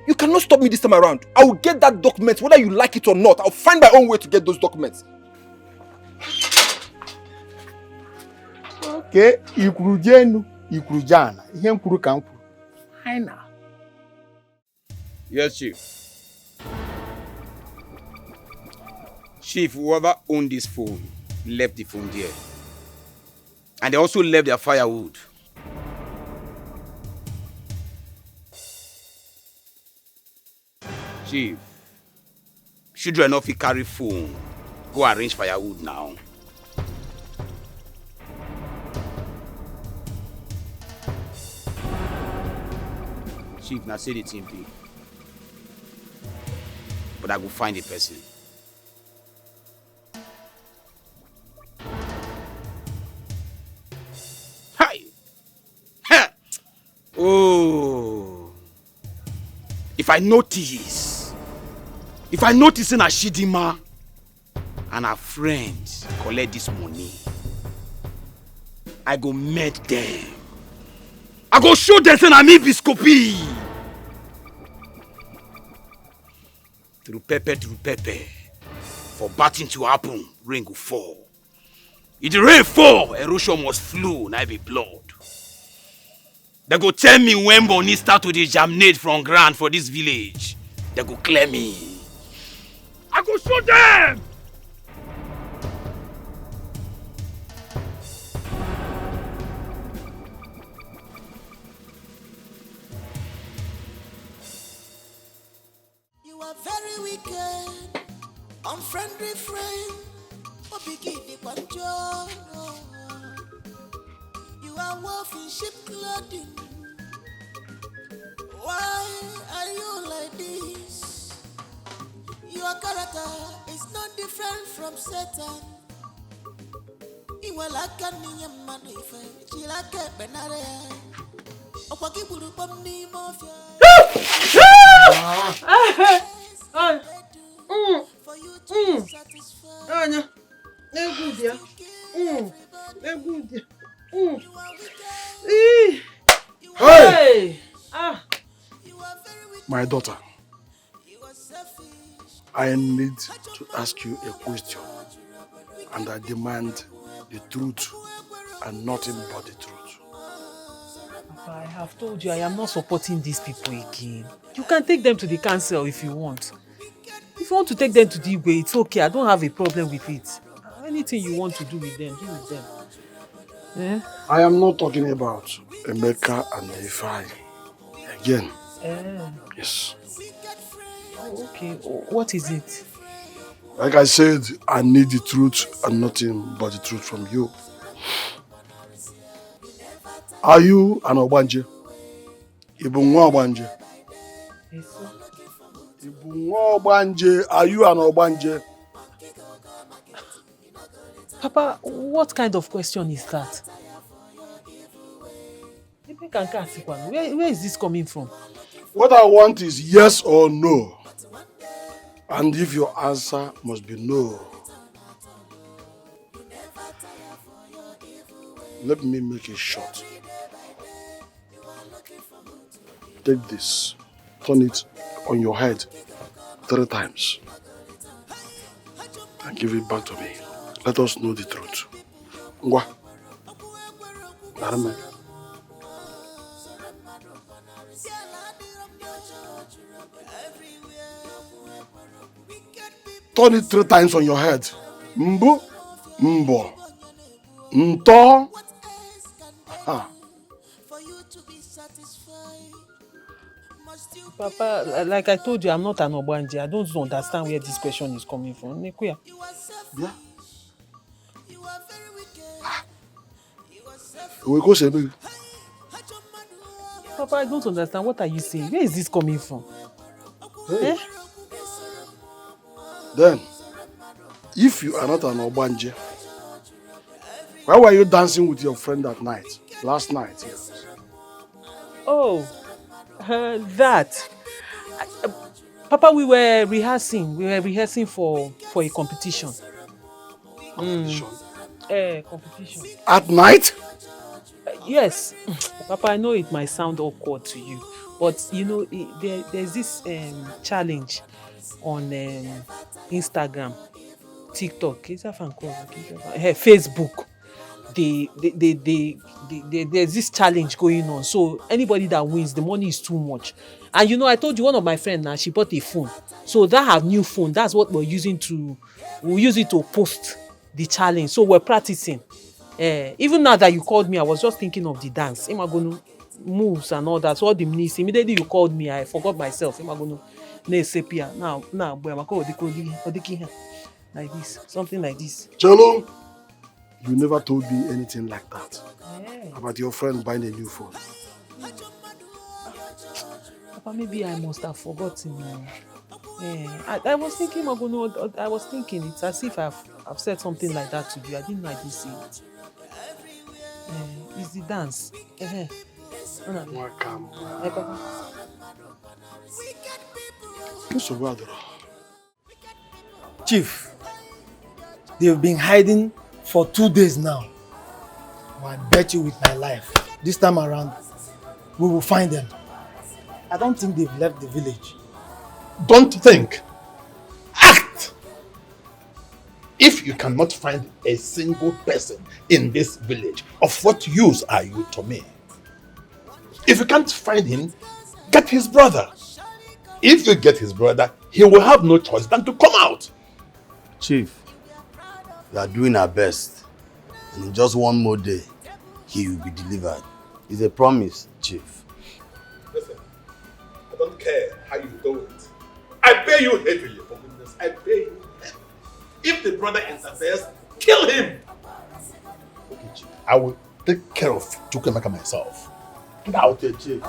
you cannot stop me this time around. I will get that document whether you like it or not. I'll find my own way to get those documents. Okay, ikurujenu, ikurujana. Ihe mkuru ka mkuru. Fine. Yes, Chief. Chief, whoever owned this phone left the phone there. And they also left their firewood. Chief, Children no fit carry phone. Go arrange firewood now. Chief, now say the thing be. But I go find the person. Hi! Ha! Oh! If I notice in a Shidima and her friends collect this money, I go meet them. I go show them say na me be Scoopy. Through pepper. For batting to happen, rain go fall. If the rain fall, erosion must flow, na be blood. They go tell me when money start to germinate from ground for this village. They go clear me. I go show them! You are very wicked, unfriendly friend. You are wolf in sheep clothing. Why are you like this? Your character is not different from Satan. Hey! My daughter, I need to ask you a question, and I demand the truth and nothing but the truth. Papa, I have told you I am not supporting these people again. You can take them to the council if you want. If you want to take them to the Igwe, it's okay. I don't have a problem with it. Anything you want to do with them, do with them. Eh? I am not talking about Emeka and Ifai again. Yes. Oh, okay. What is it? Like I said, I need the truth and nothing but the truth from you. Are you an Obanje? Ibunwa Obanje? Yes, sir. Ibunwa Obanje, are you an Obanje? Papa, what kind of question is that? Where is this coming from? What I want is yes or no. And if your answer must be no, let me make it short. Take this, turn it on your head 3 times, and give it back to me. Let us know the truth. Ngwa. Narame. Turn it 3 times on your head. Mbu, mbo, nto. Ha. Papa, like I told you, I'm not an Obanje. I don't understand where this question is coming from. Nekuya. Yeah. We go say baby. Papa, I don't understand. What are you saying? Where is this coming from? Hey. Then, if you are not an Obanje, why were you dancing with your friend that night? Last night? Yes. Oh, that. Papa, we were rehearsing. We were rehearsing for a competition. Competition? Competition. At night? Yes. Papa, I know it might sound awkward to you, but you know, there's this challenge on Instagram, TikTok, Facebook. There's this challenge going on. So anybody that wins, the money is too much. And you know, I told you one of my friends now, she bought a phone. So that her new phone, that's what we'll use it to post the challenge. So we're practicing. Even now that you called me, I was just thinking of the dance. Am I going to moves and all that? So all the minutes, immediately you called me, I forgot myself. Am I going to Na-esepia. Now, boy, like this. Something like this. Jello, you never told me anything like that. About your friend buying a new phone. Papa, maybe I must have forgotten. I was thinking, I was thinking it's as if I've said something like that to you. I didn't know I did say it. It's the dance. Welcome. Papa. Chief, they've been hiding for 2 days now. I bet you with my life, this time around, we will find them. I don't think they've left the village. Don't think. Act! If you cannot find a single person in this village, of what use are you to me? If you can't find him, get his brother. If you get his brother, he will have no choice than to come out. Chief, we are doing our best. And in just one more day, he will be delivered. It's a promise, Chief. Listen, I don't care how you do it. I pay you heavily, for goodness. I pay you heavily. If the brother interferes, kill him. Okay, Chief. I will take care of Chukwemeka myself. Get out here, Chief.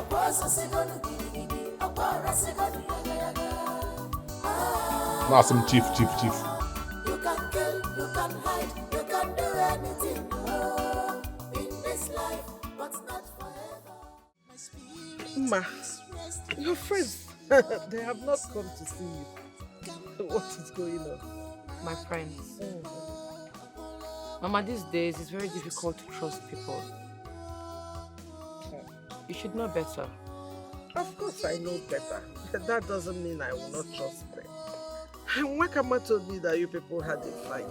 Now some chief. You can kill, you can hide, you can do anything in this life, but not forever. Ma, your friends, they have not come to see you. What is going on? My friends. Mama, these days it's very difficult to trust people. You should know better. Of course I know better. That doesn't mean I will not trust them. And Wakama told me that you people had a fight.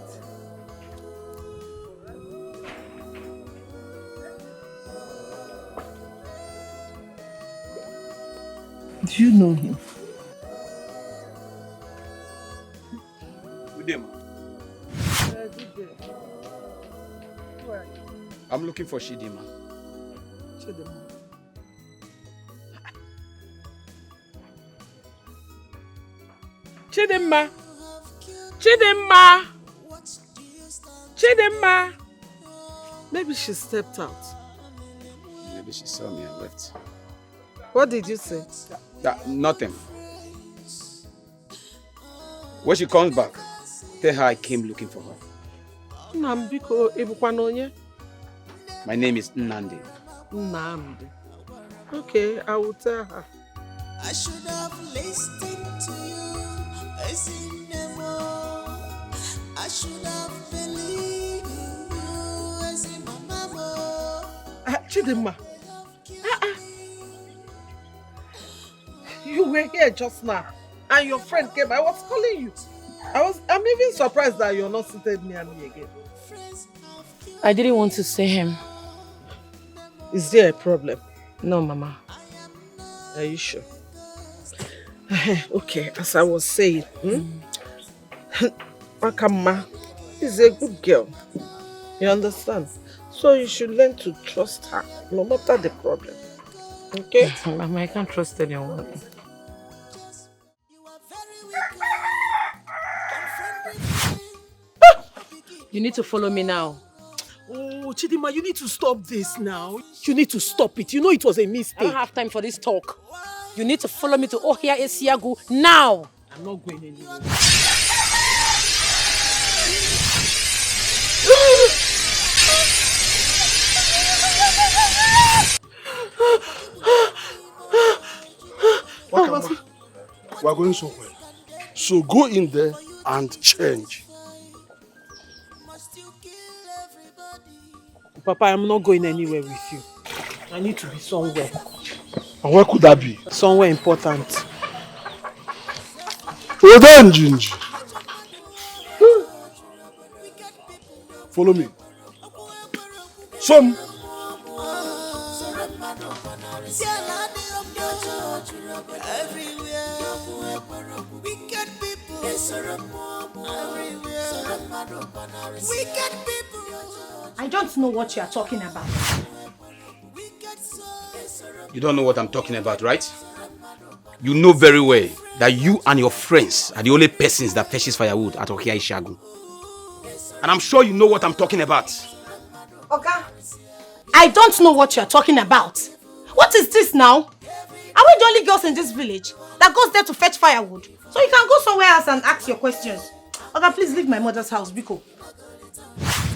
Do you know him? Good day, ma. Good day. Who are you? I'm looking for Chidima. Chidima. Chidima! Chidima! Chidima! Maybe she stepped out. Maybe she saw me and left. What did you say? Nothing. When she comes back, tell her I came looking for her. Nambiko Ebukwanoye? My name is Nnamdi. Nnamdi. Okay, I will tell her. I should have listened to you. I should have believed in you. I see my mama. Chidima. You were here just now, and your friend came. I was calling you. I'm even surprised that you're not seated near me again. I didn't want to see him. Is there a problem? No, Mama. Are you sure? Okay, as I was saying, Makama is a good girl. You understand? So you should learn to trust her, no matter the problem. Okay? Mama, I can't trust anyone. You need to follow me now. Oh, Chidima, you need to stop this now. You need to stop it. You know it was a mistake. I don't have time for this talk. You need to follow me to Ohia Esiagu now. I'm not going anywhere. Wakama, we are going somewhere. So go in there and change. Papa, I'm not going anywhere with you. I need to be somewhere. And where could that be? Somewhere important. Oh, then, Gingy. Follow me. Some. I don't know what you are talking about. You don't know what I'm talking about, right? you know very well that you and your friends are the only persons that fetches firewood at Okia Ishagu. And I'm sure you know what I'm talking about. Okay. I don't know what you're talking about. What is this now? Are we the only girls in this village that goes there to fetch firewood? So you can go somewhere else and ask your questions. Okay, please leave my mother's house, Biko.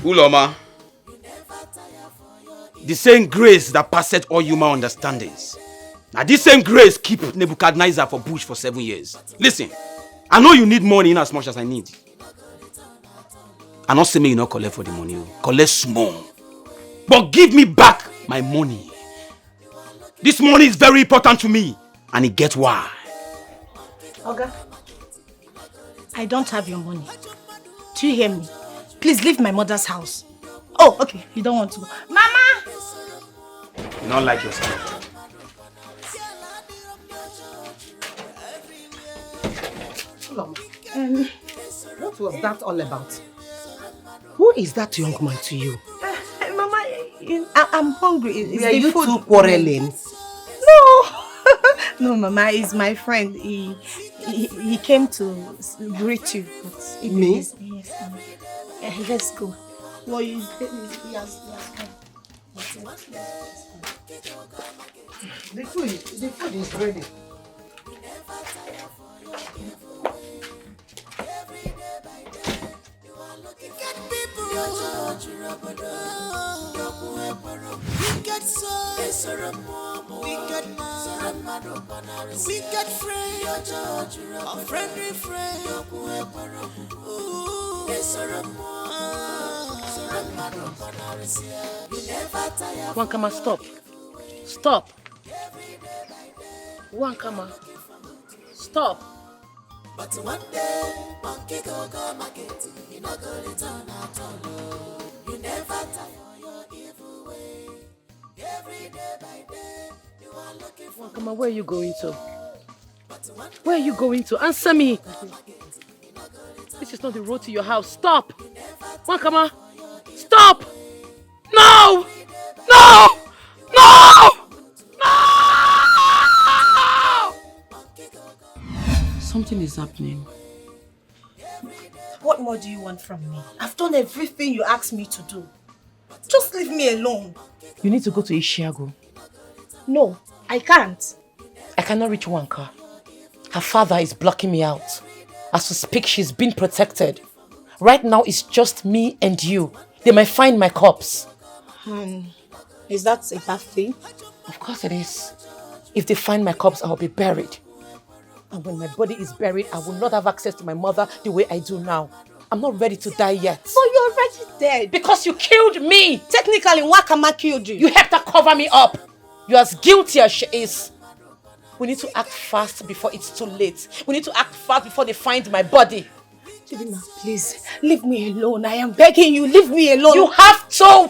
Uloma, the same grace that passeth all human understandings. Now this same grace keep Nebuchadnezzar for bush for 7 years. Listen, I know you need money in as much as I need. I not say me you not collect for the money. Collect small. But give me back my money. This money is very important to me. And it get why. Okay. I don't have your money. Do you hear me? Please leave my mother's house. Oh, okay. You don't want to go. Mama! You don't like yourself. What was that all about? Who is that young man to you? Mama, I'm hungry. Were you two quarreling? No! No, Mama, he's my friend. He came to greet you. But Me? Yes, let's go. Well, yes. The food is ready. Wicked friend, a friendly friend. Wankama, stop. Stop. Wankama, stop. But one day, monkey go market, you not go return at all. You never tire your evil way. Every day by day, you are looking for. Wankama, where are you going to? Where are you going to? Answer me. This is not the road to your house. Stop. Wankama, stop. No! No! No! Something is happening. What more do you want from me? I've done everything you asked me to do. Just leave me alone. You need to go to Ishiago. No, I can't. I cannot reach Wanka. Her father is blocking me out. As to speak, she's been protected. Right now, it's just me and you. They might find my corpse. Is that a bad thing? Of course it is. If they find my corpse, I'll be buried. And when my body is buried, I will not have access to my mother the way I do now. I'm not ready to die yet. So you're already dead. Because you killed me. Technically, Wakama killed you. You helped her cover me up. You're as guilty as she is. We need to act fast before it's too late. We need to act fast before they find my body. Chidima, please, leave me alone. I am begging you, leave me alone. You have to.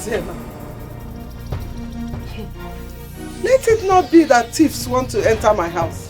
here now? Let it not be that thieves want to enter my house.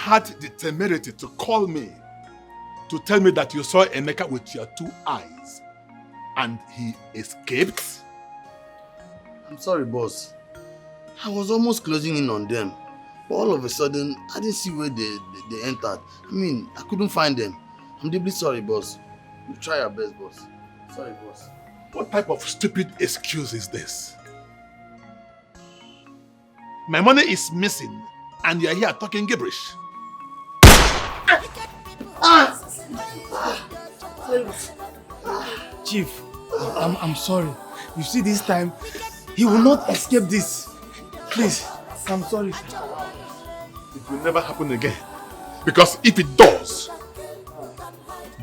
Had the temerity to call me to tell me that you saw Emeka with your 2 eyes and he escaped? I'm sorry, boss. I was almost closing in on them. But all of a sudden, I didn't see where they entered. I mean, I couldn't find them. I'm deeply sorry, boss. You try your best, boss. Sorry, boss. What type of stupid excuse is this? My money is missing and you're here talking gibberish. Chief, I'm sorry. You see, this time, he will not escape this. Please, I'm sorry. It will never happen again. Because if it does,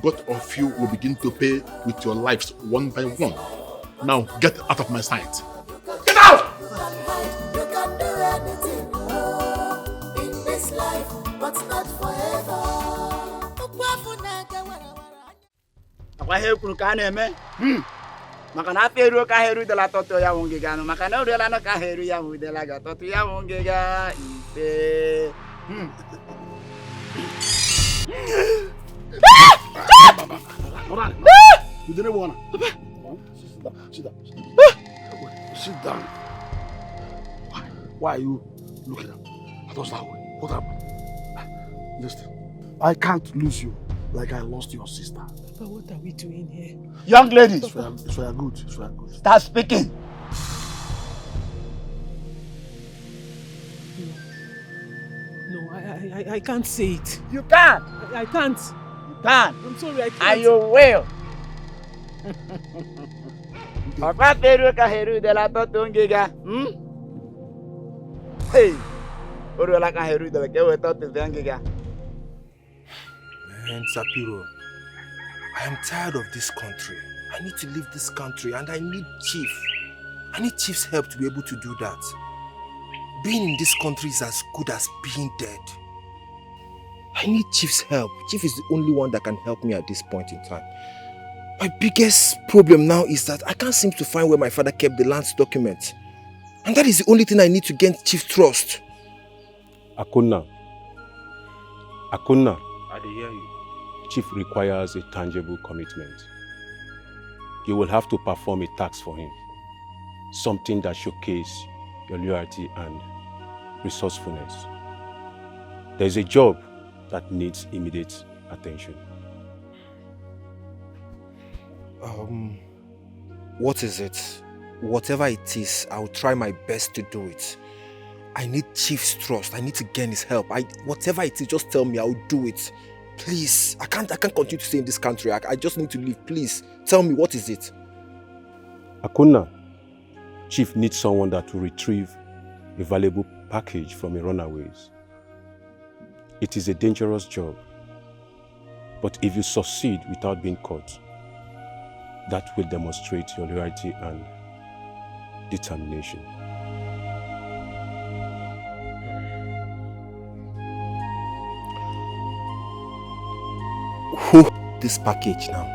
both of you will begin to pay with your lives one by one. Now get out of my sight. Get out! You can do anything in this life, but not forever. Akwa he kwuru ka na-eme maka na afọ eruo ka ha erudela tọtụ ya bụ ngịga nụ maka na o ruola na ka ha eru ya bụ udela ga tọtụ ya bụ ngịga ife You didn't wanna. Sit down. Why are you looking at me? I was that way. What happened? Listen, I can't lose you like I lost your sister. Papa, what are we doing here? Young lady. It's for your good. It's for your good. Start speaking. No, I can't say it. You can't. I can't. You can't. I'm sorry, I can't. And you will. Papa Peru Kaheru de la Totungiga. Hey. Urula Kaheru de la Kewe Totungiga. Man, Sapiro, I am tired of this country. I need to leave this country and I need Chief. I need Chief's help to be able to do that. Being in this country is as good as being dead. I need Chief's help. Chief is the only one that can help me at this point in time. My biggest problem now is that I can't seem to find where my father kept the land's documents. And that is the only thing I need to gain Chief's trust. Akuna. I hear you. Chief requires a tangible commitment. You will have to perform a task for him. Something that showcases your loyalty and resourcefulness. There is a job that needs immediate attention. What is it? Whatever it is, I'll try my best to do it. I need Chief's trust. I need to gain his help. Whatever it is, just tell me, I'll do it. Please, I can't continue to stay in this country. I just need to leave. Please, tell me, what is it? Akuna, Chief needs someone that will retrieve a valuable package from a runaways. It is a dangerous job, but if you succeed without being caught, that will demonstrate your loyalty and determination. Who this package now?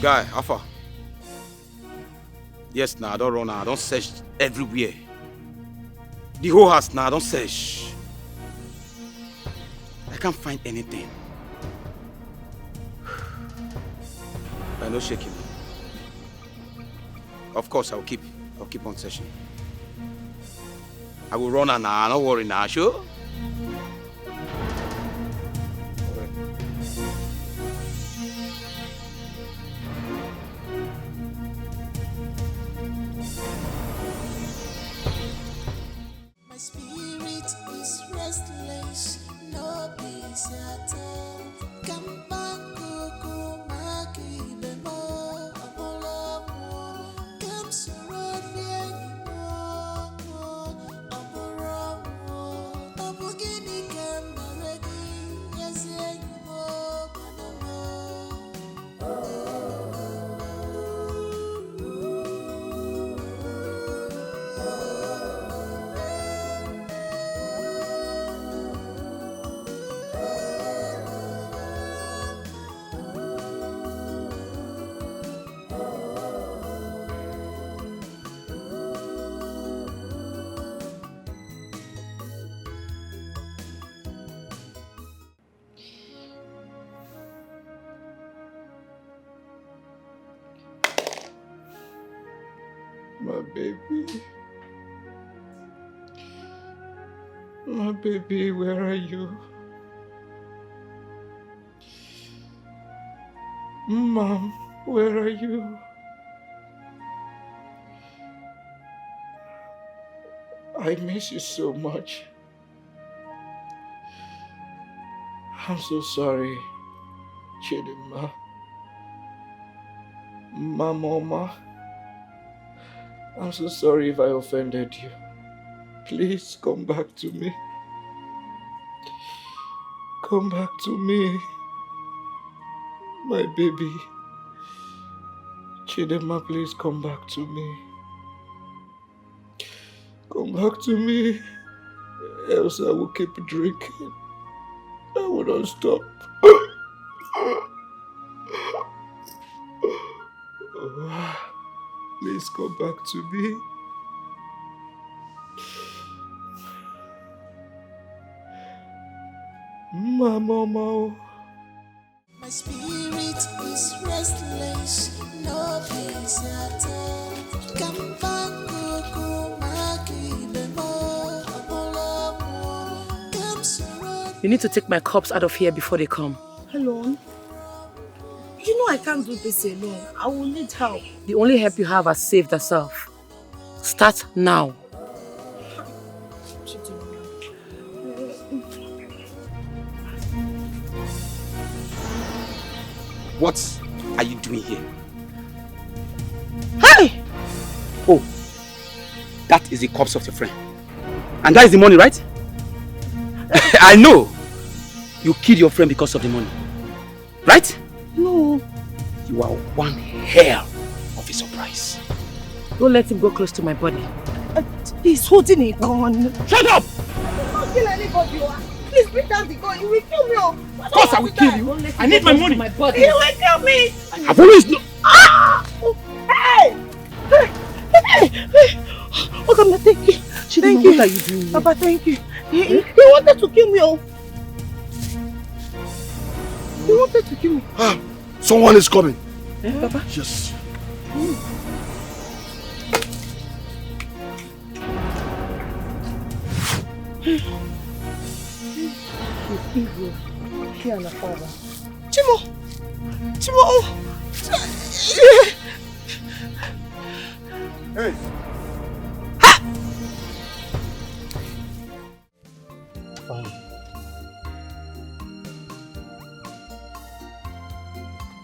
Guy, Alpha. Yes, now I don't run now. I don't search everywhere. The whole house now, I don't search. I can't find anything. I no shaking. Of course, I'll keep on searching. I will run now. Don't worry now, sure. My spirit is restless, no peace at all. Come back, Coco, Maki, Bemo, Apollo, come surround me anymore. Apollo, Apogini, come already, yes, anymore. My baby. My baby, where are you? Mom, where are you? I miss you so much. I'm so sorry, Chidima. Mama, I'm so sorry if I offended you. Please come back to me. Come back to me. My baby. Chidima, please come back to me. Come back to me. Else I will keep drinking. I will not stop. Please come back to me. Mama. My spirit is restless, no peace at all. Come back, Coco, Maki, Bemo, Apollo, come surround. You need to take my cups out of here before they come. Alone? You know I can't do this alone. I will need help. The only help you have has saved herself. Start now. What are you doing here? Hey! Oh, that is the corpse of your friend. And that is the money, right? I know. You killed your friend because of the money. Right? No. You are one hair of a surprise. Don't let him go close to my body. He's holding a gun. Shut up! Don't kill anybody. Please bring down the gun. You will kill me. Of course I will kill you. I need my money. My body. You will kill me. I've always known. Ah! Hey! Oh, God, thank you. Thank you. What are you doing? Papa, thank you. He wanted to kill me. He wanted to kill me. Someone is coming. Papa? Yes. Evil. She and her father. Chimo! Hey! Fine.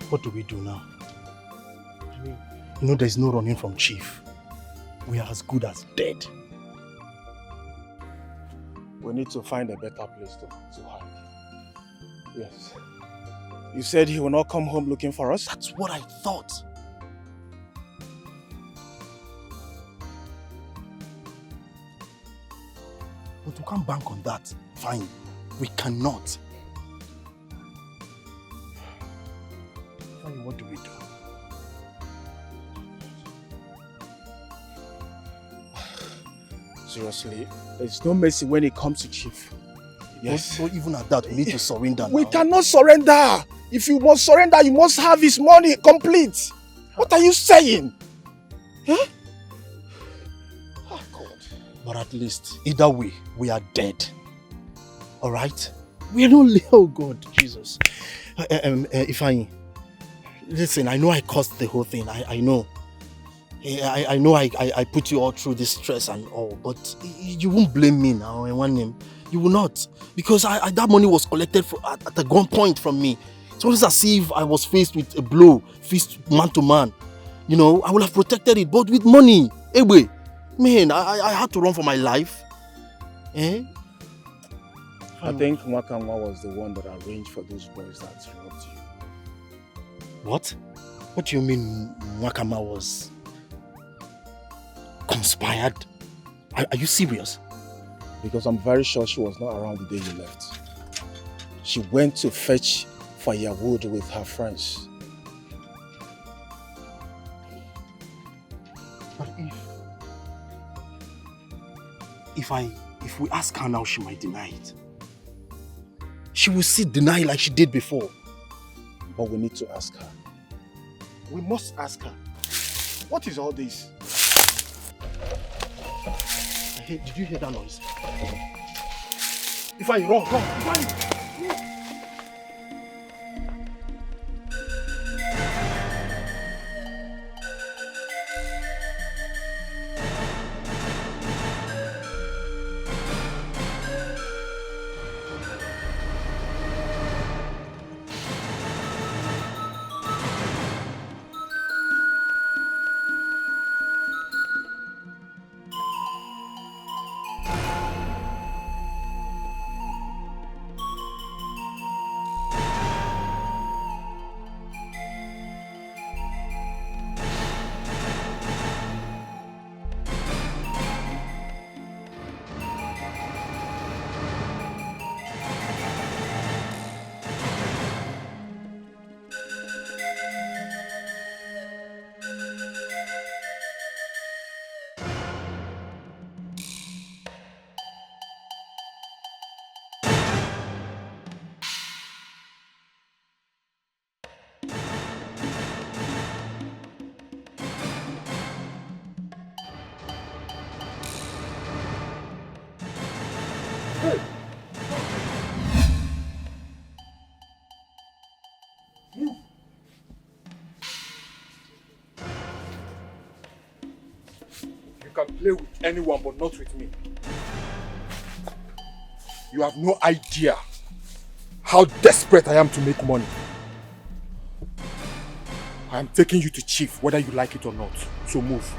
What do we do now? I mean, you know there's no running from Chief. We are as good as dead. We need to find a better place to hide. Yes. You said he will not come home looking for us? That's what I thought. But we can't bank on that. Fine. We cannot. Fine, what do we do? Seriously, there's no mercy when it comes to Chief. Yes. But even at that, we need to surrender We now. cannot surrender. If you must surrender, you must have his money complete. What are you saying? Huh? Oh God. But at least, either way, we are dead. Alright? We are not, oh God, Jesus. Ifeanyi, listen, I know I caused the whole thing. I know. I know I put you all through this stress and all, but you won't blame me now in one name. You will not. Because that money was collected at a gunpoint from me. It's almost as if I was faced with a blow, faced man to man. You know, I would have protected it, but with money. Anyway, man, I had to run for my life. Eh? I think Mwakamwa was the one that arranged for those boys that robbed you. What? What do you mean Mwakama was conspired? Are you serious? Because I'm very sure she was not around the day you left. She went to fetch firewood with her friends. But if we ask her now, she might deny it. She will still deny like she did before. But we need to ask her. We must ask her. What is all this? Did you hear that noise? Ifeanyi, run! Ifeanyi! You can play with anyone, but not with me. You have no idea how desperate I am to make money. I am taking you to Chief, whether you like it or not. So move.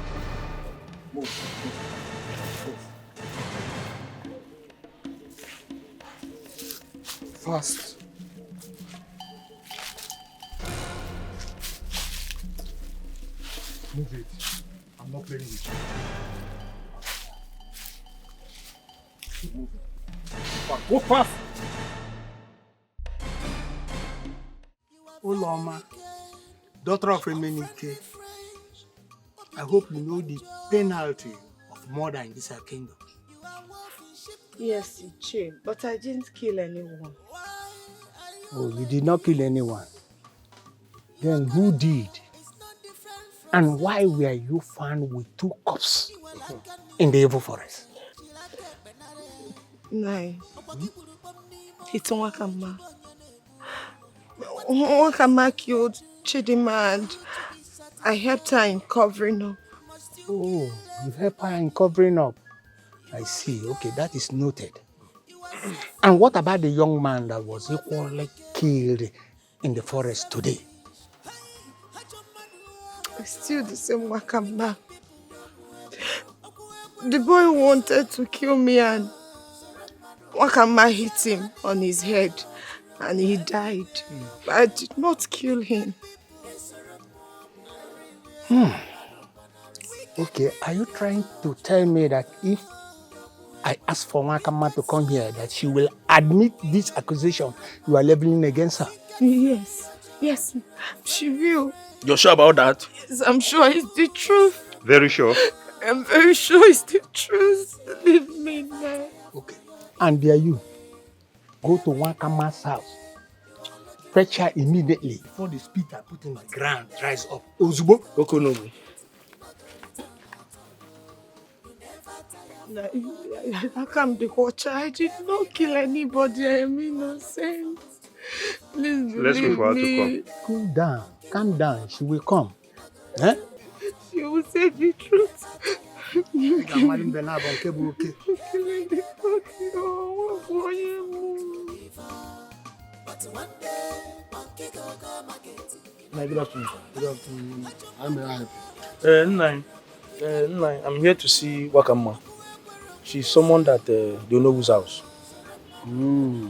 Move. Fast. Move it. I'm not playing with you. Move it. Go fast! Uloma, daughter of Emenike, I hope you know the penalty of murder in this kingdom. Yes, Chief, but I didn't kill anyone. Oh, you did not kill anyone. Then who did? And why were you found with two corpses in the evil forest? Nai, it's Nwakama. Nwakama killed Chidima and I helped her in covering up. Oh, you helped her in covering up. I see. Okay, that is noted. And what about the young man that was equally killed in the forest today? It's still the same Nwakama. The boy wanted to kill me and Nwakama hit him on his head and he died. But I did not kill him. Okay, are you trying to tell me that if I ask for Nwakama to come here, that she will admit this accusation you are leveling against her? Yes, she will. You're sure about that? Yes, I'm sure it's the truth. Very sure. I'm very sure it's the truth. Leave me now. Okay. And there you go to Wakama's house. Fetch her immediately before the spit I put in the ground dries up. Ozubo. Okonobu. I can't be watcher. I did not kill anybody. I am innocent. Please Let's wait for her to come. Cool down. Calm down. She will come. Eh? She will say the truth. You kill me. Good afternoon. Good afternoon. I'm Nai. I'm here to see Wakama. She's someone that don't know whose house.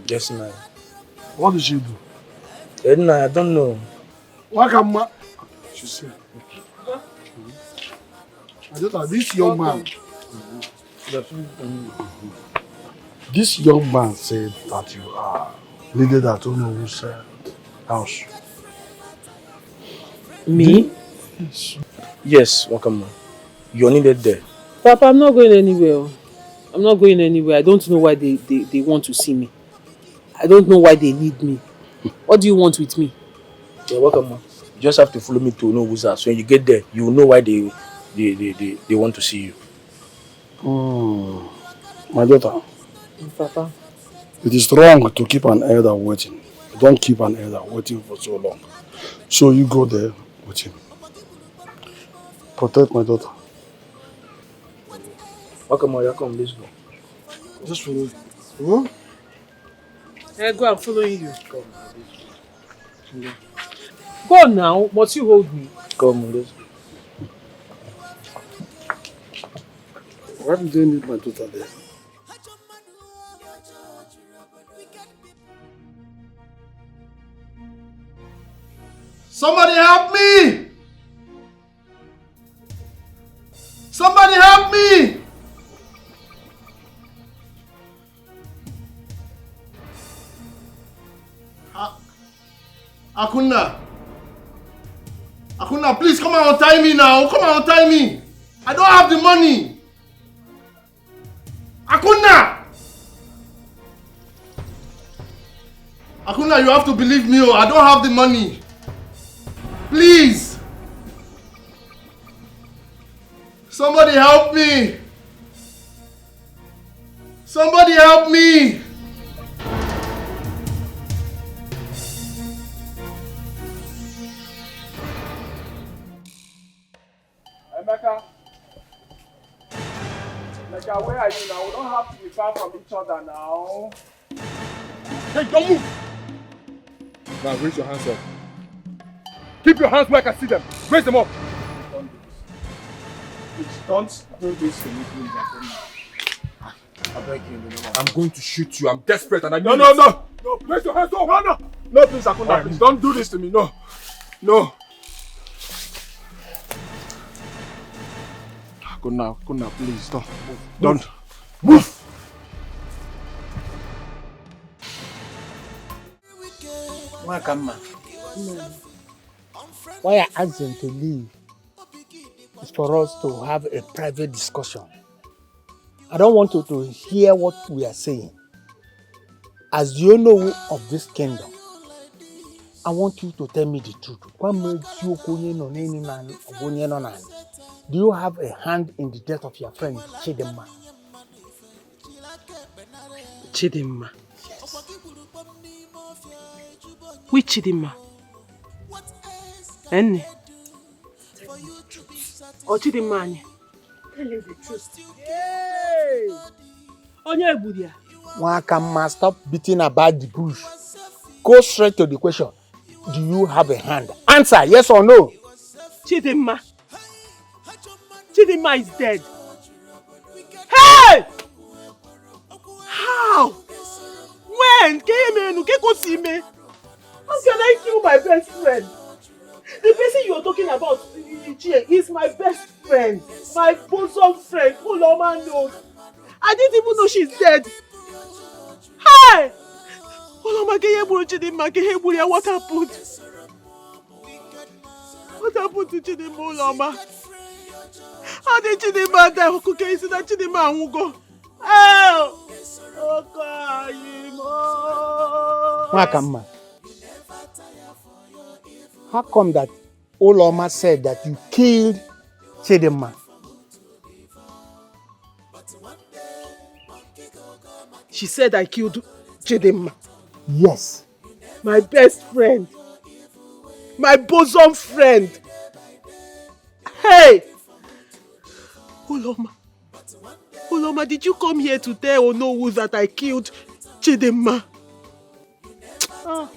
Yes, Nai. What did she do? Nai, I don't know. Wakama. She said. I just thought this young man. This young man said that you are leader that don't know whose house. Me? Yes, Wakama. You're needed there. Papa, I'm not going anywhere. I'm not going anywhere. I don't know why they want to see me. I don't know why they need me. What do you want with me? Yeah, Wakama. You just have to follow me to know whose house. When you get there, you will know why they want to see you. My daughter. Papa. It is wrong to keep an elder waiting. Don't keep an elder waiting for so long. So you go there with him. Protect my daughter. Wakama, come, let's go. Just follow me. Hey, go, I'm following you. Go now. Must you hold me? Come, let's go. Why do they need my daughter there? Somebody help me! Somebody help me! Akuna, please come and untie me now. Come and untie me. I don't have the money. Akuna! Akuna, you have to believe me. I don't have the money. Please. Somebody help me. Somebody help me. Emeka, where are you now? We don't have to be far from each other now. Hey, don't move! Now raise your hands up. Keep your hands where I can see them. Raise them up. Don't do this to me, please. I beg you. I'm going to shoot you. I'm desperate and I need No, raise your hands up. No, please, Akuna, please. Don't do this to me. No. Akuna, please, don't. Move. Wakama. Why I asked them to leave is for us to have a private discussion. I don't want you to hear what we are saying. As you know of this kingdom, I want you to tell me the truth. Do you have a hand in the death of your friend Chidimma? Chidimma? Yes. Which Chidimma? Enne? Or Chidimma? Tell us the truth. Hey! Onye Budia. Wakama, stop beating about the bush. Go straight to the question. Do you have a hand? Answer, yes or no? Chidimma. Chidimma is dead. Hey! How? When? How can I kill my best friend? The person you are talking about is my best friend. My bosom friend. Uloma knows. I didn't even know she's dead. Hey! Uloma, Chidimma, what happened? What happened to Chidimma, Uloma? How did Chidima die? Okay, is that Chidima won't go? Oh! Wakamma, how come that Oloma said that you killed Chidima? She said I killed Chidima. Yes. My best friend. My bosom friend. Hey! Oloma, did you come here to tell Onowu that I killed Chidima? Oh.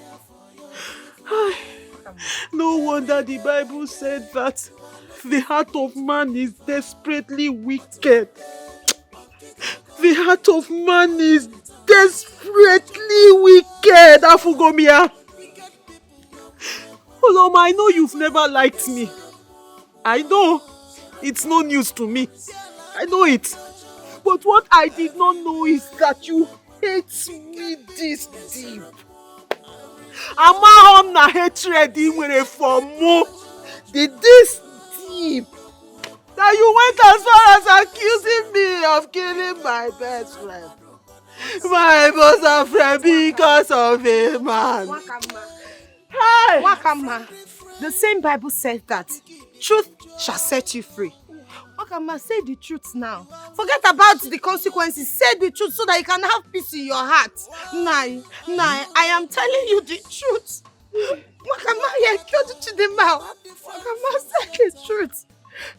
No wonder the Bible said that the heart of man is desperately wicked. The heart of man is desperately wicked, Afugomia. Oloma, I know you've never liked me. I know. It's no news to me. I know it. But what I did not know is that you hate me this deep. Amahom na hatred in for more. This deep. That you went as far as accusing me of killing my best friend. My bosom friend because of a man. Hey! Wakama, the same Bible says that truth shall set you free. Wakama, say the truth now. Forget about the consequences. Say the truth so that you can have peace in your heart. Nai, I am telling you the truth. Wakama, you killed Chidima. Wakama, say the truth.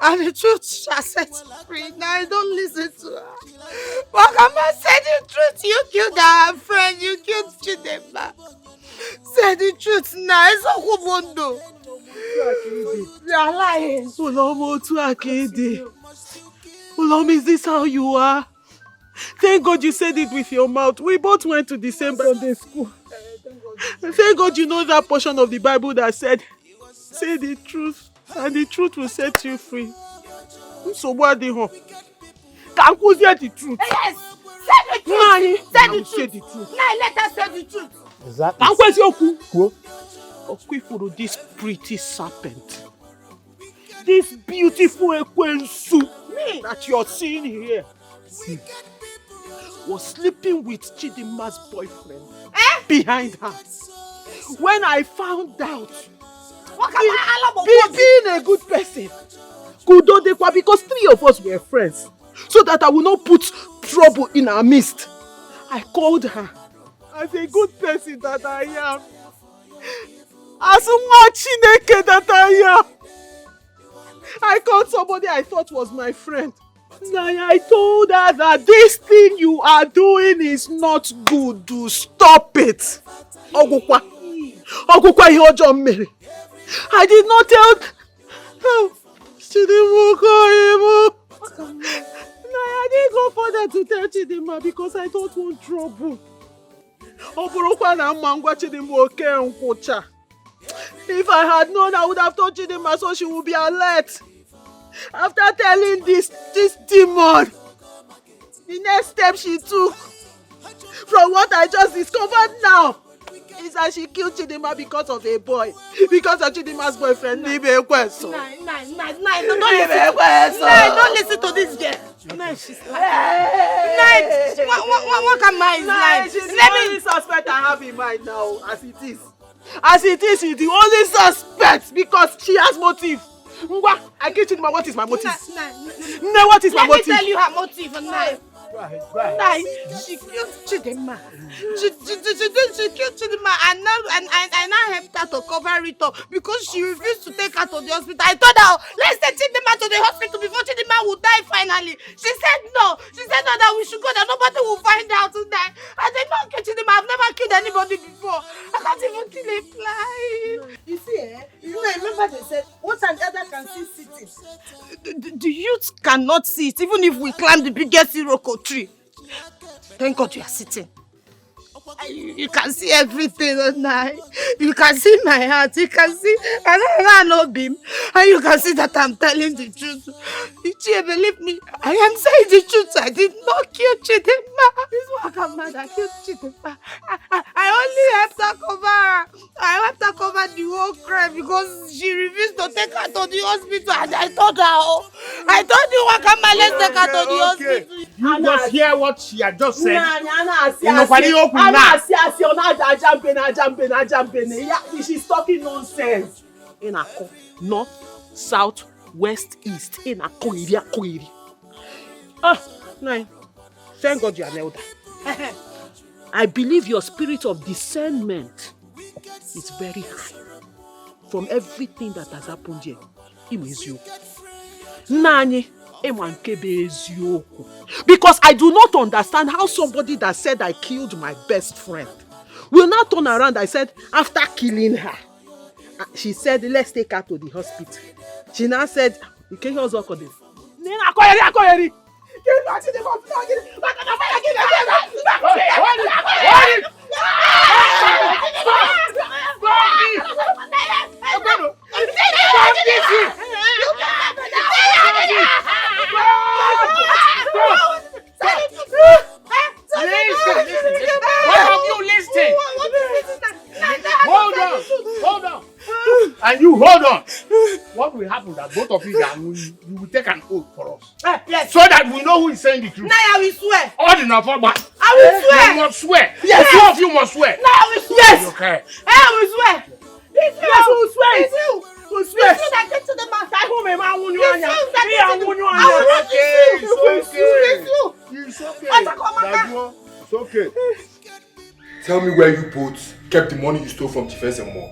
And the truth shall set you free. Now don't listen to her. Wakama, say the truth. You killed our friend. You killed Chidima. Say the truth now. It's a kubondo. You are lying. Ulom, is this how you are? Thank God you said it with your mouth. We both went to the same Sunday school. Thank God you know that portion of the Bible that said, say the truth, and the truth will set you free. So what the hell? Can't you say the truth? Yes! Say the truth! Say the truth! Now let us say the truth! Exactly. And where's your cool? Okwi, this pretty serpent. This beautiful Ekwensu that you're seeing here was sleeping with Chidima's boyfriend behind her. When I found out, being a good person, because 3 of us were friends, so that I will not put trouble in our midst, I called her as a good person that I am. As much Chineke that I am. I called somebody I thought was my friend. I told her that this thing you are doing is not good. Do stop it. Ogukwa Ihojo Mary. I did not tell. I didn't go further to tell Chidima because I don't want trouble. If I had known, I would have told Chidima so she would be alert. After telling this demon, the next step she took, from what I just discovered now, is that she killed Chidima because of a boy. Because of Chidima's boyfriend, don't listen to this girl. She's lying. What am I lying? She's the only suspect I have in mind now, as it is. As it is, she's the only suspect because she has motive. I killed Chidima. What is my motive? What is my motive? Let me tell you her motive. She killed Chidima. She killed Chidima and now helped her to cover it up because she refused to take her to the hospital. I told her, let's take Chidima to the hospital before Chidima would die finally. She said no. She said no, that we should go, that nobody will find out tonight. I did not kill Chidima. I've never killed anybody before. I can't even kill a fly. You see, remember they said, what an elder can see sitting. The youth cannot see it, even if we climb the biggest Iroko tree. Thank God you are sitting. You can see everything at night. You can see my heart. You can see, I know beam. And you can see that I'm telling the truth. You believe me? I am saying the truth. I did not kill Chidima. This Wakamma that killed Chidima. I only helped her cover. I helped her cover the whole crime because she refused to take her to the hospital. And I told her, I told you what come let's take her to the hospital. You just hear what she had just said. She's talking nonsense. Inako, north, south, west, east. Inako, iri. Ah, nine. Thank God you are an elder. I believe your spirit of discernment is very high. From everything that has happened here, because I do not understand how somebody that said I killed my best friend will now turn around. I said, after killing her, she said, let's take her to the hospital. She now said, you can't hear us. Hold on. And you hold on. What will happen that both of you will take an oath for us? Yes. So that we know who is saying the truth. Now I will swear. All the number, but I will swear. You must swear. Yes. Two of you must swear. Now I will swear. Yes. Okay. I will swear. It's you. Yes, we will swear. It's you. We swear. It's you that gets to the master. I will It's not you that gets to the master. It's okay. It's okay. Tell me where you both kept the money you stole from Defense and more.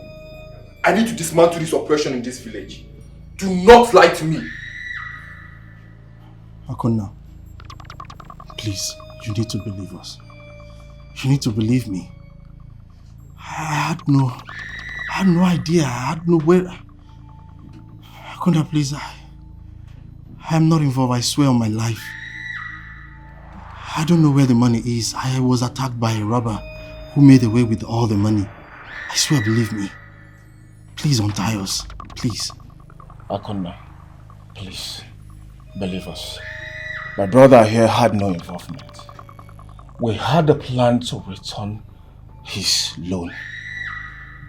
I need to dismantle this oppression in this village. Do not lie to me. Akonna, please, you need to believe us. You need to believe me. I had no idea. I had no where. Akonna, please, I'm not involved. I swear on my life. I don't know where the money is. I was attacked by a robber who made away with all the money. I swear, believe me. Please untie us. Please. Akonna, please, believe us. My brother here had no involvement. We had a plan to return his loan.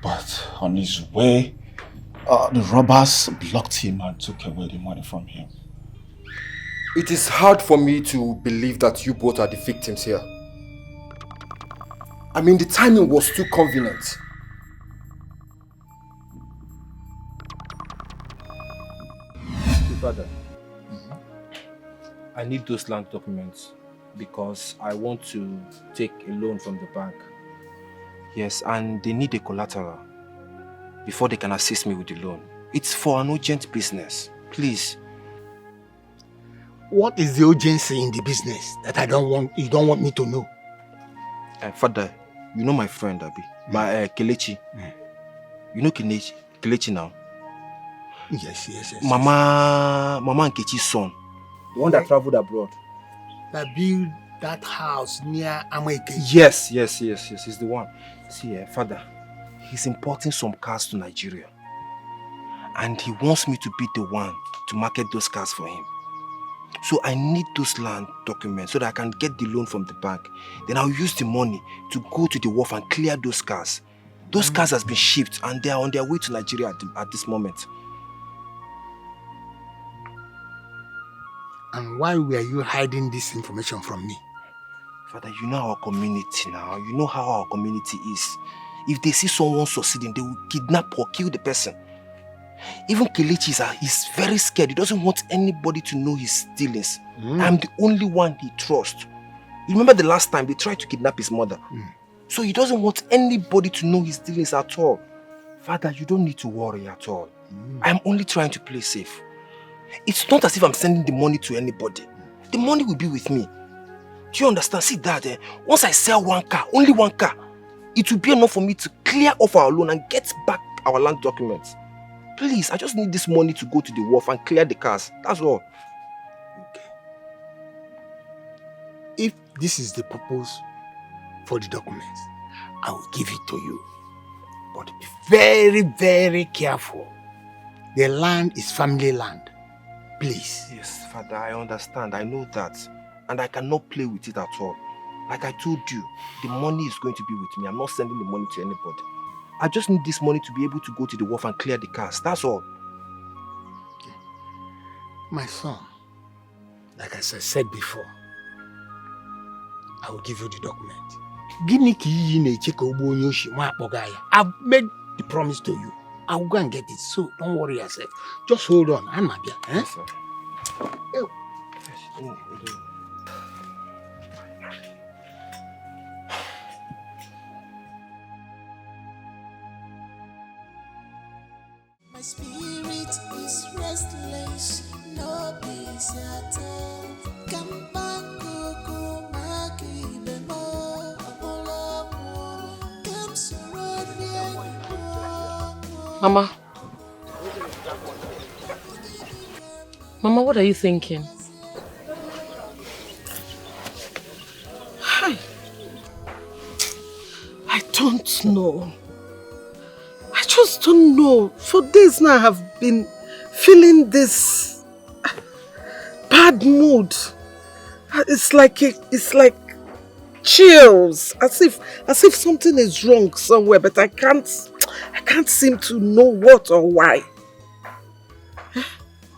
But on his way, the robbers blocked him and took away the money from him. It is hard for me to believe that you both are the victims here. I mean, the timing was too convenient. Father, I need those land documents because I want to take a loan from the bank. Yes, and they need a collateral before they can assist me with the loan. It's for an urgent business. Please. What is the urgency in the business that you don't want me to know? Father, you know my friend Abi, my Kelechi. You know Kelechi now? Yes. Mama Nkechi's son. The one that traveled abroad. That built that house near Amaike. Yes, he's the one. See, Father, he's importing some cars to Nigeria. And he wants me to be the one to market those cars for him. So I need those land documents so that I can get the loan from the bank. Then I'll use the money to go to the wharf and clear those cars. Those cars has been shipped and they are on their way to Nigeria at this moment. And why were you hiding this information from me? Father, you know our community now. You know how our community is. If they see someone succeeding, they will kidnap or kill the person. Even Kelechi is very scared. He doesn't want anybody to know his dealings. I'm the only one he trusts. You remember the last time they tried to kidnap his mother? So he doesn't want anybody to know his dealings at all. Father, you don't need to worry at all. I'm only trying to play safe. It's not as if I'm sending the money to anybody. The money will be with me. Do you understand? See that, once I sell one car, only one car, it will be enough for me to clear off our loan and get back our land documents. Please, I just need this money to go to the wharf and clear the cars. That's all. Okay. If this is the purpose for the documents, I will give it to you. But be very, very careful. The land is family land. Please. Yes, Father, I understand. I know that. And I cannot play with it at all. Like I told you, the money is going to be with me. I'm not sending the money to anybody. I just need this money to be able to go to the wharf and clear the cars. That's all. My son, Like as I said before, I will give you the document. I've made the promise to you. I will go and get it, so don't worry yourself. Just hold on. I'm not here. Yes, sir. My spirit is restless, no peace at all. Come back, Coco, Maki, Bemo, Apollo, come surround me. Mama. Mama, what are you thinking? I don't know. I just don't know. For days now I have been feeling this bad mood. It's like chills, as if something is wrong somewhere, but I can't seem to know what or why.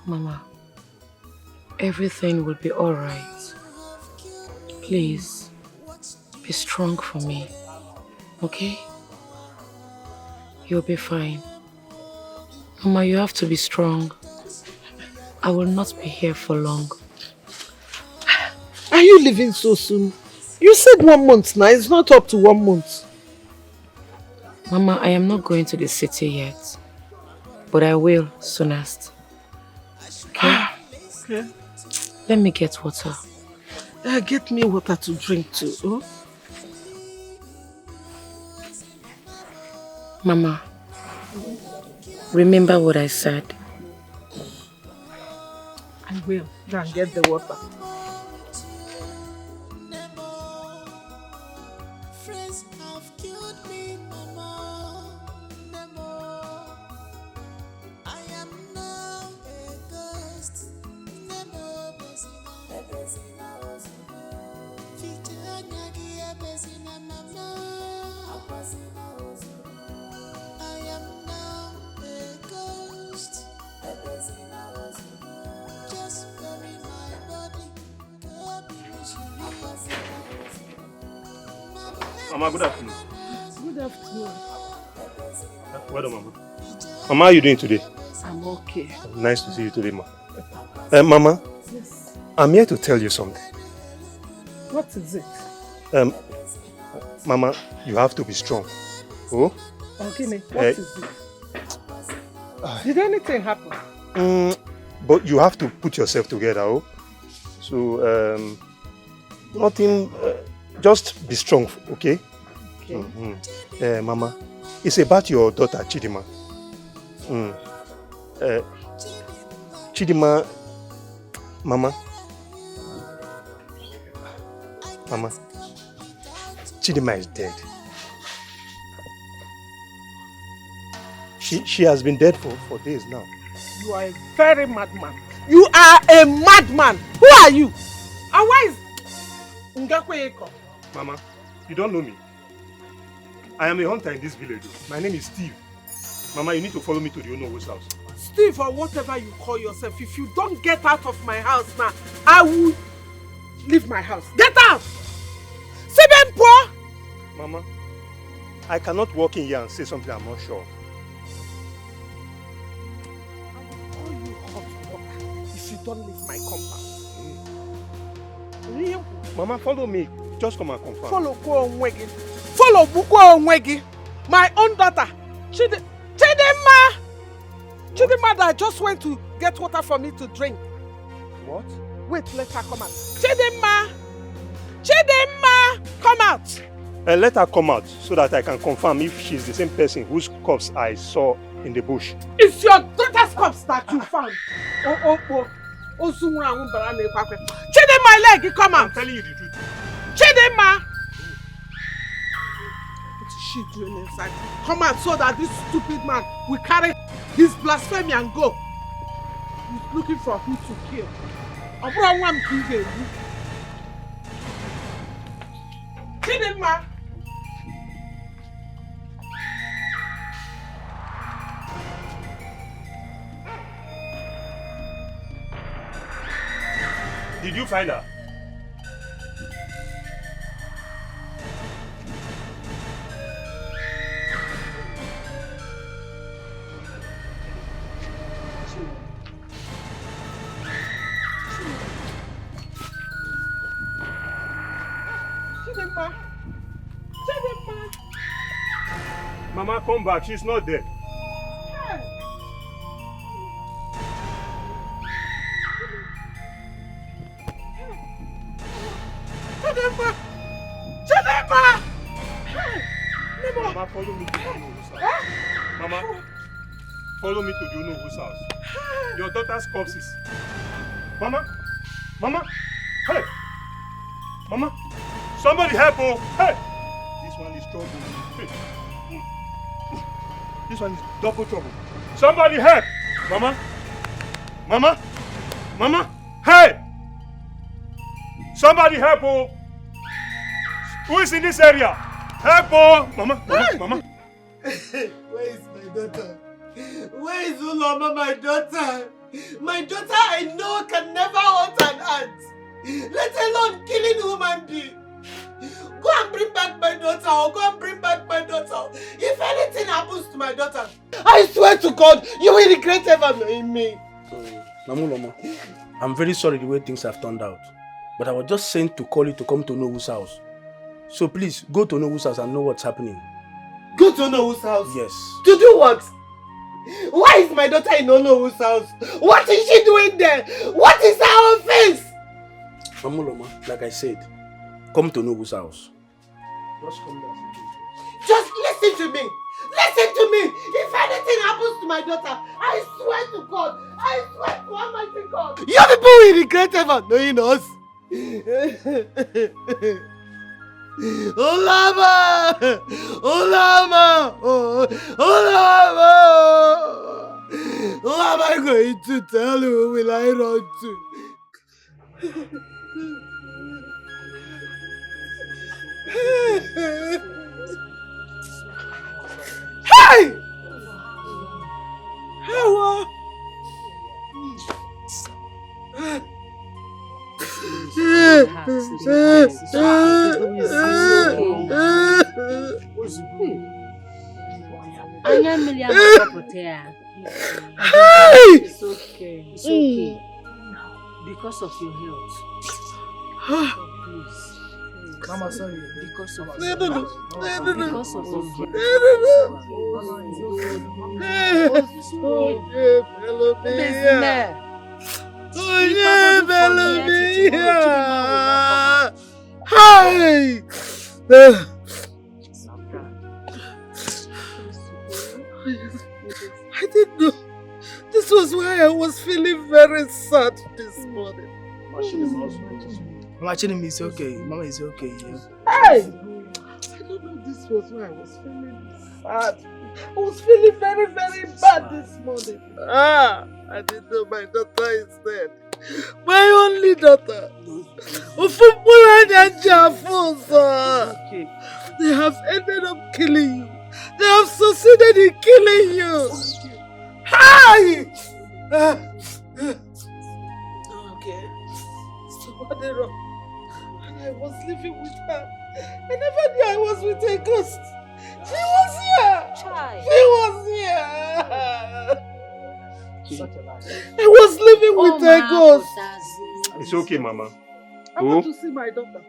Mama, everything will be all right. Please, be strong for me, okay? You'll be fine. Mama, you have to be strong. I will not be here for long. Are you leaving so soon? You said 1 month now, it's not up to 1 month. Mama, I am not going to the city yet, but I will soonest. Okay? Okay. Let me get water. Get me water to drink too. Oh? Mama, remember what I said. I will. Go and get the water. Friends have killed me, Mama. I am now a ghost. I am now a ghost. Just bury my body. Mama, good afternoon. Good afternoon. Well done, Mama. Mama, how are you doing today? I'm okay. Nice to see you today, Ma. Mama, Yes. I'm here to tell you something. What is it? Mama, you have to be strong. Oh? Ogini, what is it? Did anything happen? But you have to put yourself together, oh? So, nothing, just be strong, okay? Okay. Mama, it's about your daughter, Chidima. Chidima, Mama, Chidima is dead. She has been dead for days now. You are a very madman. You are a madman. Who are you? And why is Ngakweko? Mama, you don't know me. I am a hunter in this village. My name is Steve. Mama, you need to follow me to the Onowo's house. Steve, or whatever you call yourself, if you don't get out of my house now, I will leave my house. Get out! Sebenpo! Mama, I cannot walk in here and say something I'm not sure of. If you don't leave my compound. Mama, follow me. Just come and confirm. Follow Onwegi. Follow Buko Onwegi. My own daughter. Chidima! Chidima that just went to get water for me to drink. What? Wait, let her come out. Chidima! Chidima! Come out! Let her come out so that I can confirm if she's the same person whose corpse I saw in the bush. It's your daughter's corpse that you found. Chidima, leg, come out. I'm telling you the truth. Chidima! What is she doing inside? Come out so that this stupid man will carry his blasphemy and go. He's looking for who to kill. Chidima! Did you find her? Chidimma! Chidimma! Mama, come back. She's not dead. Chidimma! Chidimma! Mama, follow me to the Unubu's house. Mama, follow me to the Unubu's house. Your daughter's corpse is... Mama! Mama! Hey! Mama! Somebody help! Oh! Hey! This one is trouble. Hey. This one is double trouble. Somebody help! Mama! Mama! Mama! Hey! Somebody help! Oh! Who is in this area? Help! Oh! Mama! Mama! Mama! Where is my daughter? Where is Uloma, my daughter? My daughter I know can never hurt an ant, let alone killing human being. Go and bring back my daughter, or go and bring back my daughter. If anything happens to my daughter, I swear to God, you will regret ever knowing me. Namuloma, I'm very sorry the way things have turned out. But I was just sent to call you to come to Nowu's house. So please, go to Nowu's house and know what's happening. Go to Nowu's house? Yes. To do what? Why is my daughter in Nowu's house? What is she doing there? What is her offense? Namuloma, like I said, come to Nowu's house. Just come down. Just listen to me. Listen to me. If anything happens to my daughter, I swear to God, I swear to Almighty God, you people will regret ever knowing us. Olama! Olama! Oh, Olama! Who am I going to tell? Who will I run to? Hey! Hawa! It's okay. It's okay. Because of your health. Please. Mama, sorry. Because of Mama, your health. Because of your Hi! I didn't know. This was why I was feeling very sad this morning. Mama Chinimi is okay. Mama is okay. Yeah. Hey! I don't know this was why I was feeling sad. I was feeling very, very bad this morning. I didn't know my daughter is dead. My only daughter. They have ended up killing you. They have succeeded in killing you. Hi! Okay. So what the wrong? And I was living with her. I never knew I was with a ghost. She was here. She was here. I was living with a ghost. It's okay, Mama. I want to see my daughter.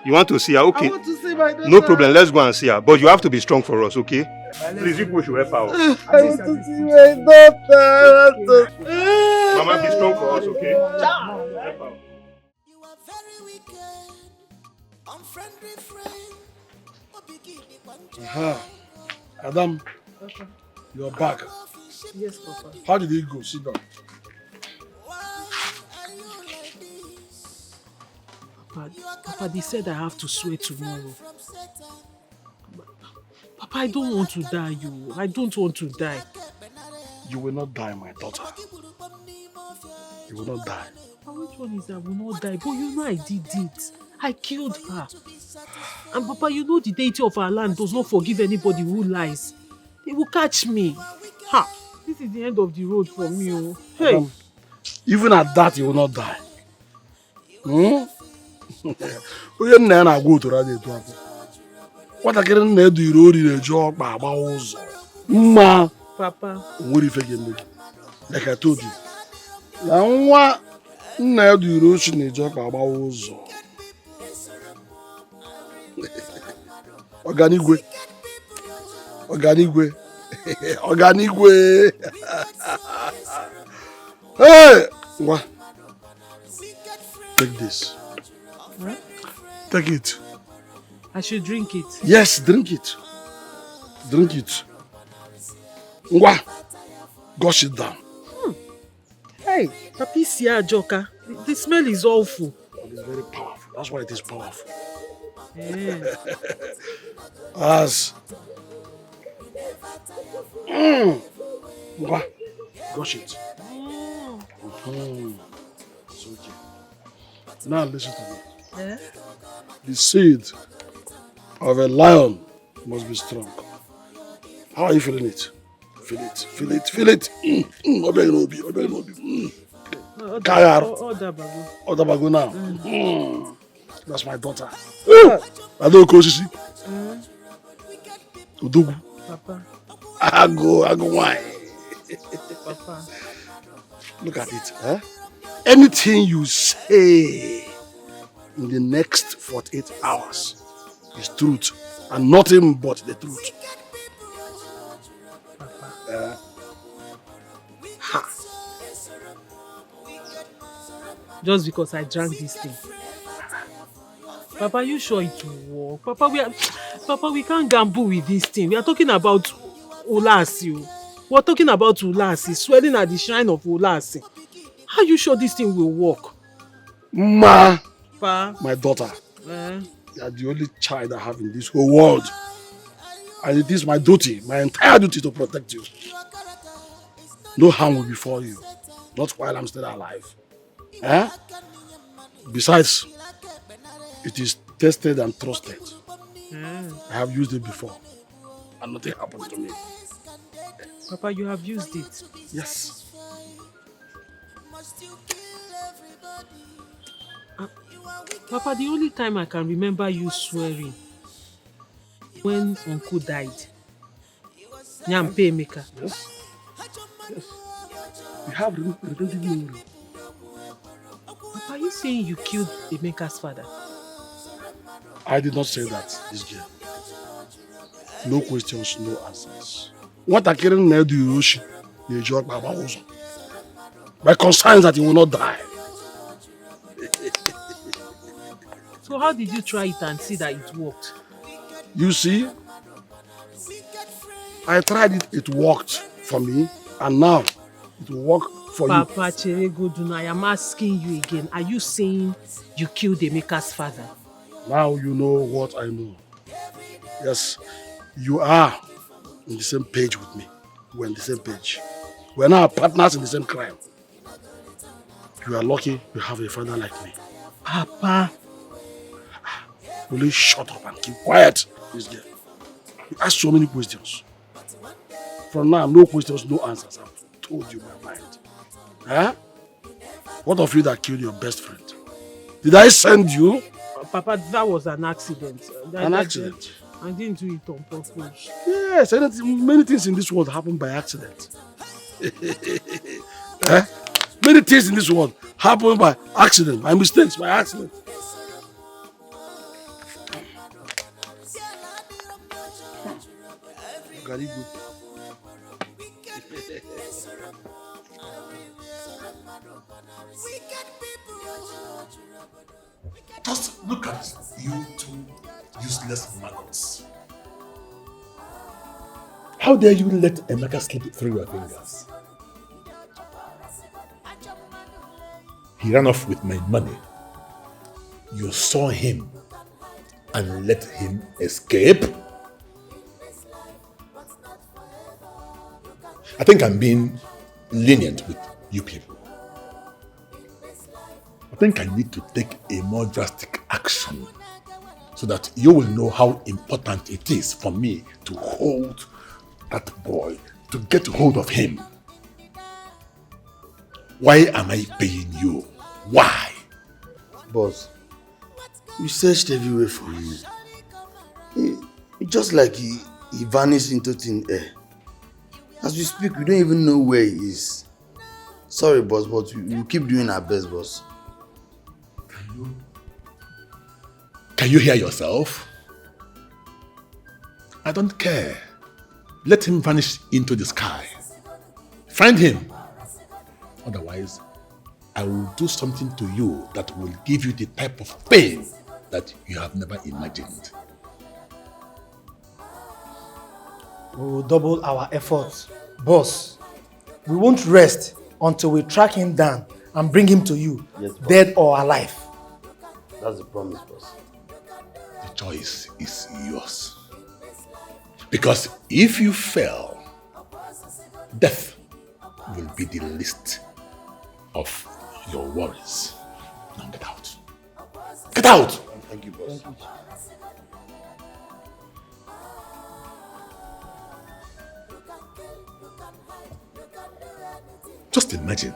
You want to see her? Okay. I want to see my daughter. No problem. Let's go and see her. But you have to be strong for us, okay? Please, you push your help out. I want to see my daughter. I want to... Mama, be strong for us, okay? Help out. Adam, you're back. Yes, Papa. How did it go? Sit down. Papa, they said I have to swear tomorrow. Papa, I don't want to die, you. I don't want to die. You will not die, my daughter. You will not die. Papa, which one is that I will not die? But you know I did it. I killed her. And Papa, you know the deity of our land does not forgive anybody who lies. They will catch me. Ha! This is the end of the road for me. Oh. Hey! Even at that, you will not die. Onye nna ya na-agwa otoro aja etu afọ. Nwatakịrị nna edu iri ori na-eji ọkpa agbawa ụzọ. Mma. Papa. O nwere ife ga-eme gị. Like I told you. Na nwa nna edu iri ochi na-eji ọkpa agbawa ụzọ. Ọganigwe. Ọganigwe. Ọganigwe. Hey! Ngwa. Take this. Huh? Take it. I should drink it. Yes, drink it. Drink it. Ngwa. Gush it down. Hey, Papi Sia Joka. The smell is awful. It is very powerful. That's why it is powerful. Yeah. As. Ngwa. Gush it. It's okay. Now listen to me. Yeah? The seed of a lion must be strong. How are you feeling it? Feel it, feel it, feel it. Odabago now. That's my daughter. I don't go see. Udugu. Papa. I go wine. Papa. Look at it. Eh? Anything you say in the next 48 hours is truth and nothing but the truth. Ha. Just because I drank this thing. Papa, you sure it will work? Papa, we can't gamble with this thing. We are talking about Ulasi. We're talking about Ulasi, swelling at the shrine of Ulasi. How are you sure this thing will work? Ma, Pa? My daughter, you are the only child I have in this whole world. And it is my duty, my entire duty to protect you. No harm will befall you, not while I'm still alive. Eh? Besides, it is tested and trusted. I have used it before, and nothing happened to me. Papa, you have used it? Yes. Papa, the only time I can remember you swearing when Uncle died. Nyampe Emeka. Yes. Yes. You have repented memory. Papa, are you saying you killed Emeka's father? I did not say that, this girl. No questions, no answers. What I can't do is my concern is that he will not die. So how did you try it and see that it worked? You see, I tried it, it worked for me, and now it will work for you. Papa Cheregoduna, I am asking you again. Are you saying you killed Emeka's father? Now you know what I know. Yes, you are on the same page with me. We're on the same page. We're now partners in the same crime. You are lucky you have a father like me. Papa. Will you shut up and keep quiet, this girl? You ask so many questions. From now, no questions, no answers. I've told you my mind. Huh? What of you that killed your best friend? Did I send you? Papa, that was an accident. An accident? I didn't do it on purpose. Yes, many things in this world happen by accident. Eh? Many things in this world happen by accident, by mistakes, by accident. Very good. Just look at you two useless maggots. How dare you let Emeka slip through your fingers? He ran off with my money. You saw him and let him escape? I think I'm being lenient with you people. I think I need to take a more drastic action so that you will know how important it is for me to hold that boy, to get hold of him. Why am I paying you? Why? Boss, we searched everywhere for him. Just like he vanished into thin air. As we speak, we don't even know where he is. Sorry, boss, but we keep doing our best, boss. Can you hear yourself? I don't care. Let him vanish into the sky. Find him. Otherwise, I will do something to you that will give you the type of pain that you have never imagined. We will double our efforts. Boss, we won't rest until we track him down and bring him to you, yes, dead or alive. That's the promise, boss. The choice is yours. Because if you fail, death will be the least of your worries. Now get out. Get out! Thank you, boss. Thank you. Just imagine.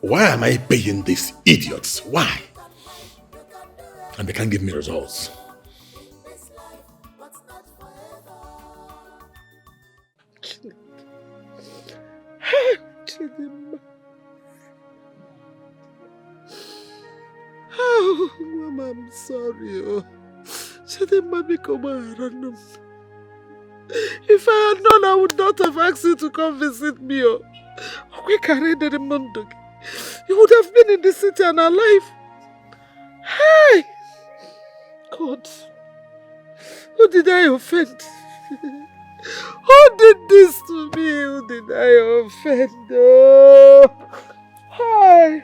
Why am I paying these idiots? Why? And they can't give me results. Chidimma. Oh, Mama, I'm sorry. Oh. Chidimma, become a random. If I had known, I would not have asked you to come visit me. Oh. You would have been in the city and alive. Hey! God, who did I offend? Who did this to me? Who did I offend? Oh! Hi!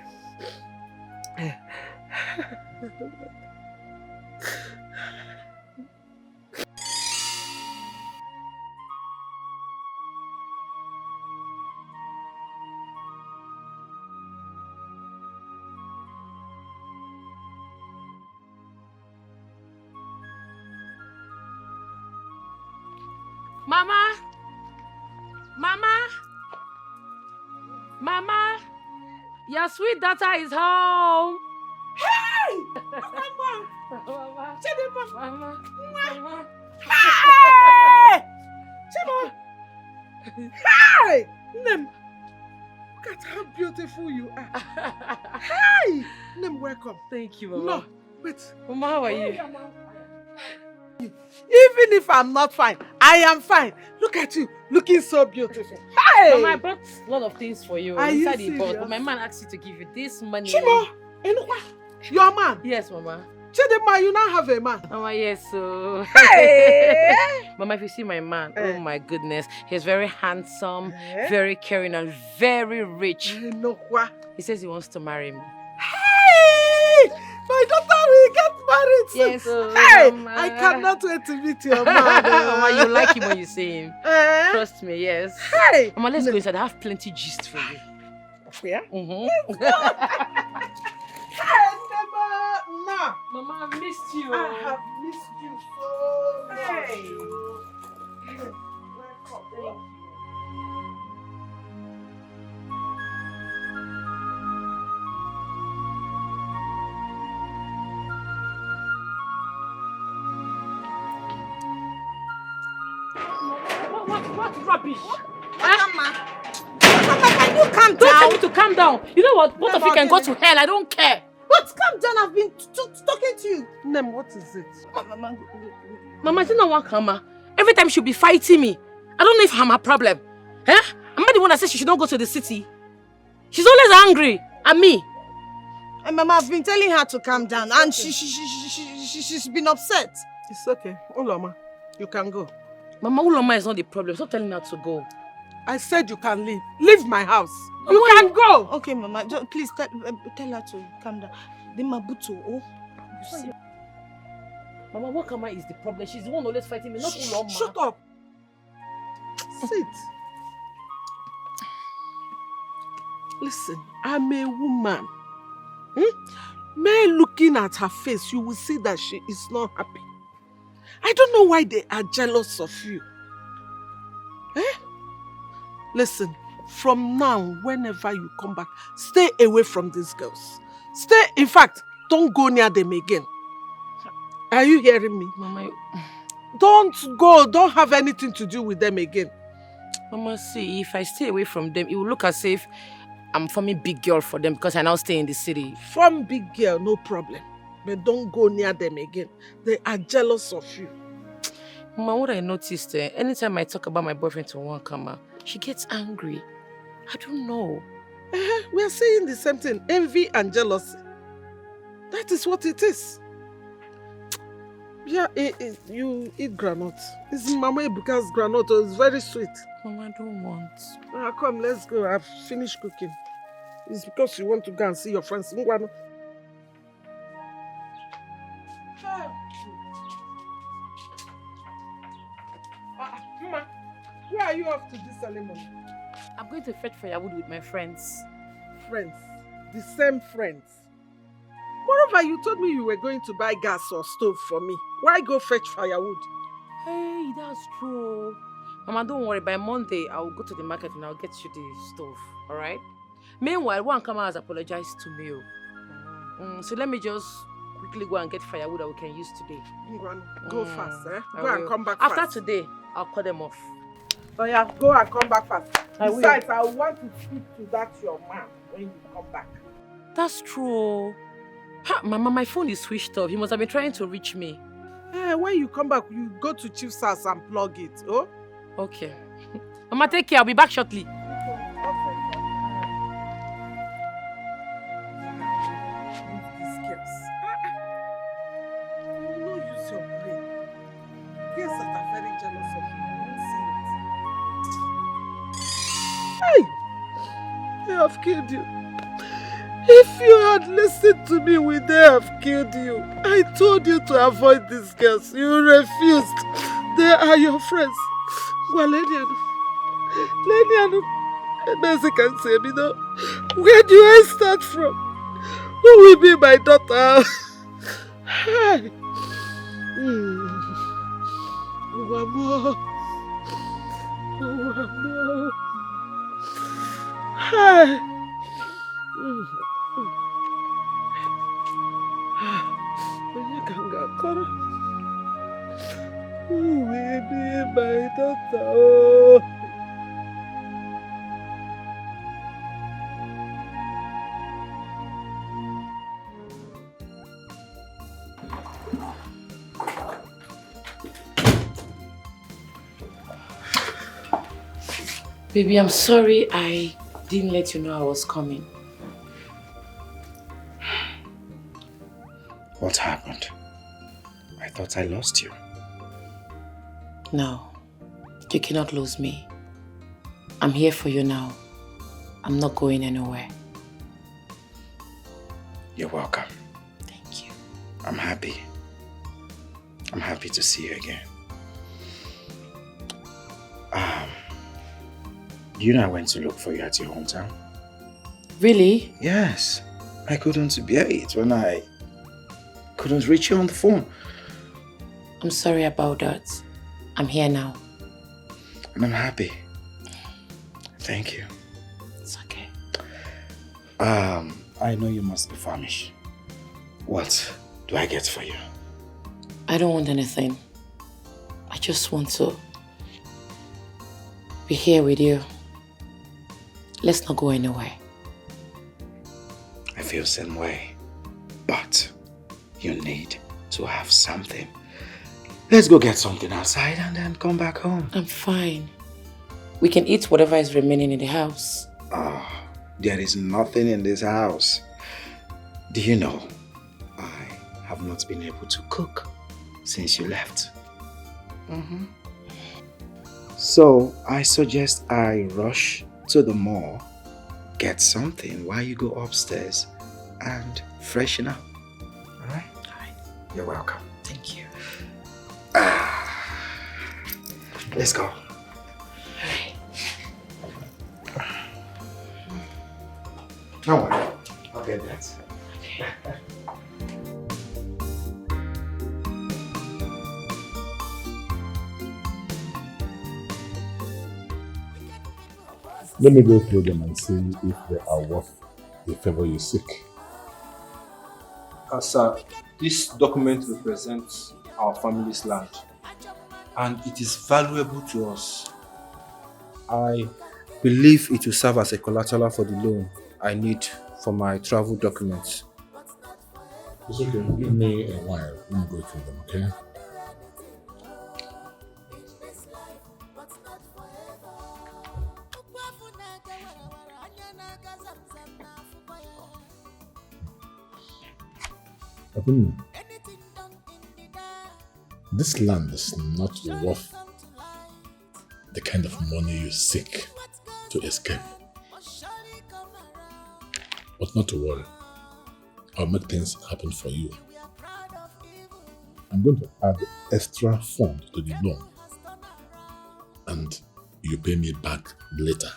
Mama! Mama! Mama! Your sweet daughter is home! Hey! Mama! Mama! Mama! Hey! Chima! Hey! Nem! Look at how beautiful you are. Hey! Nem, welcome. Thank you, Mama. No, wait. Mama, how are you? Even if I'm not fine, I am fine. Look at you, looking so beautiful. Hey! Mama, I bought a lot of things for you Are you inside the box, serious? but my man asked you to give you this money. Chimo! Your man? Yes, Mama. Chidimma, you now have a man. Mama, yes, so... Hey! Mama, if you see my man, oh my goodness, he's very handsome, very caring, and very rich. He says he wants to marry me. Hey! My daughter will get married soon. Yes, oh, hey! Mama. I cannot wait to meet your man. Mama, you like him when you see him. Trust me, yes. Hey! Mama, let's go inside. I have plenty gist for you. Yeah? Mm-hmm. Hey, Mama! Mama, I missed you. I have missed you so much. Hey! Welcome. Thank you. What rubbish? Mama, can you calm down? Don't tell me to calm down. You know what? Both of you can go to hell. I don't care. What? Calm down. I've been talking to you. Nem, what is it? Mama, is it not one karma? Every time she'll be fighting me. I don't know if I'm her problem. Huh? Am I the one that said she should not go to the city? She's always angry at me. And Mama, I've been telling her to calm down, and she's been upset. It's okay. Uloma, you can go. Mama, Uloma is not the problem. Stop telling her to go. I said you can leave. Leave my house. You can go. Okay, Mama. Please tell her to calm down. The Mabuto, oh. You see. Mama, what karma is the problem? She's the one always fighting me, not Uloma. Shut up. Sit. Listen, I'm a woman. Mere looking at her face, you will see that she is not happy. I don't know why they are jealous of you. Listen, from now, whenever you come back, stay away from these girls. Stay, in fact, don't go near them again. Are you hearing me? Mama, don't go, don't have anything to do with them again. Mama, see, if I stay away from them, it will look as if I'm forming big girl for them because I now stay in the city. Form big girl, no problem. But don't go near them again. They are jealous of you. Mama, what I noticed, anytime I talk about my boyfriend to one Kama, she gets angry. I don't know. We are saying the same thing. Envy and jealousy. That is what it is. Yeah, you eat granite. It's Mama Ebuka's granite. It's very sweet. Mama, I don't want. Come, let's go. I've finished cooking. It's because you want to go and see your friends. Mama, where are you off to this ceremony? I'm going to fetch firewood with my friends. Friends? The same friends? Moreover, you told me you were going to buy gas or stove for me. Why go fetch firewood? Hey, that's true. Mama, don't worry. By Monday, I'll go to the market and I'll get you the stove. Alright? Meanwhile, one Kama has apologized to me. So let me just quickly go and get firewood that we can use today. Go fast, eh? I Go and will. come back fast. After today, I'll cut them off. Oh yeah, go and come back fast. I will. Besides, I want to speak to that your man when you come back. That's true. Mama, my phone is switched off. He must have been trying to reach me. When you come back, you go to Chief's house and plug it, oh? Okay. Mama, take care. I'll be back shortly. They have killed you. If you had listened to me, would they have killed you? I told you to avoid these girls. You refused. They are your friends. Leniano, Mexican say me no. Where do I start from? Who will be my daughter? Hi. One more. Hi. Onye ka m ga-akọrọ? Who will be my daughter? Oh. Baby, I'm sorry I didn't let you know I was coming. What happened? I thought I lost you. No, you cannot lose me. I'm here for you now. I'm not going anywhere. You're welcome. Thank you. I'm happy. I'm happy to see you again. You know I went to look for you at your hometown? Really? Yes. I couldn't bear it when I couldn't reach you on the phone. I'm sorry about that. I'm here now. And I'm happy. Thank you. It's okay. I know you must be famished. What do I get for you? I don't want anything. I just want to be here with you. Let's not go anywhere. I feel the same way. But you need to have something. Let's go get something outside and then come back home. I'm fine. We can eat whatever is remaining in the house. There is nothing in this house. Do you know, I have not been able to cook since you left. So I suggest I rush to the mall, get something while you go upstairs and freshen up. Alright? You're welcome. Thank you. Let's go. Don't worry, I'll get that. Let me go through them and see if they are worth the favor you seek. Sir, this document represents our family's land and it is valuable to us. I believe it will serve as a collateral for the loan I need for my travel documents. It's okay. Give me a while. Let me go through them, okay? Abuna, this land is not worth the kind of money you seek to escape. But not to worry. I'll make things happen for you. I'm going to add extra fund to the loan and you pay me back later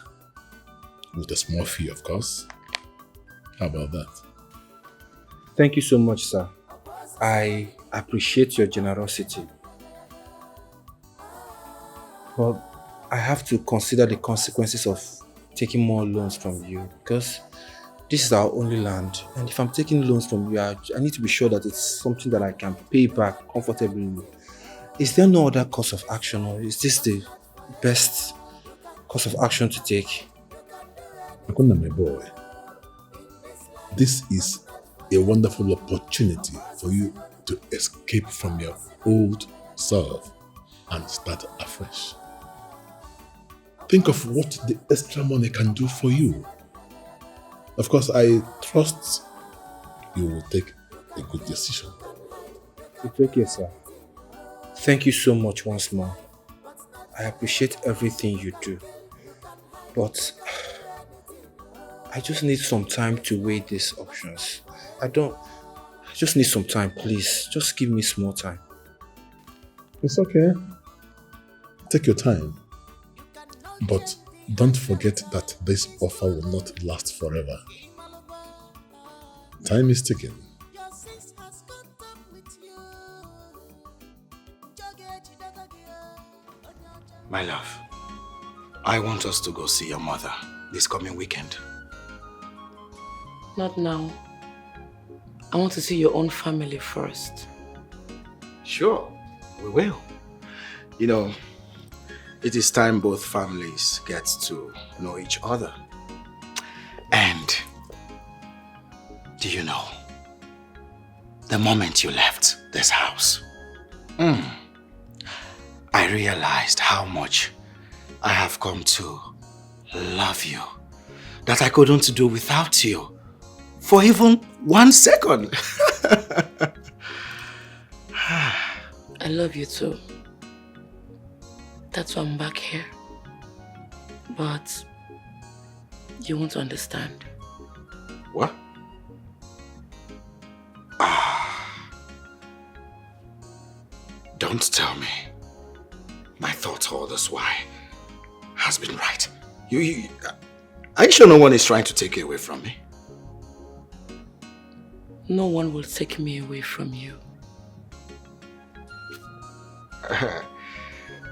with a small fee, of course. How about that? Thank you so much, sir. I appreciate your generosity. But I have to consider the consequences of taking more loans from you because this is our only land. And if I'm taking loans from you, I need to be sure that it's something that I can pay back comfortably. Is there no other course of action, or is this the best course of action to take? Akuna, my boy, this is a wonderful opportunity for you to escape from your old self and start afresh. Think of what the extra money can do for you. Of course, I trust you will take a good decision. It's okay, sir. Thank you so much once more. I appreciate everything you do. But I just need some time to weigh these options. I just need some time, please. Just give me small time. It's okay. Take your time. But don't forget that this offer will not last forever. Time is ticking. My love, I want us to go see your mother this coming weekend. Not now. I want to see your own family first. Sure, we will. You know, it is time both families get to know each other. And do you know, the moment you left this house, I realized how much I have come to love you, that I couldn't do without you for even 1 second. I love you too. That's why I'm back here. But you won't understand. What? Don't tell me my thoughts all this while has been right. Are you sure no one is trying to take you away from me? No one will take me away from you.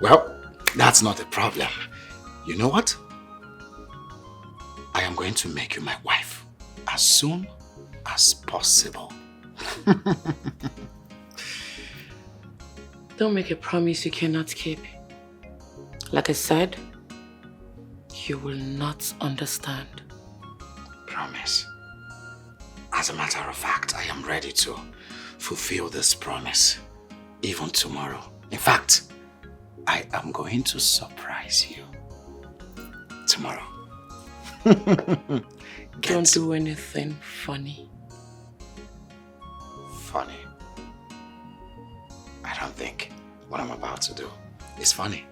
Well, that's not a problem. You know what? I am going to make you my wife as soon as possible. Don't make a promise you cannot keep. Like I said, you will not understand. Promise. As a matter of fact, I am ready to fulfill this promise even tomorrow. In fact, I am going to surprise you tomorrow. Don't do anything funny. Funny? I don't think what I'm about to do is funny.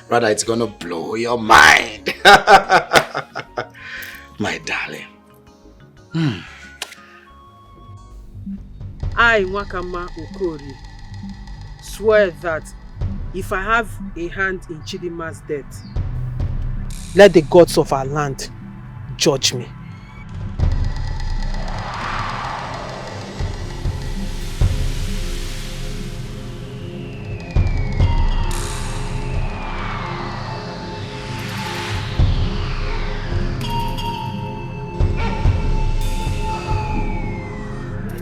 Rather, it's gonna blow your mind. My darling. I, Wakama Okori, swear that if I have a hand in Chidima's death, let the gods of our land judge me.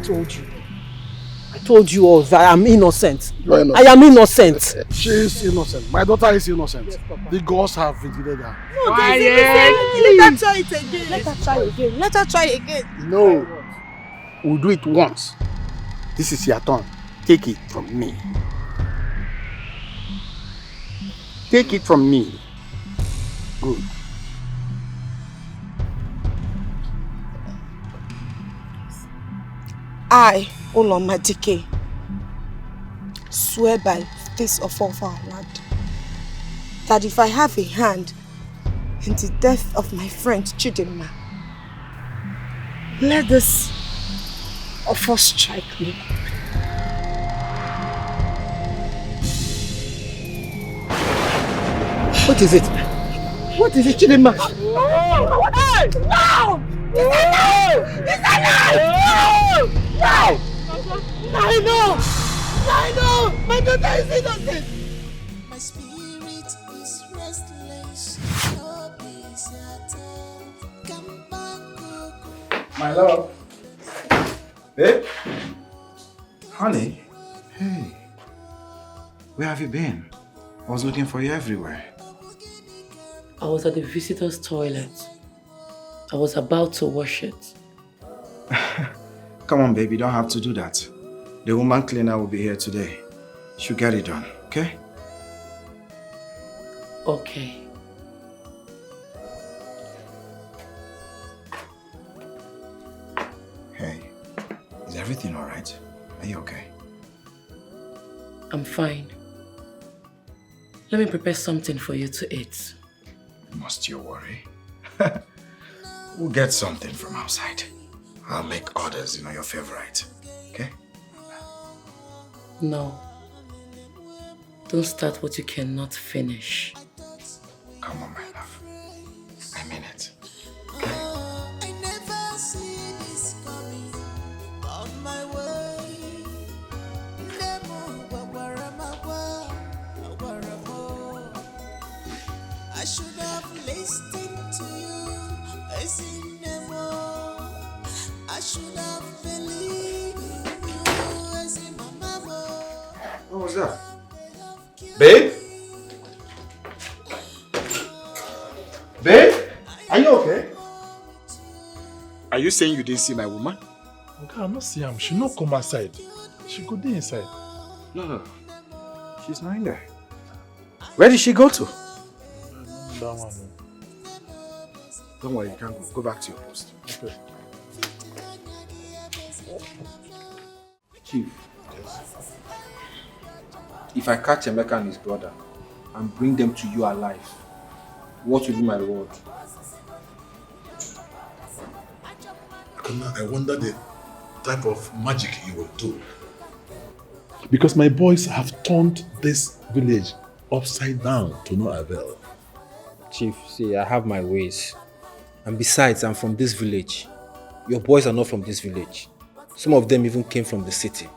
I told you all that I am innocent. You are innocent. I am innocent. She is innocent. My daughter is innocent. Yes, the gods have vindicated her. No, let her try it again. Let her try again. Let her try again. No. We'll do it once. This is your turn. Take it from me. Take it from me. Good. I, Olomadike, swear by this of our land that if I have a hand in the death of my friend Chidinma, let this offer strike me. What is it? What is it, Chidinma? Hey! No! It's a lie! No! No! My daughter is innocent! My spirit is restless. No peace at all. Come back, My love. Babe? Honey? Hey. Where have you been? I was looking for you everywhere. I was at the visitor's toilet. I was about to wash it. Come on, baby, you don't have to do that. The woman cleaner will be here today. She'll get it done, okay? Okay. Hey, is everything alright? Are you okay? I'm fine. Let me prepare something for you to eat. Must you worry? We'll get something from outside. I'll make orders, your favorite. Okay? No. Don't start what you cannot finish. Come on, my love. I mean it. I never see this coming on my way. I should have listened to you. I should have believed you. What was that? Babe? Babe? Are you okay? Are you saying you didn't see my woman? Okay, I'm not seeing her. She not come outside. She go there inside. No. She's not in there. Where did she go to? That one. Don't worry, you can go. Go back to your post. Okay. Chief, if I catch Emeka and his brother and bring them to you alive, what will be my reward? I wonder the type of magic you will do. Because my boys have turned this village upside down to no avail. Chief, see, I have my ways. And besides, I'm from this village. Your boys are not from this village. Some of them even came from the city.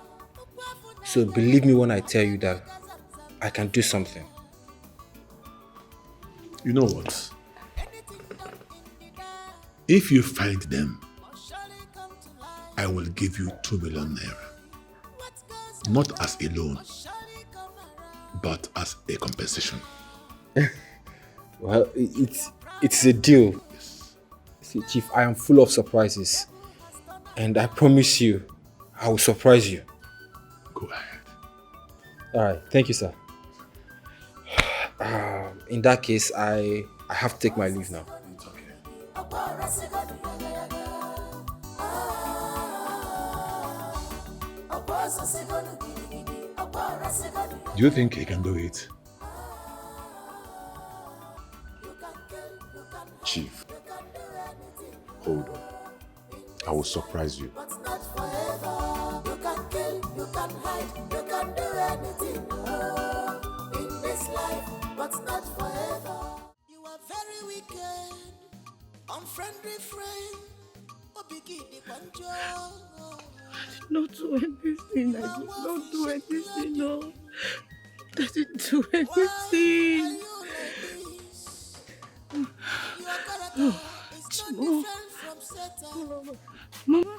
So believe me when I tell you that I can do something. You know what? If you find them, I will give you 2 million naira. Not as a loan, but as a compensation. Well, it's a deal. See, Chief, I am full of surprises. And I promise you, I will surprise you. Go ahead. Alright, thank you, sir. In that case, I have to take my leave now. It's okay. Do you think he can do it? Chief, hold on. I will surprise you. You can kill, you can hide, you can do anything in this life, but not forever. You are very wicked, unfriendly friend. Not do anything. I did not do anything. No. I didn't do anything. Oh, Mama.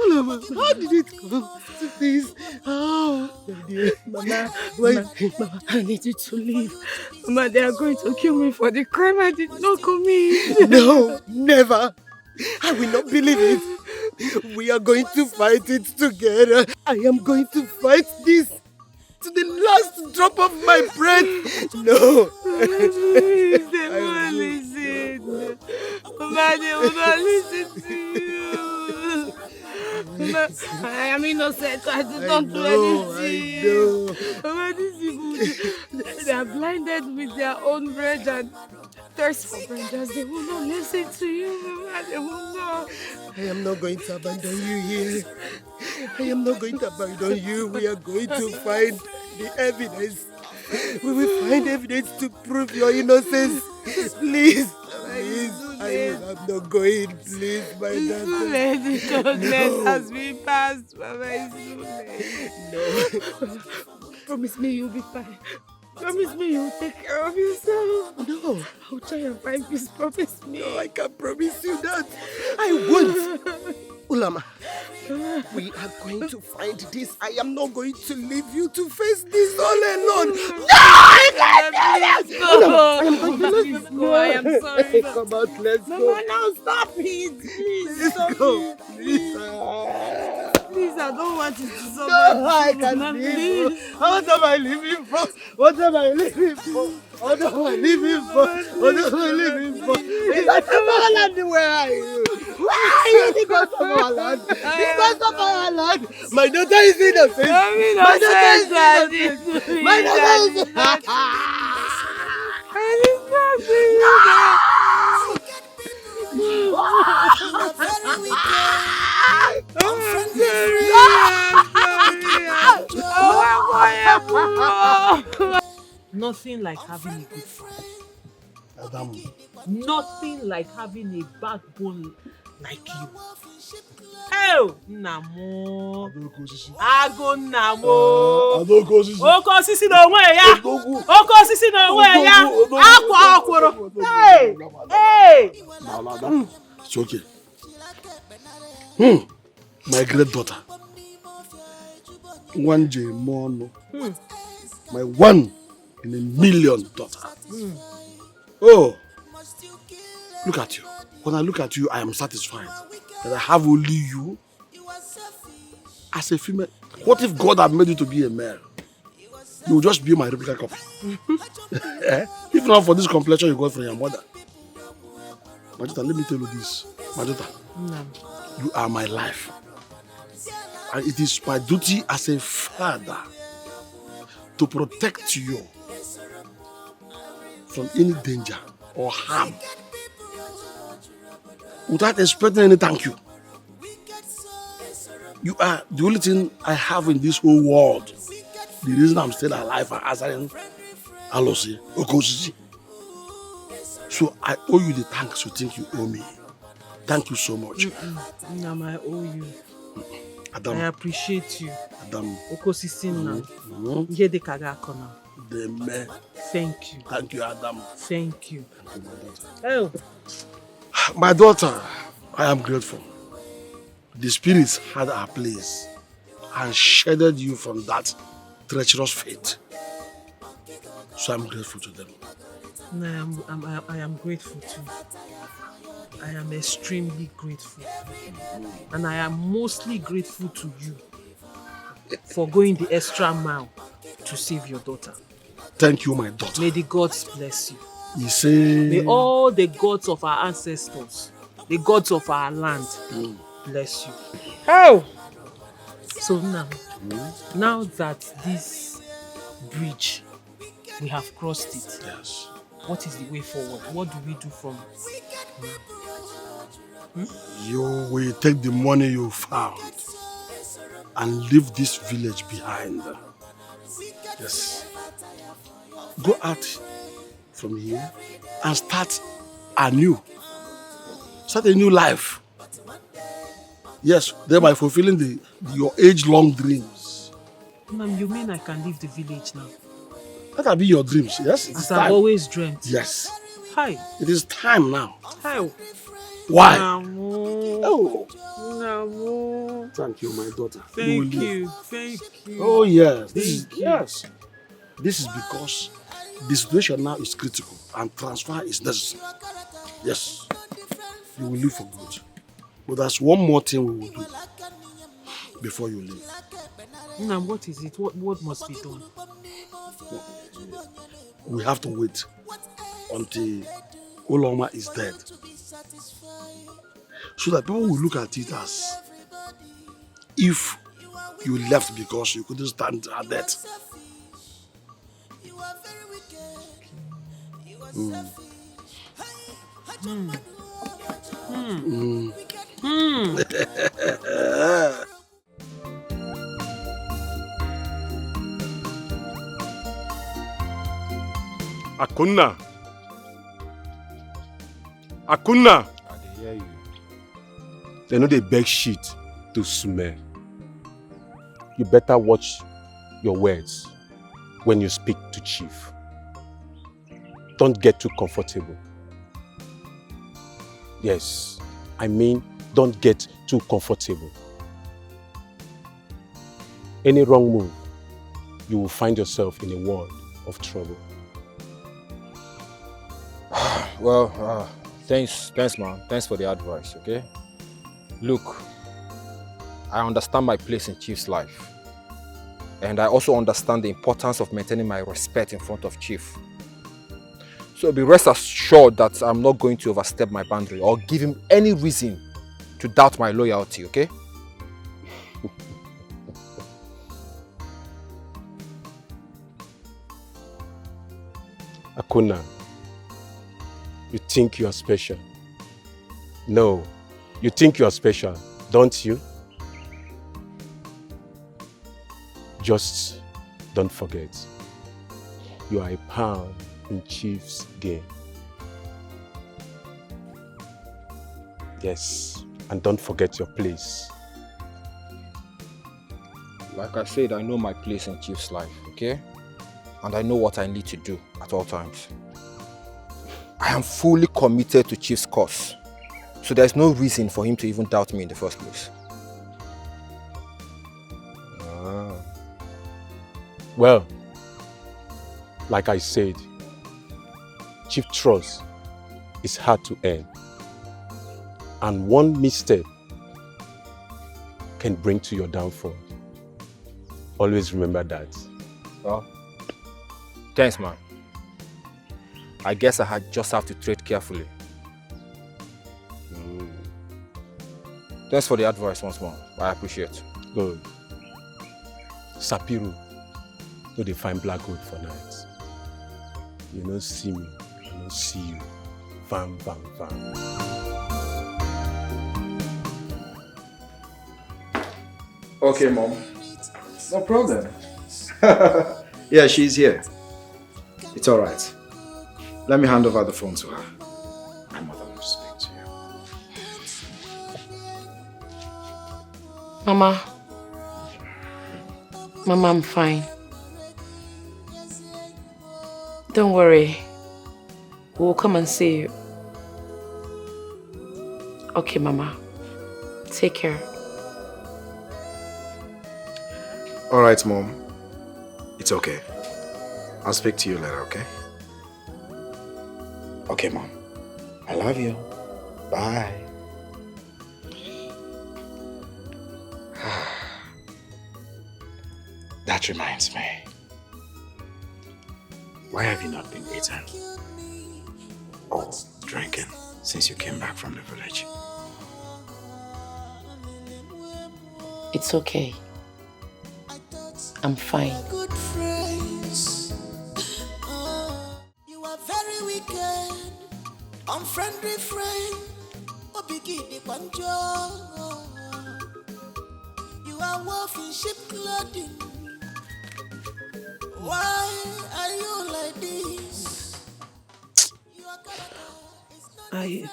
Mama, how did it come to this? How? Mama, I need you to leave. Mama, they are going to kill me for the crime I did not commit. No, never. I will not believe it. We are going to fight it together. I am going to fight this to the last drop of my breath. No. Please, they won't listen. Mama, they will not listen to you. Mama, I am innocent. I did not do anything. I know. Mama, these people, they are blinded with their own bread and thirst for branches. They will not listen to you, Mama. They will not. I am not going to abandon you here. I am not going to abandon you. We are going to find the evidence. We will find evidence to prove your innocence. Please, please. I'm not going. Please, my daughter. It's too late. The judgment has been passed, Mama. It's too late. No. Promise me you'll be fine. Promise me you'll take care of yourself. No. I'll try and find peace. Promise me. No, I can't promise you that. I won't. Ulama, we are going to find this. I am not going to leave you to face this all alone. No, I can't do that. I am going to leave you. No, I am sorry. Come out, let's go. Mama, now stop it. Please, stop it. Please, I don't want you to suffer. No, I can't leave. What am I living for? What am I living for? What am I living for? What am I living for? Is that the where are you? Where are you? The gods of our land. The gods of our land. My daughter is innocent. My daughter is innocent. My daughter is innocent. Nothing like having a good friend. Adam. Nothing like having a backbone like you. Oh, Namo. Ago Namo. Oko sisi no nwe ya. Oko sisi no nwe ya. Akwa akworo. Hey. Hey. No, it's okay. My great daughter. One J Mono. My one in a million daughter. Oh, look at you. When I look at you, I am satisfied that I have only you as a female. What if God had made you to be a male? You will just be my replica copy. If not for this complexion you got from your mother. My daughter, let me tell you this. My daughter, you are my life. And it is my duty as a father to protect you from any danger or harm without expecting any thank you. You are the only thing I have in this whole world. The reason I'm still alive and answering Alosi, Okosisi. So I owe you the thanks you think you owe me. Thank you so much. Nam, I owe you. Adam. I appreciate you. Adam. Okosisi now. Thank you. Thank you, Adam. Thank you. Oh. My daughter, I am grateful. The spirits had our place and shielded you from that treacherous fate. So I'm grateful to them. I am grateful too. I am extremely grateful. And I am mostly grateful to you for going the extra mile to save your daughter. Thank you, my daughter. May the gods bless you. You say... May all the gods of our ancestors, the gods of our land, bless you. Oh! So now that this bridge, we have crossed it. Yes. What is the way forward? What do we do from now? You will take the money you found and leave this village behind. Yes. Go out from here and start anew. Start a new life. Yes, thereby fulfilling your age-long dreams. Ma'am, you mean I can leave the village now? That will be your dreams, yes? As I've always dreamt. Yes. Hi. It is time now. Hi. Why? Namo. Oh. Namo. Thank you, my daughter. Thank you. Thank you. Oh yes. Thank you. Yes. This is because the situation now is critical and transfer is necessary. Yes. You will leave for good. But there's one more thing we will do before you leave. Now, what is it? What must be done? We have to wait until Oloma is dead. So that people will look at it as if you left because you couldn't stand her death. Mm. Mm. Mm. Akunna. Akunna. I dey hear you. They know they beg shit to smell. You better watch your words when you speak to Chief. Don't get too comfortable. Yes, I mean, don't get too comfortable. Any wrong move, you will find yourself in a world of trouble. Well, thanks man. Thanks for the advice, okay? Look, I understand my place in Chief's life. And I also understand the importance of maintaining my respect in front of Chief. So be rest assured that I'm not going to overstep my boundary or give him any reason to doubt my loyalty, okay? Akunna, you think you are special? No, you think you are special, don't you? Just don't forget, you are a pawn in Chief's game. Yes, and don't forget your place. Like I said, I know my place in Chief's life, okay? And I know what I need to do at all times. I am fully committed to Chief's cause. So there's no reason for him to even doubt me in the first place. Well, like I said, Chief trust is hard to earn. And one misstep can bring to your downfall. Always remember that. Well, thanks, man. I guess I just have to tread carefully. Thanks for the advice once more. I appreciate it. Good. Sapiru, no dey find black gold for night. You no see me, I no see you. Vam, vam, vam. Okay, Mom. No problem. Yeah, she's here. It's all right. Let me hand over the phone to her. My mother wants to speak to you. Mama, I'm fine. Don't worry. We'll come and see you. Okay, Mama. Take care. All right, Mom. It's okay. I'll speak to you later, okay? Okay, Mom. I love you. Bye. That reminds me. Why have you not been eating or drinking since you came back from the village? It's okay. I'm fine. Good friends. You are very wicked, unfriendly friend. You are wolf in sheep clothing. Why are you like this? I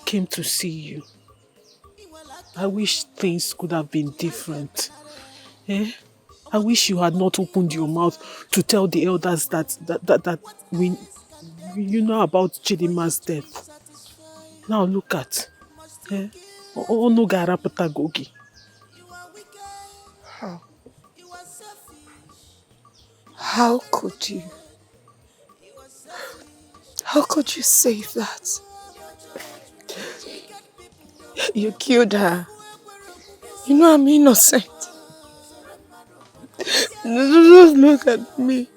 came to see you. I wish things could have been different. I wish you had not opened your mouth to tell the elders that You know about Chidima's death. Now look at. Ono garapata gogi. How could you? How could you say that? You killed her. You know I'm innocent. Just look at me.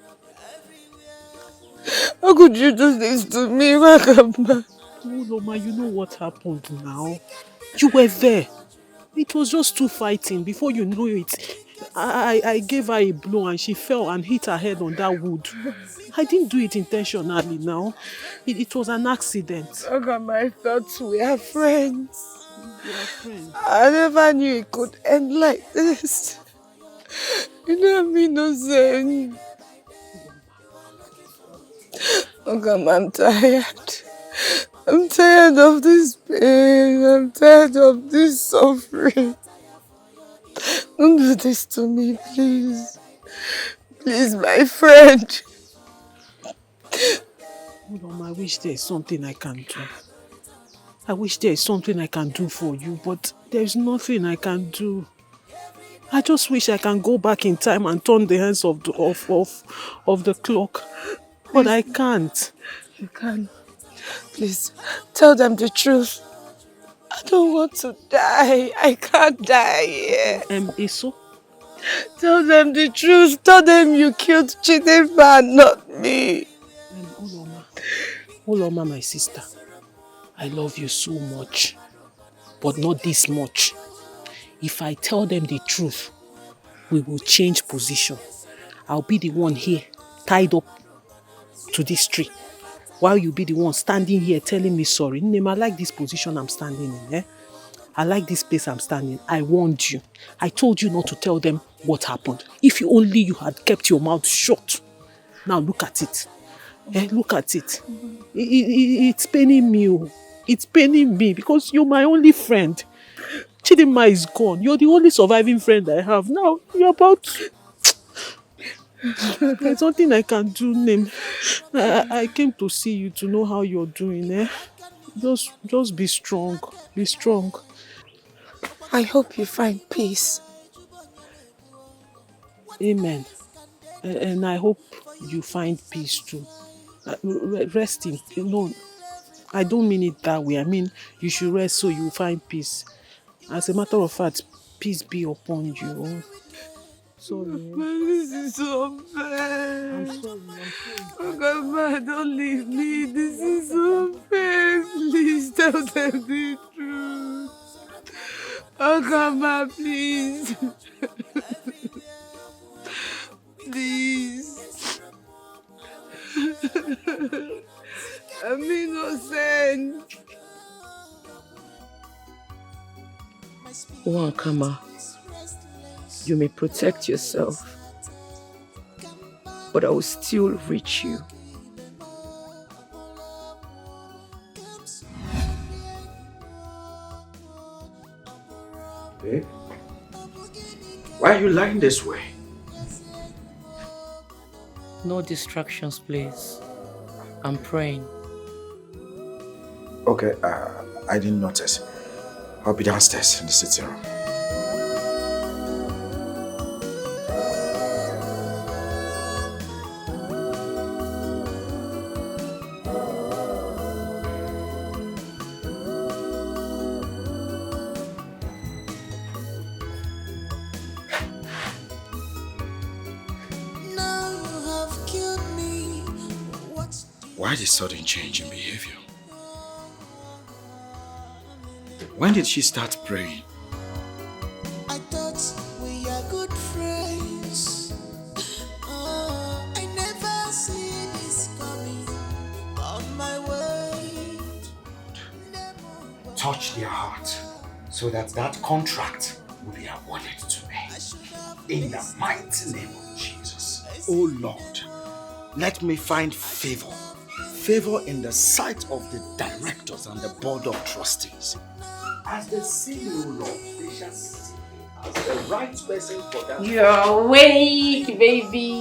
How could you do this to me, Wakamba? Loma, you know what happened now. You were there. It was just two fighting. Before you know it, I gave her a blow and she fell and hit her head on that wood. I didn't do it intentionally now. It was an accident. Wakamba, I thought we are friends. We are friends. I never knew it could end like this. You know I'm innocent. Wakamba, I'm tired. I'm tired of this pain. I'm tired of this suffering. Don't do this to me, please. Please, my friend. I wish there's something I can do. I wish there's something I can do for you, but there's nothing I can do. I just wish I can go back in time and turn the hands of the clock. But I can't. You can. Please, tell them the truth. I don't want to die. I can't die here. Eso? Tell them the truth. Tell them you killed Chidinma, not me. Uloma, my sister. I love you so much. But not this much. If I tell them the truth, we will change position. I'll be the one here, tied up to this tree, while you be the one standing here telling me sorry. Name, I like this position I'm standing in. I like this place I'm standing. I warned you. I told you not to tell them what happened. If only you had kept your mouth shut. Now look at it. Look at it. It's paining me. It's paining me because you're my only friend. Chidinma is gone. You're the only surviving friend I have. Now you're about to... There's nothing I can do, Name. I came to see you to know how you're doing. Just be strong. Be strong. I hope you find peace. Amen. And I hope you find peace too. Resting. No, I don't mean it that way. I mean you should rest so you find peace. As a matter of fact, peace be upon you. Sorry. This is unfair. I'm sorry. Oh God, man, don't leave me. This is unfair. Please tell them the truth. Oh God, man, please. Please. I'm innocent. Wankama, you may protect yourself, but I will still reach you. Babe, why are you lying this way? No distractions, please. I'm praying. Okay, I didn't notice. I'll be downstairs in the sitting room. Why this sudden change in behavior? When did she start praying? I thought we are good friends. I never see this coming on my way. Touch their heart so that contract will be awarded to me. In the mighty name of Jesus. Oh Lord, let me find favor. Favor in the sight of the directors and the board of trustees. As they see me, O Lord, they shall see me as the right person for that. You're awake, baby.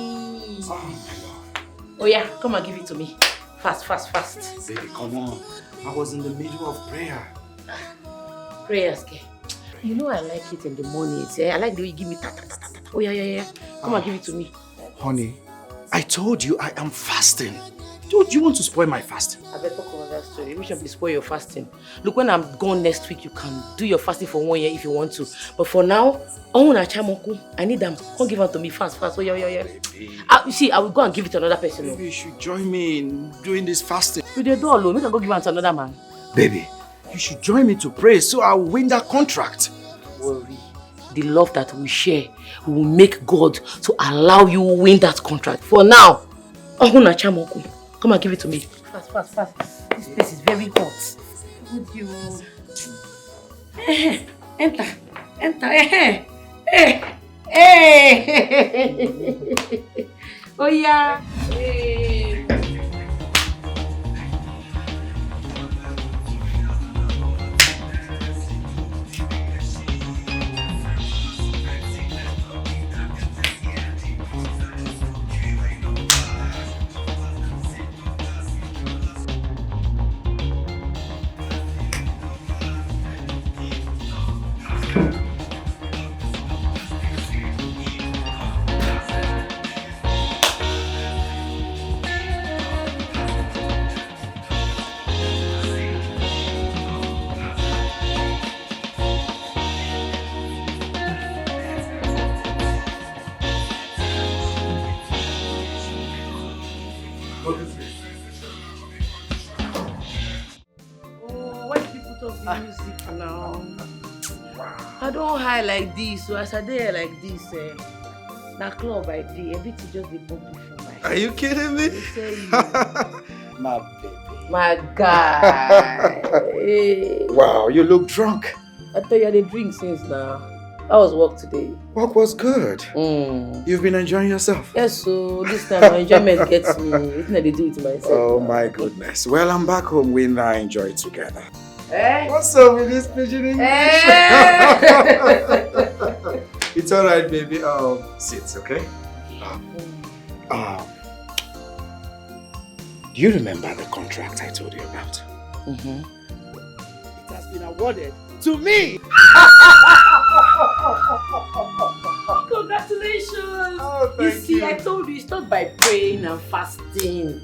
Oh my God. Oh yeah, come and give it to me. Fast. Baby, come on. I was in the middle of prayer. Prayers, okay. You know I like it in the mornings. I like the way you give me ta. Oh yeah. Come and give it to me. Honey, I told you I am fasting. Do you want to spoil my fasting? I better talk about that story. We should be spoil your fasting. Look, when I'm gone next week, you can do your fasting for 1 year if you want to. But for now, I need them. Come give them to me fast. Oh yeah. You see, I will go and give it to another person. Maybe you should join me in doing this fasting. You dey do alone. We can go give it to another man. Baby, you should join me to pray so I will win that contract. Worry. The love that we share will make God to allow you win that contract. For now, come and give it to me. Fast. This place is very hot. Would you? Enter. Oh yeah. Music now. I don't high like this, so as I dey like this, that club I did, everything just dey bump for my. Are you kidding me? My baby. My guy. Hey. Wow, you look drunk. I tell you, I dey drink since now. How was work today? Work was good. You've been enjoying yourself? Yes, so this time my enjoyment gets me. What did I do with myself? Oh my goodness. Well, I'm back home. We and I enjoy it together. Eh? What's up with this pigeon English? It's alright, baby. Sit, okay? Do you remember the contract I told you about? It has been awarded to me. Congratulations! Oh, you see, I told you, start by praying and fasting.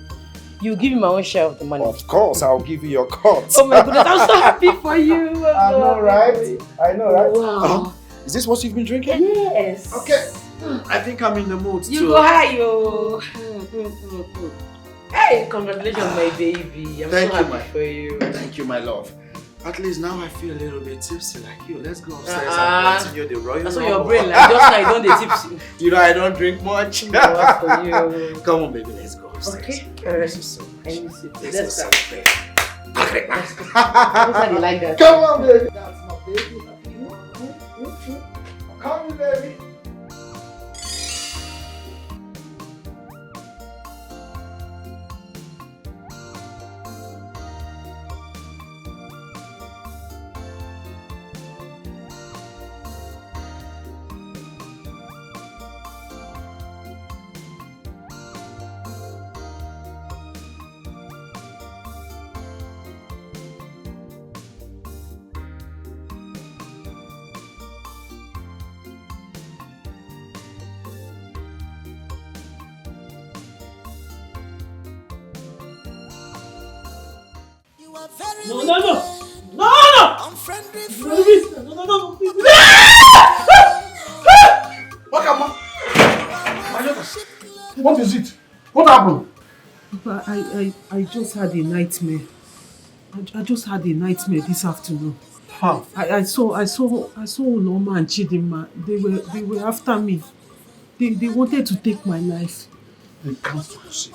You give me my own share of the money. Of course, I'll give you your cut. Oh my goodness, I'm so happy for you. I know, right? Wow. Is this what you've been drinking? Yes. Okay. I think I'm in the mood You too. go high, yo. Hey, congratulations, my baby. I'm Thank so you, happy for you. Thank you, my love. At least now I feel a little bit tipsy like you. Let's go upstairs and continue the royal. That's what your brain like. Just like don't they tipsy. You know I don't drink much. For you. Come on, baby, let's go upstairs. Okay. I miss you so much. I miss you. Let's Let's go go. celebrate. Let's go. That's how they like that. Come on, baby. That's my baby. Come on, baby. No. What is it? What happened? Papa, I just had a nightmare. I just had a nightmare this afternoon. How? I saw Uloma and Chidinma. They were after me. They wanted to take my life. They can't succeed.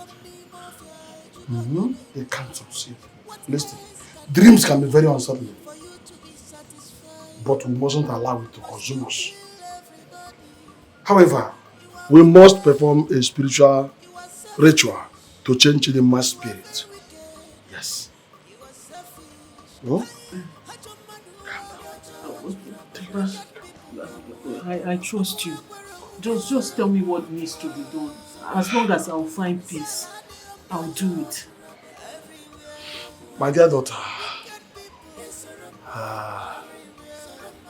They can't succeed. Listen, dreams can be very unsettling. But we mustn't allow it to consume us. However, we must perform a spiritual ritual to change the mass spirit. Yes. No? I trust you. Just tell me what needs to be done. As long as I'll find peace, I'll do it. My dear daughter,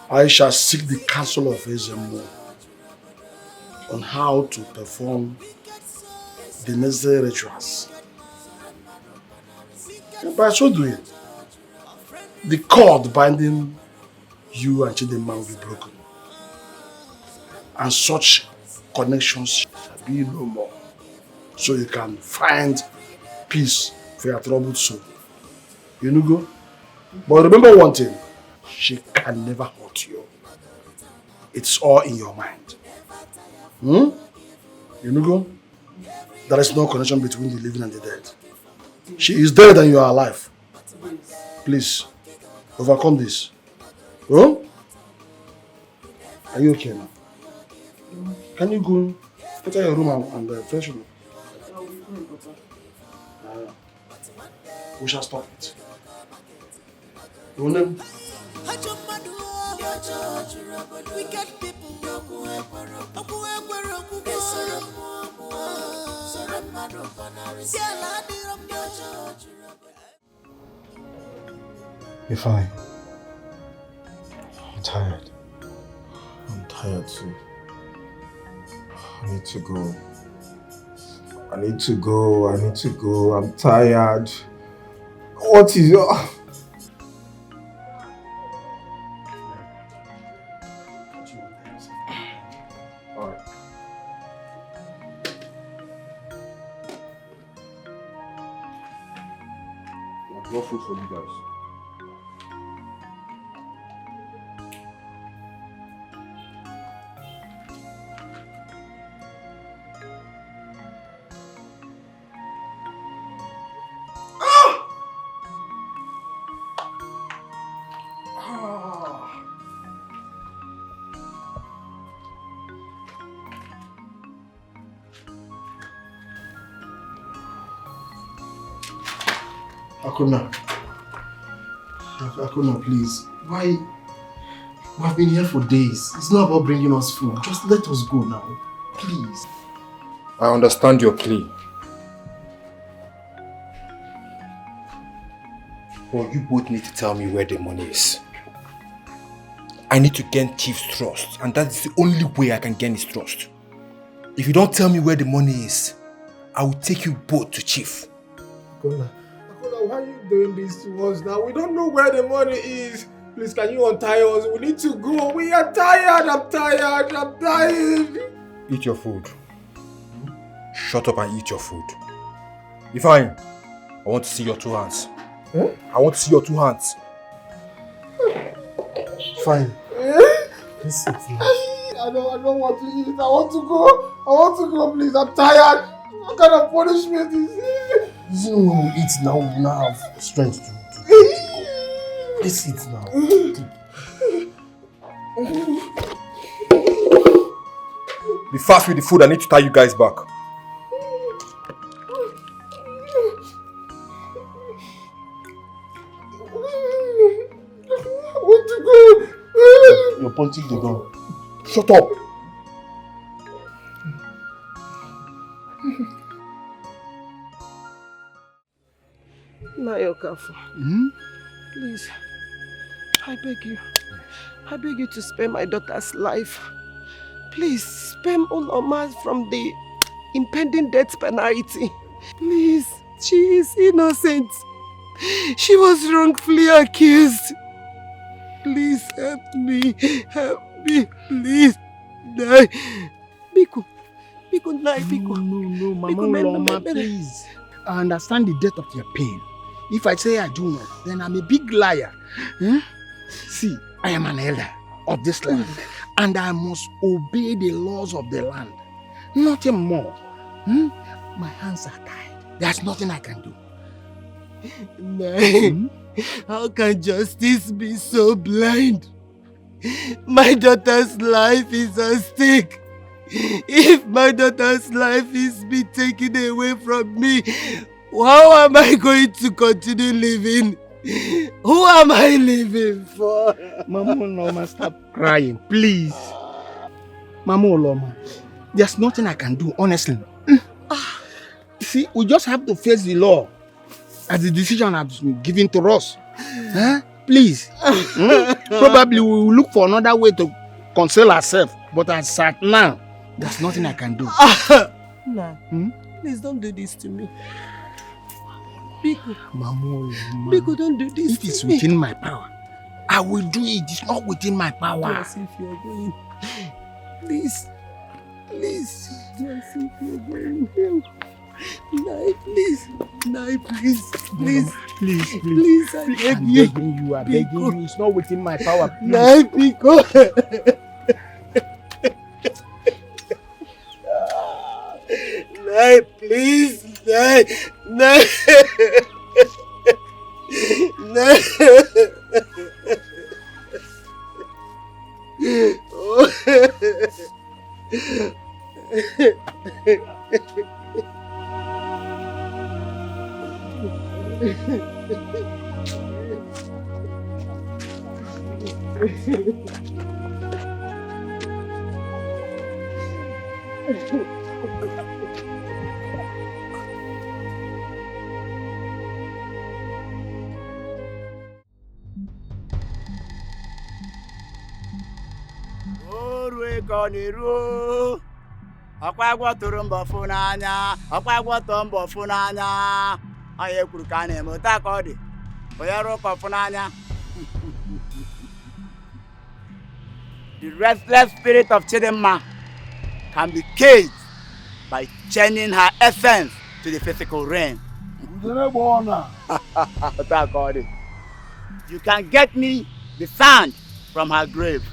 I shall seek the counsel of Ezemo on how to perform the necessary rituals. And by so doing, the cord binding you and Chidinma will be broken. And such connections shall be no more. So you can find peace for your troubled soul. You know, go? But remember one thing, she can never hurt you. It's all in your mind. You know, go? There is no connection between the living and the dead. She is dead and you are alive. Please, overcome this. Oh? Are you okay now? Can you go enter your room and freshen up? We shall stop it. Your name? You're fine. I'm tired. I'm tired too. I need to go. I need to go. I'm tired. What is your... Alright. I've got food for you guys. Akuna, please. Why? We have been here for days. It's not about bringing us food. Just let us go now. Please. I understand your plea. But you both need to tell me where the money is. I need to gain Chief's trust, and that is the only way I can gain his trust. If you don't tell me where the money is, I will take you both to Chief. Akuna, why are you doing this to us now? We don't know where the money is. Please, can you untie us? We need to go. We are tired. I'm tired. Eat your food. Shut up and eat your food. Ifeanyi, I want to see your two hands. Huh? I want to see your two hands. Fine. Please sit here. I don't want to eat. I want to go. Please. I'm tired. What kind of punishment is this? You will eat now. We now have strength to go. Please sit now. Be fast with the food. I need to tie you guys back. I want to go. You're pointing the gun. Shut up. Nayokafu, please, I beg you to spare my daughter's life. Please, spare Unoma from the impending death penalty. Please, she is innocent. She was wrongfully accused. Please help me, please. Die. Biko, die, Biko. No, Mama Uloma, please. I understand the depth of your pain. If I say I do not, then I'm a big liar. See, I am an elder of this land, and I must obey the laws of the land. Nothing more. My hands are tied. There's nothing I can do. How can justice be so blind? My daughter's life is at stake. If my daughter's life is being taken away from me, how am I going to continue living? Who am I living for? Mama Uloma, stop crying, please. Mama Uloma, there's nothing I can do, honestly. See, we just have to face the law. as the decision has been given to us. Please. Probably we will look for another way to console ourselves. But as at now, there's nothing I can do. Nah, please don't do this to me. Biko. Biko, don't do this If it's within my power, I will do it. It's not within my power. Yes, if you're going. Please. Please. Yes, if you're going. Nai, please. Nai, please. Please. Please, I beg I'm you. begging you. I'm begging you. It's not within my power. Please. Nai, Biko. Nai, please. Nai. Nai. Nai. ọkwa agwọ tụrụ mbọ fụ n'anya ọkwa agwọ tụọ mbọ fụ n'anya onye kwuru ka a na-eme otu aka ọ dị onye rụ ụkọ fụ n'anya. The restless spirit of Chidinma can be caged by chaining her essence to the physical realm. You can get me the sand from her grave,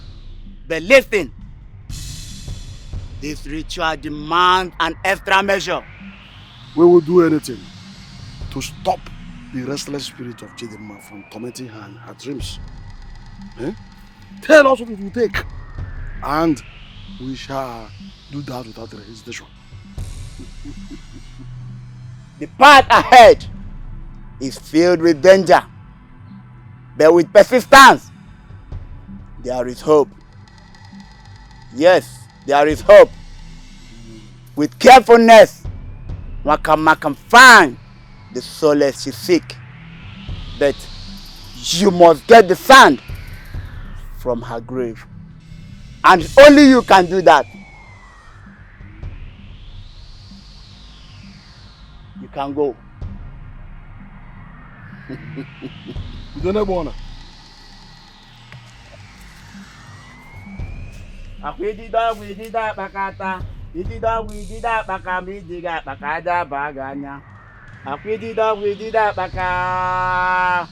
but listen. This ritual demands an extra measure. We will do anything to stop the restless spirit of Chidinma from tormenting her in her dreams. Tell us what it will take, and we shall do that without hesitation. The path ahead is filled with danger, but with persistence, there is hope. Yes, there is hope. With carefulness, one can find the solace you seek. But you must get the sand from her grave. And only you can do that. You can go. You don't ever wanna. Idida baka midiga baka da baganya. Idida baka.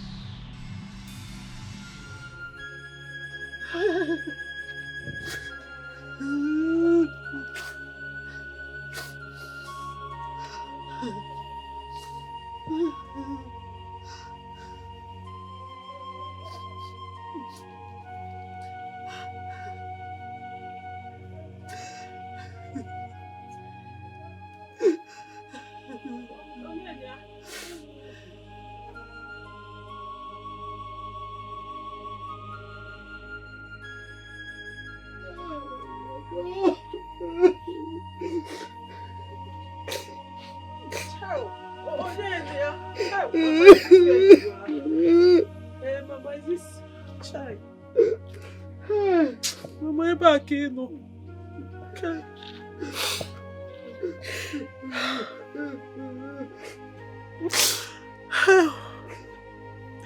Mama, is this child? Mama, I'm back in. Okay.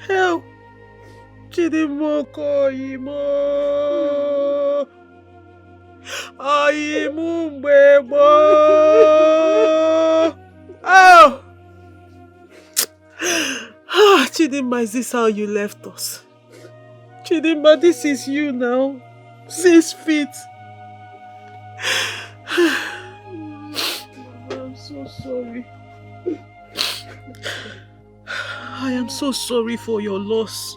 Help! Chidinma koyimo. Ayimu mbebo. Oh! Chidinma, is this how you left us? Chidinma, this is you now. 6 feet. I'm so sorry. I am so sorry for your loss.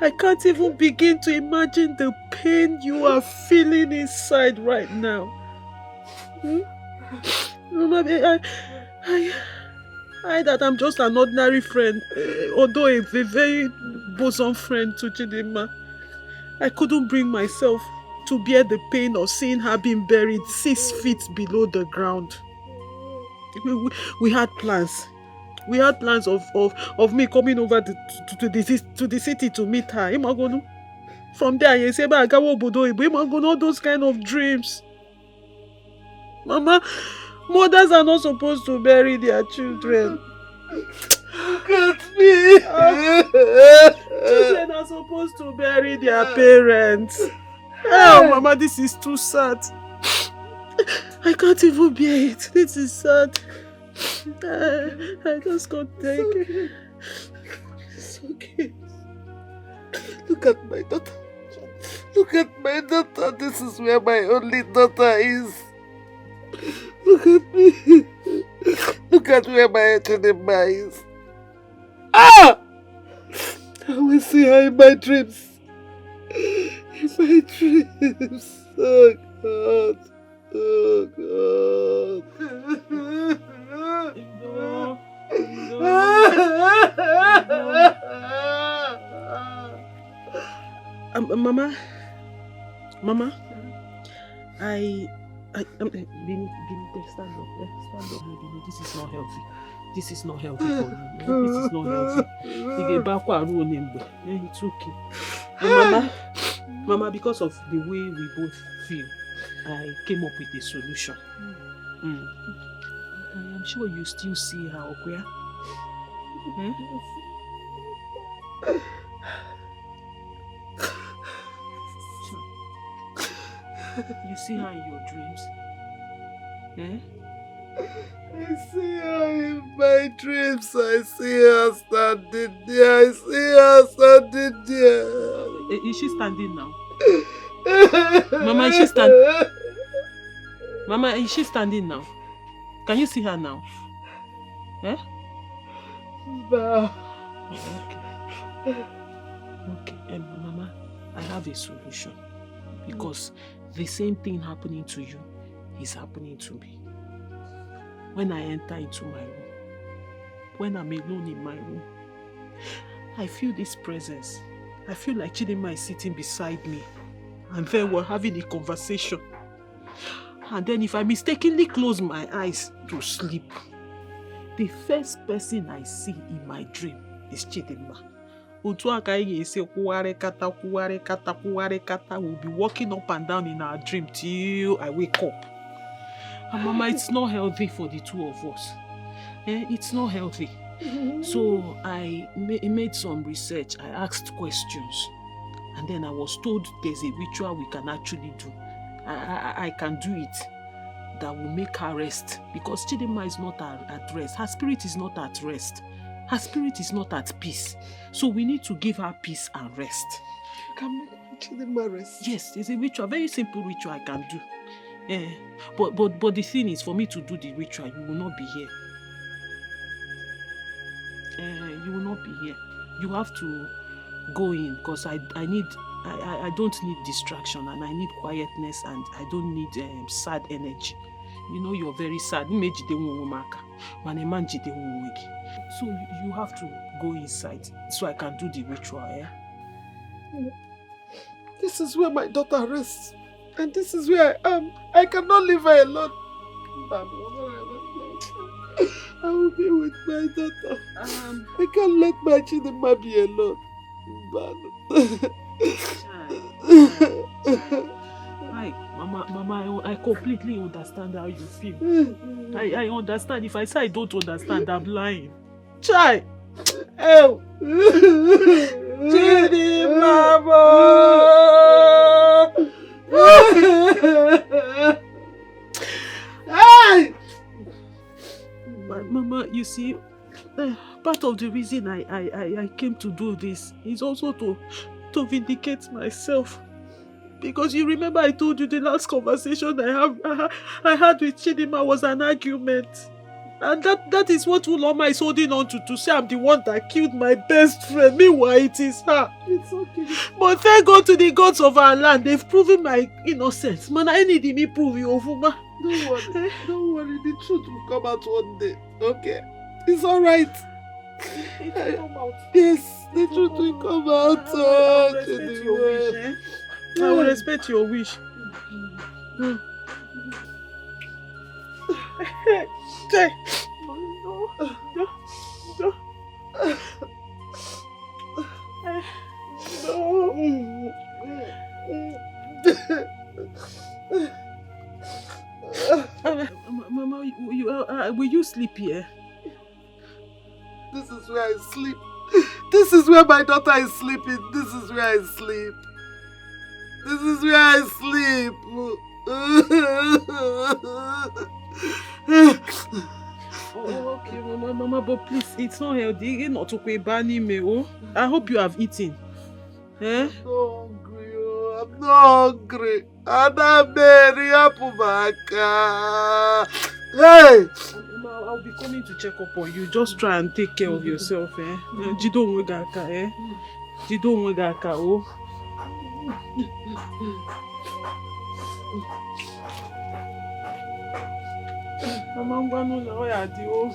I can't even begin to imagine the pain you are feeling inside right now. Mama, I that I'm just an ordinary friend, although a very bosom friend to Chidinma. I couldn't bring myself to bear the pain of seeing her being buried 6 feet below the ground. We had plans. We had plans of me coming over to the city to meet her. Imagonu. From there, you say, all those kind of dreams. Mama, mothers are not supposed to bury their children. Look at me. Children are supposed to bury their parents. Oh, Mama, this is too sad. I can't even bear it. This is sad. I just can't take it. It's okay. Look at my daughter. Look at my daughter. This is where my only daughter is. Look at me. Look at where my Chidimma is. Ah! I will see her in my dreams. In my dreams. Oh God. Oh God. Mama, Bini, stand up. Stand up, Bini. This is not healthy. This is not healthy for you. This is not healthy. It's okay. Mama, because of the way we both feel, I came up with a solution. I am sure you still see her, Okuya. You see her in your dreams? I see her in my dreams. I see her standing there. I see her standing there. Is she standing now? Mama, is she standing? Mama, is she standing now? Can you see her now? Bah. Okay, Mama, I have a solution. Because the same thing happening to you is happening to me. When I enter into my room, when I'm alone in my room, I feel this presence. I feel like Chidimma is sitting beside me. And then we're having a conversation. And then if I mistakenly close my eyes to sleep, the first person I see in my dream is Chidimma. We'll be walking up and down in our dream till I wake up. And Mama, it's not healthy for the two of us. It's not healthy. So I made some research. I asked questions. And then I was told there's a ritual we can actually do. I can do it. That will make her rest. Because Chidimma is not at rest. Her spirit is not at rest. Her spirit is not at peace. So we need to give her peace and rest. You can make Chidimma rest? Yes, there's a ritual, very simple ritual I can do. But the thing is, for me to do the ritual, you will not be here. You will not be here. You have to go in because I don't need distraction and I need quietness and I don't need sad energy. You know you're very sad. So you have to go inside so I can do the ritual. This is where my daughter rests. And this is where I am. I cannot leave her alone. I will be with my daughter. I can't let my Chidimma be alone. Mama, I completely understand how you feel. I understand. If I say I don't understand, I'm lying. Chai! Oh! Chidimma! Mama, you see, part of the reason I came to do this is also to vindicate myself. Because you remember I told you the last conversation I had with Chidimma was an argument. And that is what Uloma is holding on to say I'm the one that killed my best friend. Meanwhile, it is her. It's okay. But thank God to the gods of our land, they've proven my innocence. Man, I need me prove you, Ofuma. Don't worry, the truth will come out one day. Okay? It's alright. It will come out. Yes, the truth will come out. I will respect your wish. Mama, will you sleep here? This is where I sleep. This is where my daughter is sleeping. This is where I sleep. This is where I sleep. Oh, okay, Mama, but please, it's not healthy. Not to pay bani me. Oh, I hope you have eaten. Eh? I'm not hungry. Oh. I'm not hungry. Anameri Apumaka. Hey! Mama, I'll be coming to check up on you. Just try and take care of yourself. Eh? Jido nwegaka. Eh? Jido nwegaka. Oh. Mama, ngwanu na oya di o.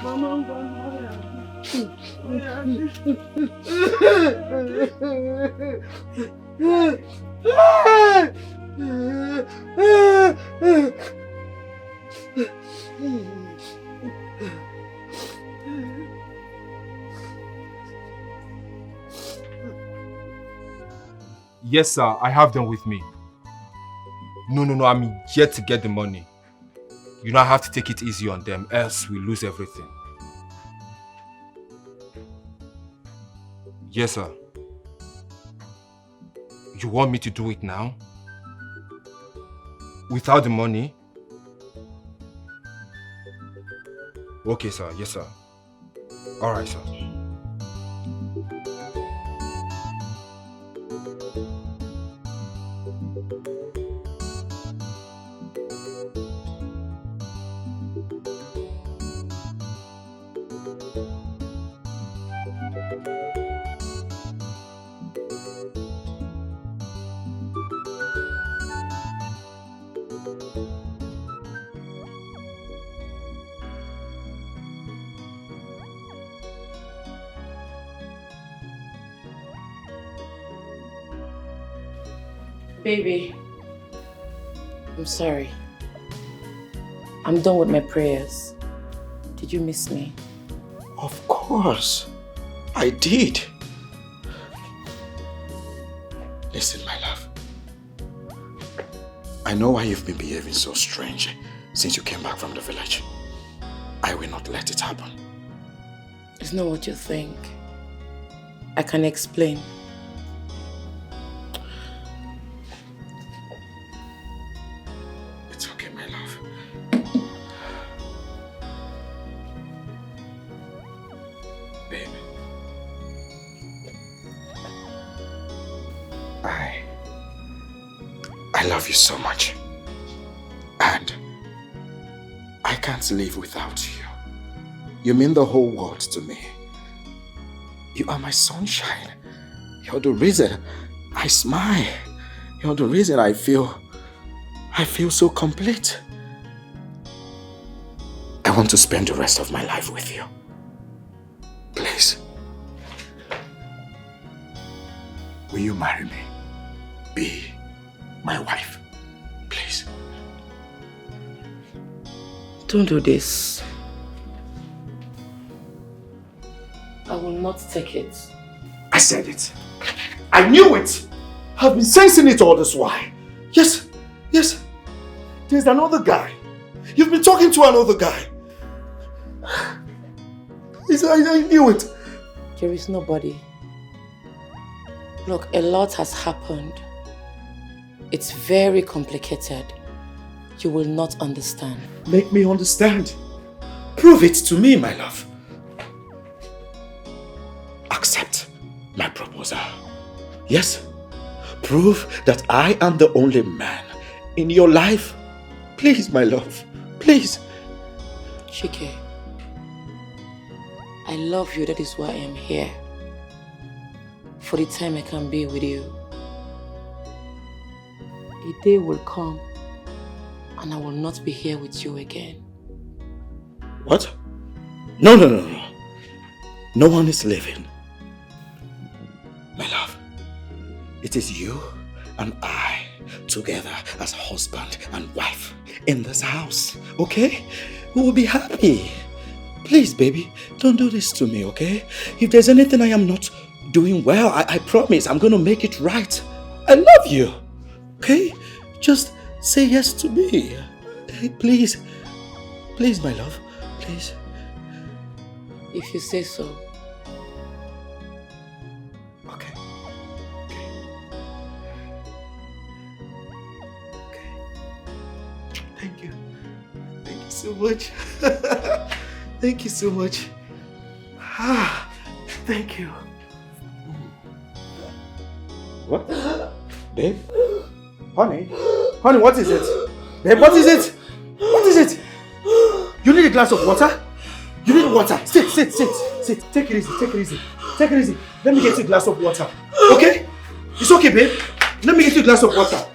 Mama, ngwanu oya Yes, sir, I have them with me. No, I'm yet to get the money. You know, I have to take it easy on them, else we lose everything. Yes, sir. You want me to do it now? Without the money? Okay, sir. Yes, sir. All right, sir. Baby, I'm sorry. I'm done with my prayers. Did you miss me? Of course, I did. Listen, my love. I know why you've been behaving so strange since you came back from the village. I will not let it happen. It's not what you think. I can explain. It's okay, my love. Baby. I love you so much. And I can't live without you. You mean the whole world to me. You are my sunshine. You're the reason I smile. You're the reason I feel so complete. I want to spend the rest of my life with you. Please. Will you marry me? Be my wife. Please. Don't do this. I will not take it. I said it. I knew it. I've been sensing it all this while. Yes. There's another guy. You've been talking to another guy. I knew it. There is nobody. Look, a lot has happened. It's very complicated. You will not understand. Make me understand. Prove it to me, my love. Accept my proposal. Yes. Prove that I am the only man in your life. Please, my love. Please. Chike, I love you. That is why I am here. For the time I can be with you. A day will come and I will not be here with you again. What? No. No one is leaving. My love, it is you and I together as husband and wife in this house, okay? We will be happy. Please, baby, don't do this to me, okay? If there's anything I am not doing well, I promise I'm going to make it right. I love you, okay? Just say yes to me. Hey, please. Please, my love. Please. If you say so. Okay. Thank you. Thank you so much. Thank you so much. Thank you. What? Babe? Honey, what is it? Babe, what is it? What is it? You need a glass of water? You need water. Sit. Take it easy. Let me get you a glass of water. Okay? It's okay, babe. Let me get you a glass of water.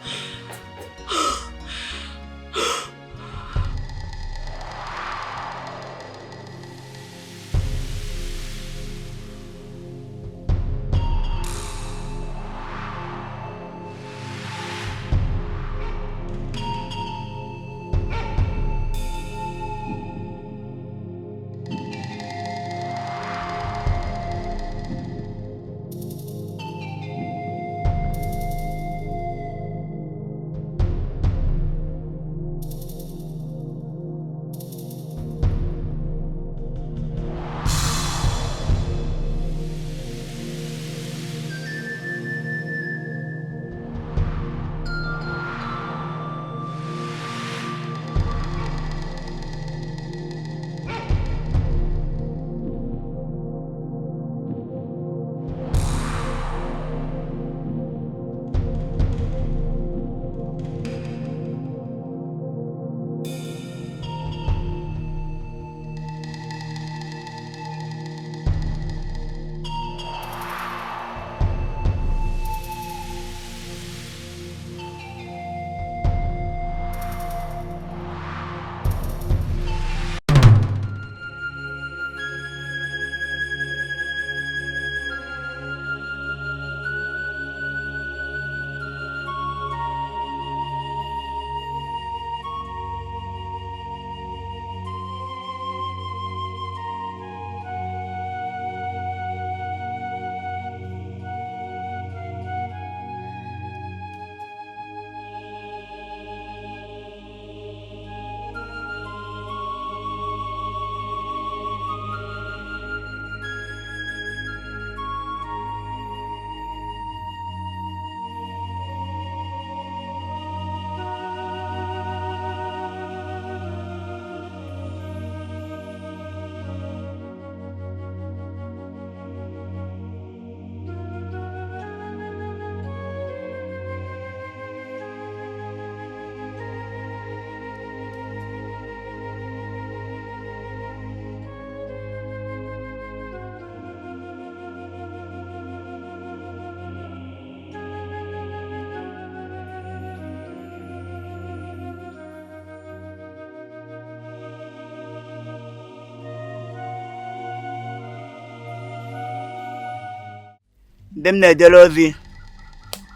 ndị m na-ejere ozi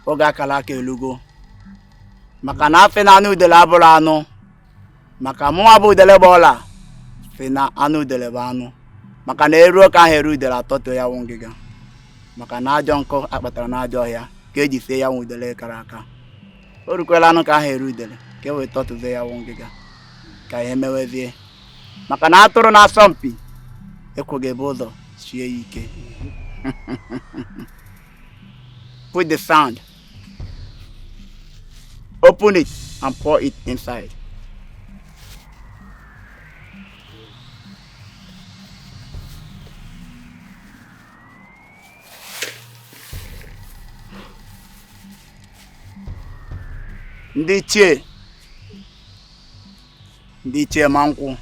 oge akara aka elugo maka na afị na anụ udele abụrụ anụ maka mụnwa bụ udele gba ọla fi na anụ udele bụ anụ maka na eruo ka ahụ eru udele atọtụ ya wụ ngịga maka na ajọ nkụ akpatara na ajọ ọhịa ka eji sie ya wụ udele kara aka o rukwela anụ ka ahụ eru udele ka e wee tọtụzie ya wụ ngịga ka ihe mewezie maka na atụrụ na-asọ mpi ekwughị ebe ụzọ sie ya ike. Put the sand, open it and pour it inside. Ndị ichie ma nkwụ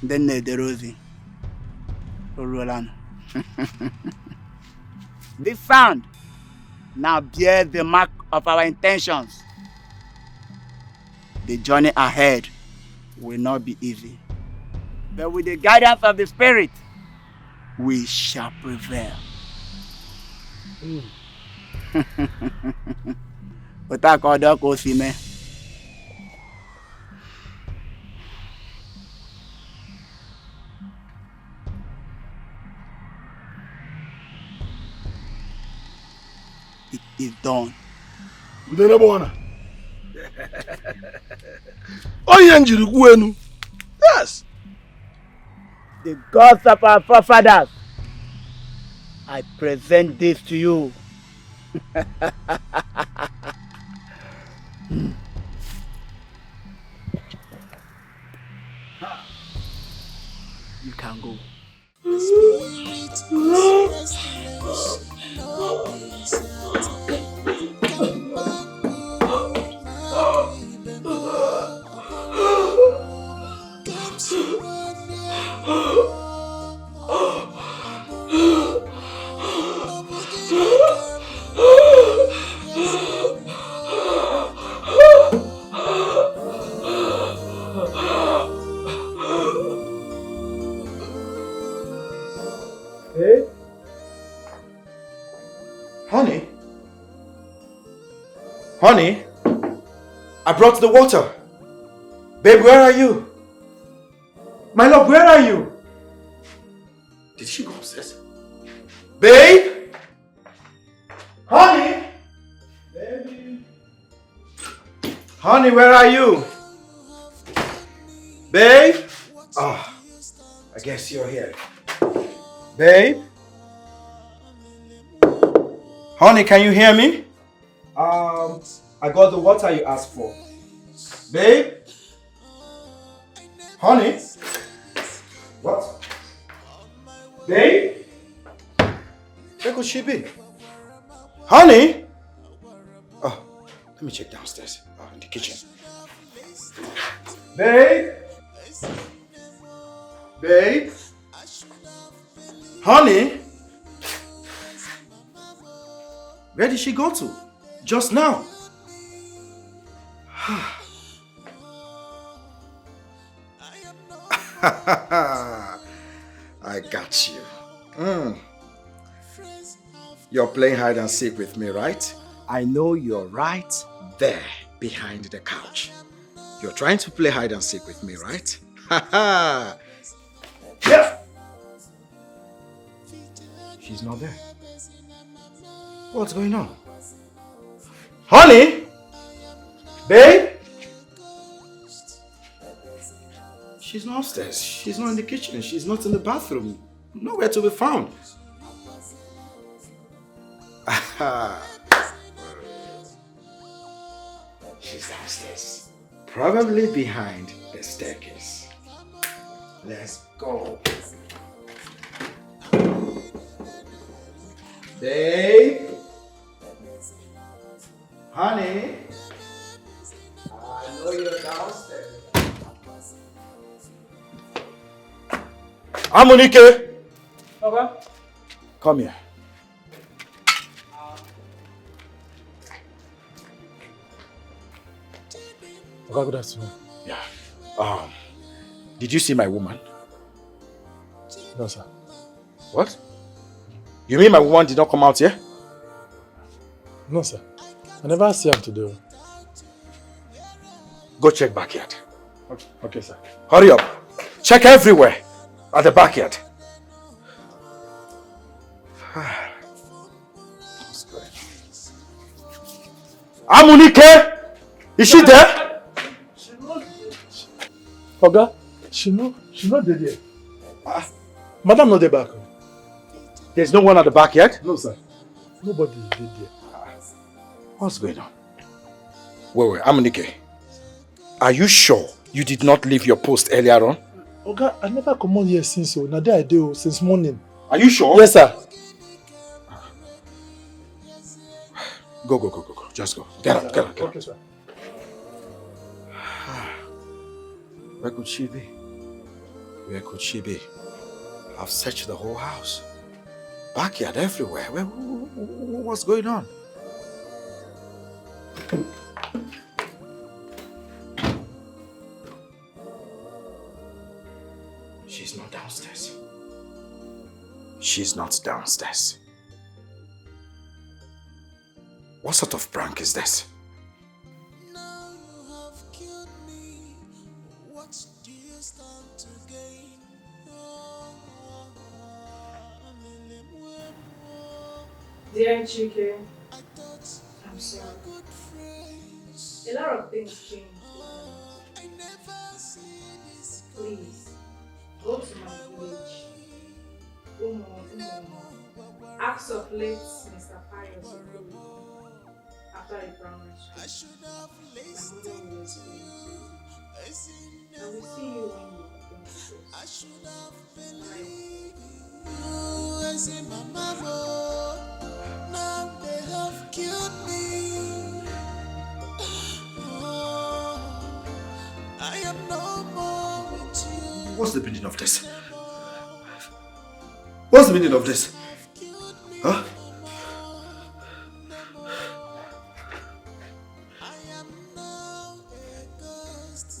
ndị na-edere ozi oruola. This sand now bears the mark of our intentions. The the journey ahead will not be easy. But with the guidance of the Spirit, we shall prevail. Without all that goes, man. It is done. Yes. The gods of our forefathers, I present this to you. You can go. Hey? Honey? Honey? I brought the water. Babe, where are you? My love, where are you? Did she go upstairs? Babe? Honey? Baby? Honey, where are you? Babe? Ah, I guess you're here. Babe? Honey, can you hear me? I got the water you asked for. Babe? Honey? What? Babe? Where could she be? Honey? Oh, let me check downstairs. In the kitchen. Babe? Babe? Honey? Where did she go to? Just now. I got you. You're playing hide and seek with me, right? I know you're right there behind the couch. You're trying to play hide and seek with me, right? Yeah. She's not there. What's going on? Honey? Babe? She's not upstairs. She's not in the kitchen. She's not in the bathroom. Nowhere to be found. She's downstairs. Probably behind the staircase. Let's go. Babe? Honey? I know you're downstairs. Amunike! Papa? Come here. Okay, good afternoon. Yeah. Did you see my woman? No, sir. What? You mean my woman did not come out here? No, sir. I never see her today. Go check backyard. Okay, sir. Hurry up. Check everywhere at the backyard. Amunike! Is she there? Oga, she not there. Madam not there back. There's no one at the backyard? No, sir. Nobody is there. What's going on? Wait, Amunike. Are you sure you did not leave your post earlier on? Oga, I never come on here since so. Now there I do since morning. Are you sure? Yes, sir. Go. Just go. Get up. Okay, sir. Where could she be? Where could she be? I've searched the whole house. Backyard everywhere. What's going on? She's not downstairs. She's not downstairs. What sort of prank is this? Dear Chike, I'm sorry. A lot of things changed. Please, go to my village. Ask of late Mr. Pius after a primary school. My mother will explain to you. I will see you when you open the house. Now they have killed me. I am no more with you. What's the meaning of this? What's the meaning of this? Huh?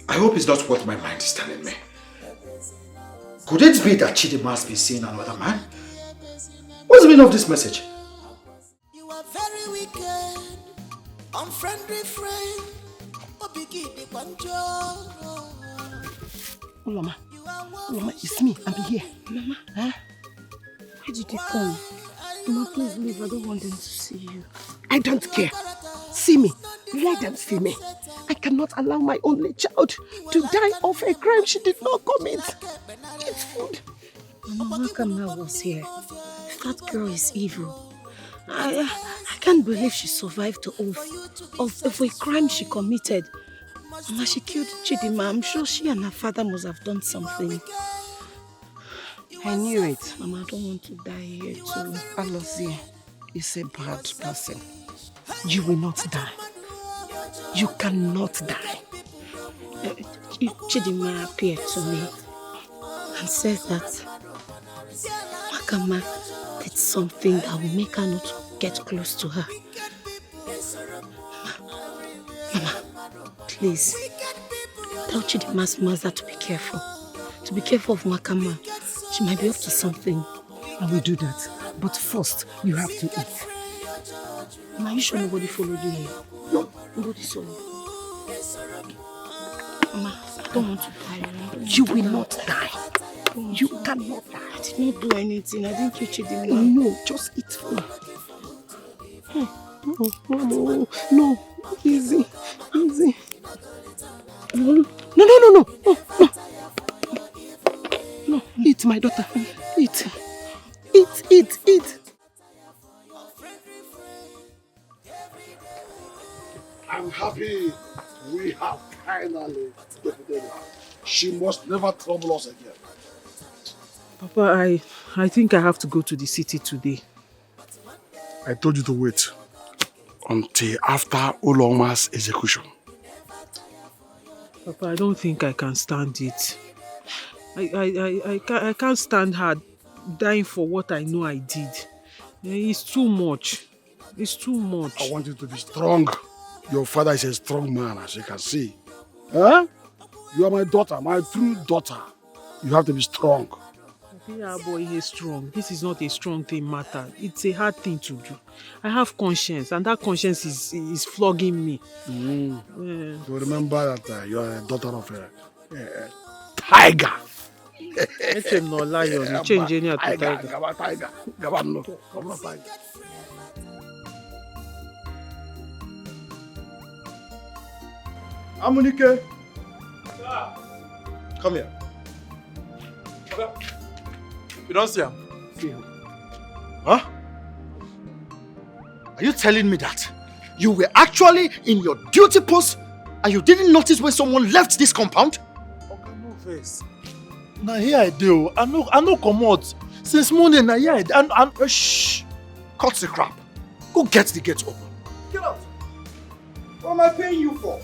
I hope it's not what my mind is telling me. Could it be that Chidima has been seeing another man? What's the meaning of this message? You are very wicked, unfriendly friend. Mama, it's me. I'm here. Mama, huh? Where did you come? Mama, please leave. I don't want them to see you. I don't care. See me. Let them see me. I cannot allow my only child to die of a crime she did not commit. It's food. Mama, how come I was here? That girl is evil. I can't believe she survived of a crime she committed. Mama, she killed Chidima. I'm sure she and her father must have done something. I knew it. Mama, I don't want to die here too. Alozie is a bad person. You will not die. You cannot die. Chidima appeared to me and said that Makama did something that will make her not get close to her. Mama, please, tell Chidima's mother to be careful. To be careful of Makama. She might be up to something. I will do that. But first, you have to eat. Mama, are you sure nobody followed you here? No, nobody saw you. Mama, I don't want to die. You will not die. You cannot die. I did not do anything. I didn't kill Chidima. No, just eat food. No, no, easy, easy. No. No, eat, my daughter. Eat. Eat. I'm happy we have finally defeated her. She must never trouble us again. Papa, I think I have to go to the city today. I told you to wait until after Uloma's execution. Papa, I don't think I can stand it. I can't stand her dying for what I know I did. It's too much. It's too much. I want you to be strong. Your father is a strong man, as you can see. Huh? You are my daughter, my true daughter. You have to be strong. Yeah, boy, he's strong. This is not a strong thing matter. It's a hard thing to do. I have conscience, and that conscience is flogging me. So remember that you are a daughter of a tiger. I'm not lion. You change any to tiger. Tiger. Amunike. Come here. Okay. You don't see him? See him. Huh? Are you telling me that you were actually in your duty post and you didn't notice when someone left this compound? Okay, no face. Now here I do. I know come out. Since morning, now here I do. Shh. Cut the crap. Go get the gate open. Get out. What am I paying you for?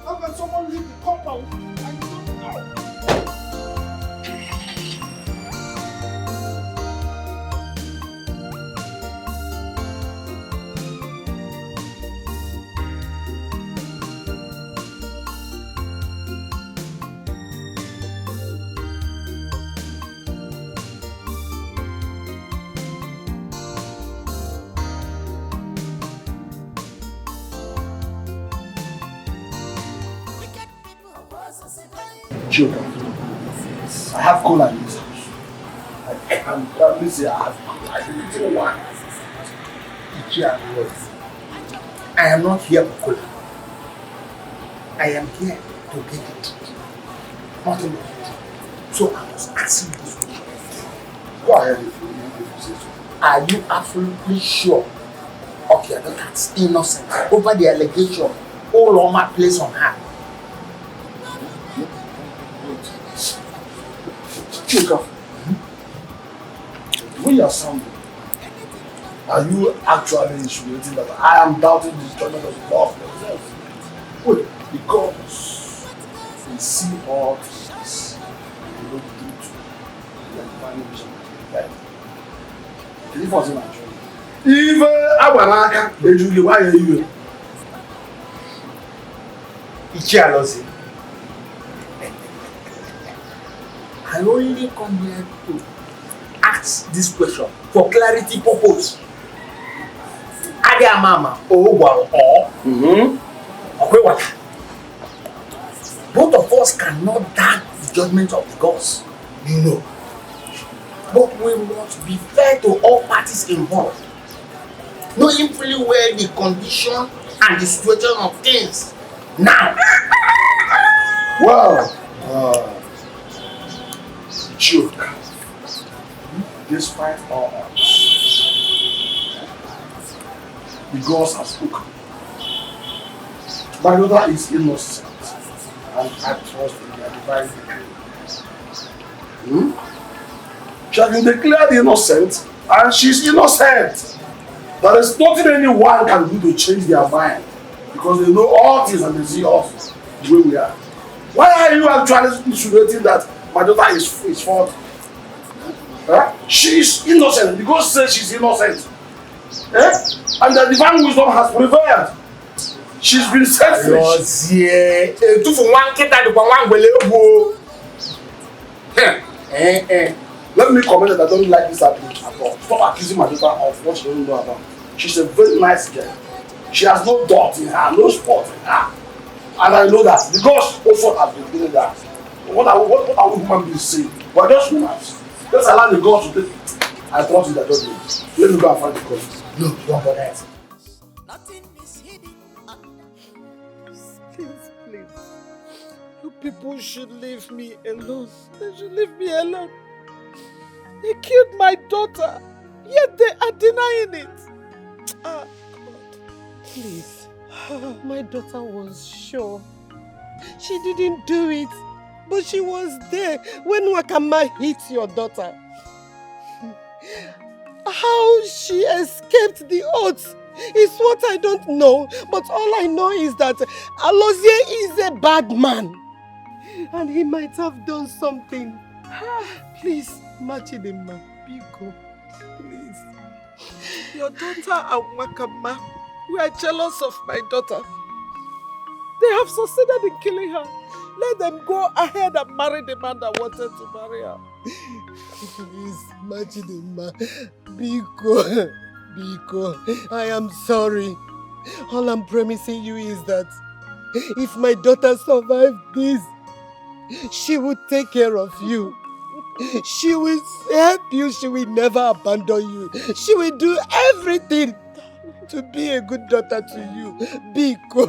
How can someone leave the compound? I don't know. Joke. I have cola in this house. I can proudly say I have cola. I little one. I am not here for cola. I am here to get it. Nothing more. So I was asking this question. Go ahead if you say so. Are you absolutely sure of your daughter's innocence over the allegation all Oma placed on her? Chika, when you are sounding, are you actually insinuating that I am doubting the judgment of the law of themselves? Wait, because they see all things, they don't do it. They are defining vision. Right? If I was in Nigeria, if Awanaka, they do the why are you? Ichialozi. I only come here to ask this question for clarity purpose. Adia mama, or both of us cannot doubt the judgment of the gods. You know. But we must be fair to all parties involved, knowing fully well the condition and the situation of things now. Well, joke. Despite all odds, the gods have spoken. My daughter is innocent, and I trust in their divine decree. She has been declared innocent, and she's innocent. There is nothing anyone can do to change their mind, because they know all things and they see us the way we are. Why are you actually insinuating that my daughter is fault? Huh? She is innocent. The God says she's innocent. And the divine wisdom has prevailed. She's been set free. Let me comment that I don't like this approach at all. Stop accusing my daughter of what she doesn't know about. She's a very nice girl. She has no dot in her, no spot in her. And I know that. The gods also have been doing that. What are we human beings saying? We're just humans. Let's allow the gods to take. I trust in their judgment. Let me go and find the gods. No, don't bother it. Please. You people should leave me alone. They should leave me alone. They killed my daughter, yet they are denying it. God. Please. My daughter was sure. She didn't do it, but she was there when Wakama hit your daughter. How she escaped the odds is what I don't know, but all I know is that Alozie is a bad man. And he might have done something. Please, Machidema, Biko, please. Your daughter and Wakama were jealous of my daughter. They have succeeded in killing her. Let them go ahead and marry the man that wanted to marry her. Please, Machidema, Biko, I am sorry. All I'm promising you is that if my daughter survives this, she will take care of you. She will help you. She will never abandon you. She will do everything to be a good daughter to you. Biko.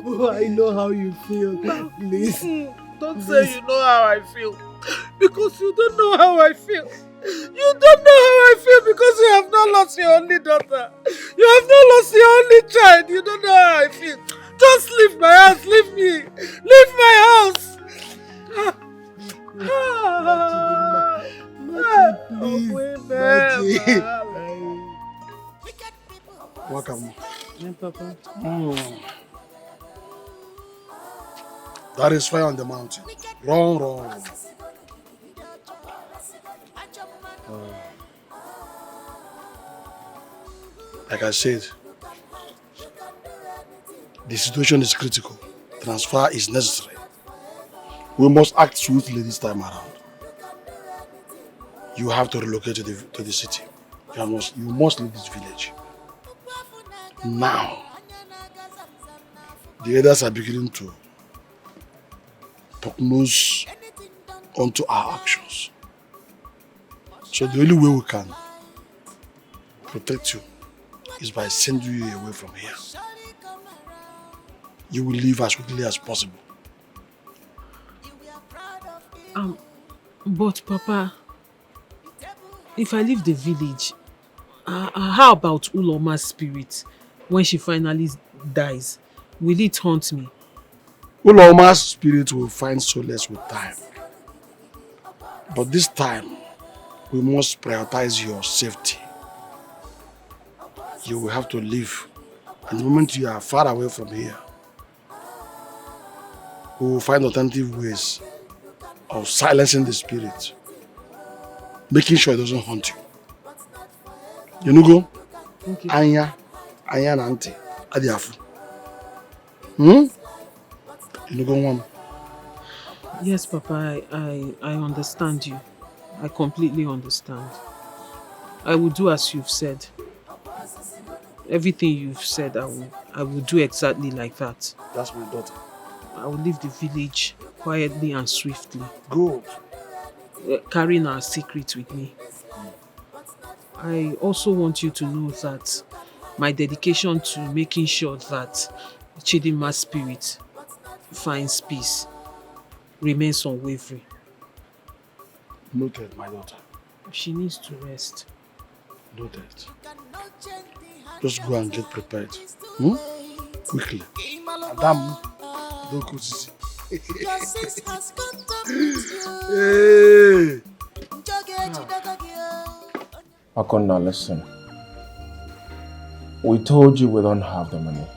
Oh, I know how you feel. Please. Don't say you know how I feel. Because you don't know how I feel. You don't know how I feel because you have not lost your only daughter. You have not lost your only child. You don't know how I feel. Just leave my house. Leave me. Leave my house. Please. Welcome. Papa. That is fire on the mountain. Wrong. Like I said, the situation is critical. Transfer is necessary. We must act swiftly this time around. You have to relocate to the city. You must leave this village. Now, the others are beginning to prognose onto our actions. So the only way we can protect you is by sending you away from here. You will leave as quickly as possible. But Papa, if I leave the village, how about Uloma's spirit when she finally dies? Will it haunt me? Uloma's spirit will find solace with time. But this time, we must prioritize your safety. You will have to leave. And the moment you are far away from here, we will find alternative ways of silencing the spirit, making sure it doesn't haunt you. You know, go? Okay. Anya na auntie, adiafu. You know, go one. Yes, Papa, I understand you. I completely understand. I will do as you've said. Everything you've said, I will do exactly like that. That's my daughter. I will leave the village quietly and swiftly. Good. Carrying our secret with me. I also want you to know that my dedication to making sure that Chidima's spirit finds peace remains unwavering. Noted, my daughter. She needs to rest. Noted. Just go and get prepared. Quickly. Adam, don't go to see. Hey! Akonna, listen. We told you we don't have the money.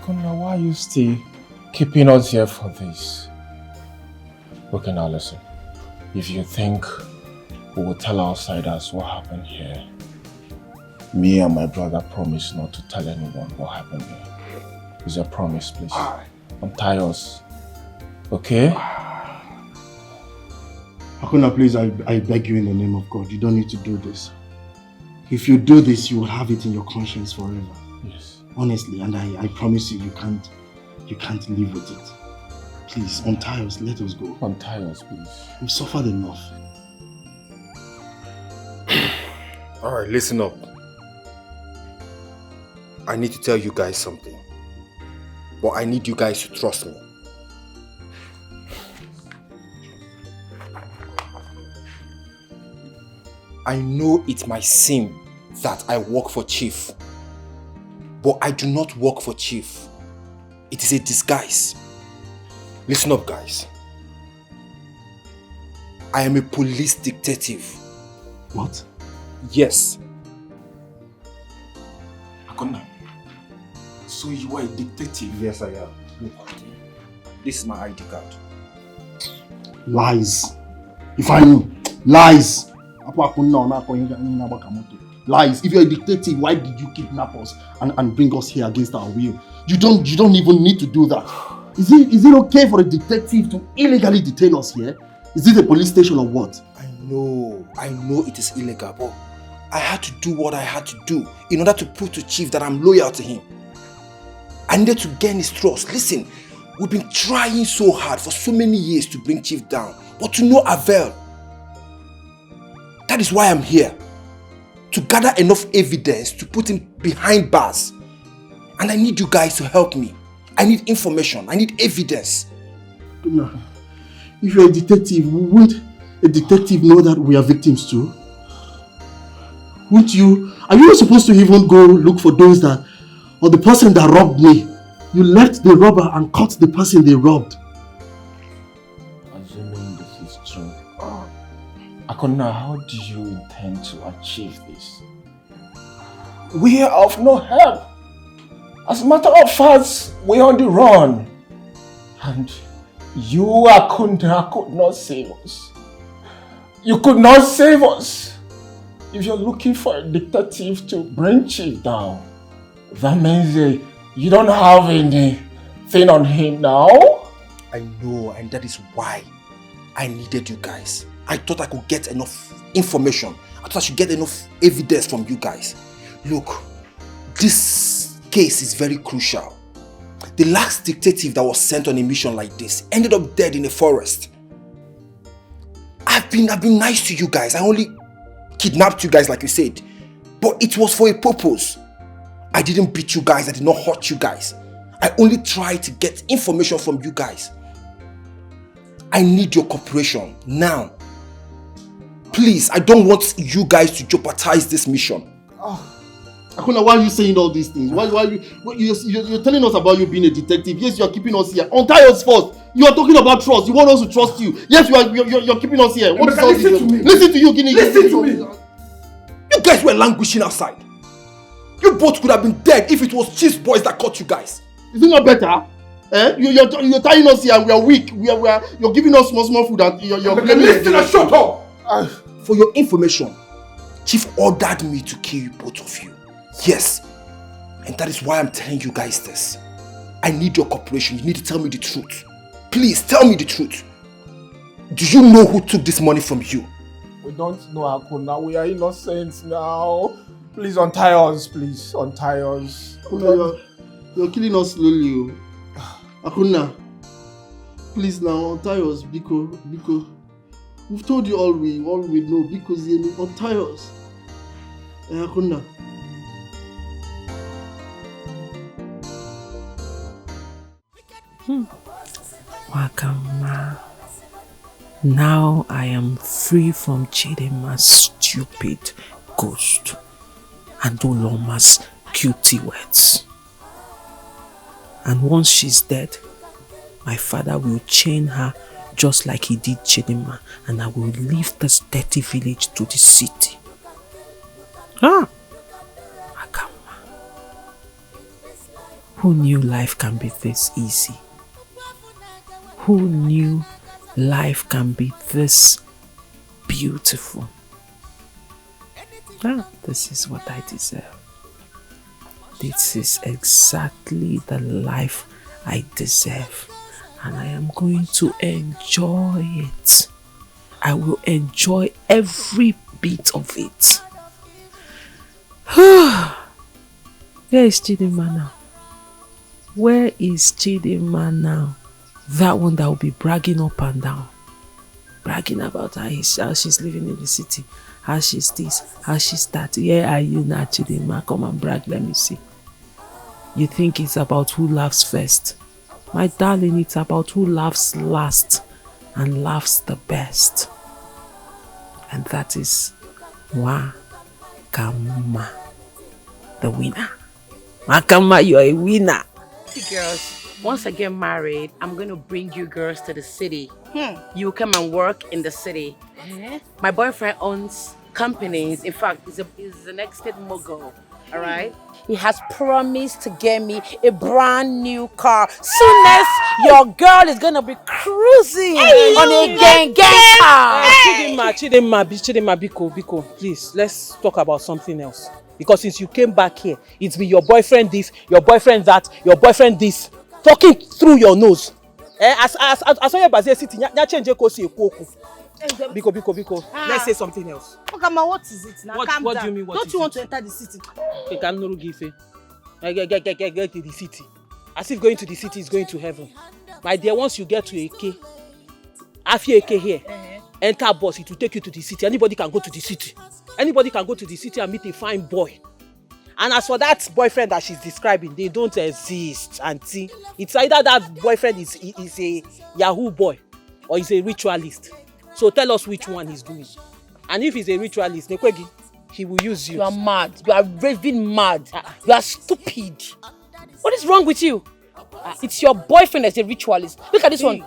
Akonna, why are you still keeping us here for this? Okay, now listen. If you think we will tell outsiders what happened here, me and my brother promise not to tell anyone what happened here. It's a promise, please. I'm tired. Okay? Akonna, please, I beg you in the name of God, you don't need to do this. If you do this, you will have it in your conscience forever. Yes. Honestly, and I promise you, you can't live with it. Please, untie us, let us go. Untie us, please. We've suffered enough. Alright, listen up. I need to tell you guys something. But I need you guys to trust me. I know it might seem that I work for Chief, but I do not work for Chief. It is a disguise. Listen up, guys. I am a police detective. What? Yes. Akonna, so you are a detective? Yes, I am. Look, this is my ID card. Lies. If I knew. Lies. Lies. If you're a detective, why did you kidnap us and bring us here against our will? You don't even need to do that. Is it okay for a detective to illegally detain us here? Is it a police station or what? I know it is illegal, but I had to do what I had to do in order to prove to Chief that I'm loyal to him. I needed to gain his trust. Listen, we've been trying so hard for so many years to bring Chief down, but to no avail. That is why I'm here. To gather enough evidence to put him behind bars. And I need you guys to help me. I need information. I need evidence. No. If you're a detective, won't a detective know that we are victims too? Won't you? Are you not supposed to even go look for those that, or the person that robbed me? You left the robber and caught the person they robbed. Assuming this is true, Akonna, how do you intend to achieve this? We are of no help. As a matter of fact, we're on the run. And you, Akonna, could not save us. You could not save us. If you're looking for a detective to bring Chief down, that means you don't have anything on him now? I know, and that is why I needed you guys. I thought I could get enough information. I thought I should get enough evidence from you guys. Look, this case is very crucial. The last detective that was sent on a mission like this ended up dead in a forest. I've been nice to you guys. I only kidnapped you guys like you said. But it was for a purpose. I didn't beat you guys. I did not hurt you guys. I only tried to get information from you guys. I need your cooperation now. Please, I don't want you guys to jeopardize this mission. Akuna, why are you saying all these things? Why you're telling us about you being a detective? Yes, you are keeping us here. Untie us first. You are talking about trust. You want us to trust you. Yes, you're keeping us here. What is all this? Listen to me. Listen to you, Guinea. Listen to me. You guys were languishing outside. You both could have been dead if it was Chief's boys that caught you guys. Is it not better? You're tying us here and we are weak. You're giving us small food and you're listen and shut up. For your information, Chief ordered me to kill you, both of you. Yes. And that is why I'm telling you guys this. I need your cooperation. You need to tell me the truth. Please tell me the truth. Do you know who took this money from you? We don't know, Akuna. We are innocent now. Please untie us, please. Untie us. Akuna, you're killing us slowly. Akuna, please now untie us, Biko. We've told you all we know, because you untie us. Akuna. Wakama. Now I am free from Chidema's stupid ghost and Oloma's cutie words. And once she's dead, my father will chain her just like he did Chidema, and I will leave this dirty village to the city. Wakama. Who knew life can be this easy? Who knew life can be this beautiful? This is what I deserve. This is exactly the life I deserve. And I am going to enjoy it. I will enjoy every bit of it. Where is Chidema now? Where is Chidema now? That one that will be bragging up and down. Bragging about how she's living in the city. How she's this, how she's that. Where are you now, Chidema? Come and brag, let me see. You think it's about who laughs first? My darling, it's about who laughs last and laughs the best. And that is Wakama, the winner. Wakama, you're a winner. Hey girls, once I get married, I'm going to bring you girls to the city. You come and work in the city. My boyfriend owns companies. In fact, he's an estate mogul. All right? He has promised to get me a brand new car. Soon as your girl is going to be cruising on a gang car. Chidema, Biko, please, let's talk about something else. Because since you came back here, it's been your boyfriend this, your boyfriend that, your boyfriend this, talking through your nose. As your baze sitting, ya change kosi ekoku. Biko. Let's say something else. Okay, ma, what is it now? What do you mean? Don't you want to enter the city? Okay, can no give it. Get to the city. As if going to the city is going to heaven. My dear, once you get to AK, after AK here, enter bus, it will take you to the city. Anybody can go to the city. Anybody can go to the city and meet a fine boy. And as for that boyfriend that she's describing, they don't exist, auntie. It's either that boyfriend is a Yahoo boy or is a ritualist. So tell us which one he's doing. And if he's a ritualist, Nekwegi, he will use you. You are mad. You are raving mad. You are stupid. What is wrong with you? It's your boyfriend that's a ritualist. Look at this one.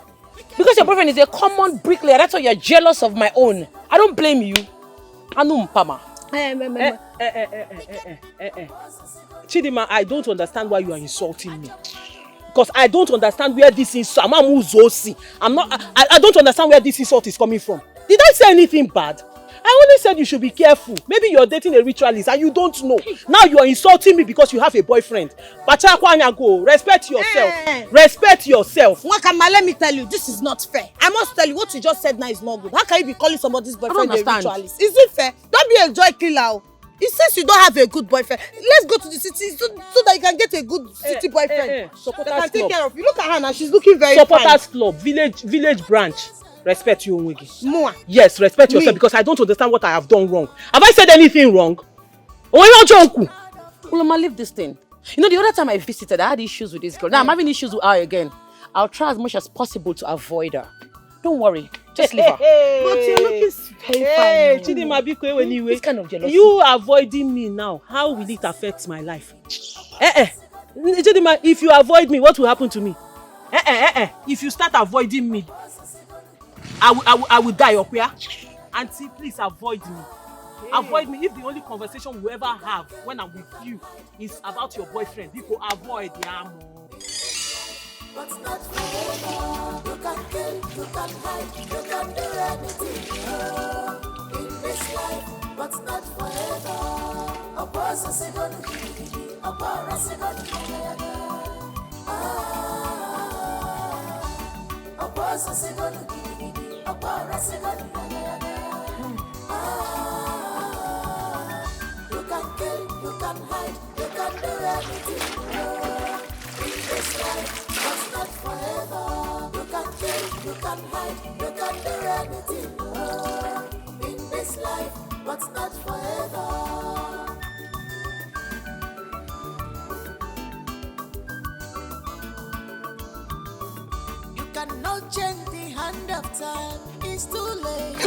Because your boyfriend is a common bricklayer, that's why you're jealous of my own. I don't blame you. Anum Pama. Chidema, I don't understand why you are insulting me. Because I don't understand where this insult. I don't understand where this insult is coming from. Did I say anything bad? I only said you should be careful. Maybe you're dating a ritualist and you don't know. Now you are insulting me because you have a boyfriend. Go. Respect yourself. Respect yourself. Wakama, let me tell you, this is not fair. I must tell you, what you just said now is not good. How can you be calling somebody's boyfriend a ritualist? Is it fair? Don't be a joy killer. It says you don't have a good boyfriend. Let's go to the city so that you can get a good city boyfriend. Supporters That can take club. care of you. Look at her now. She's looking very Supporters fine. club, village branch. Respect you, Onwegi. Mua. Yes, respect yourself because I don't understand what I have done wrong. Have I said anything wrong? Uloma, leave this thing. You know, the other time I visited, I had issues with this girl. Now I'm having issues with her again. I'll try as much as possible to avoid her. Don't worry. Just leave her. But you're looking very Hey, fine. Chidima Biko, anyway. This kind of jealousy. You avoiding me now, how will it affect my life? Chidima, if you avoid me, what will happen to me? If you start avoiding me, I will die up here. Auntie, please avoid me. Avoid me. If the only conversation we ever have when I'm with you is about your boyfriend, you go avoid But not forever. You can kill, you can hide, you can do anything in this life, but not forever. A boss is gonna be, a boss is gonna be. A boss is gonna be, a boss is gonna be. You can kill, you can hide, you can do anything in this life. But not forever. You can kill, you can hide, you can do anything in this life, but not forever. You cannot change the hand of time, it's too late.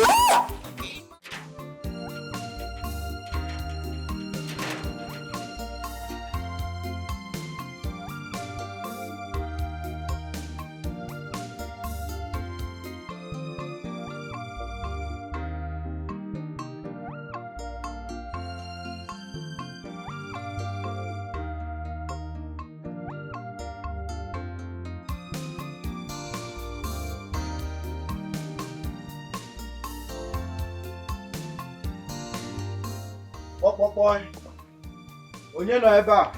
Boy. Onye nọ ebe a?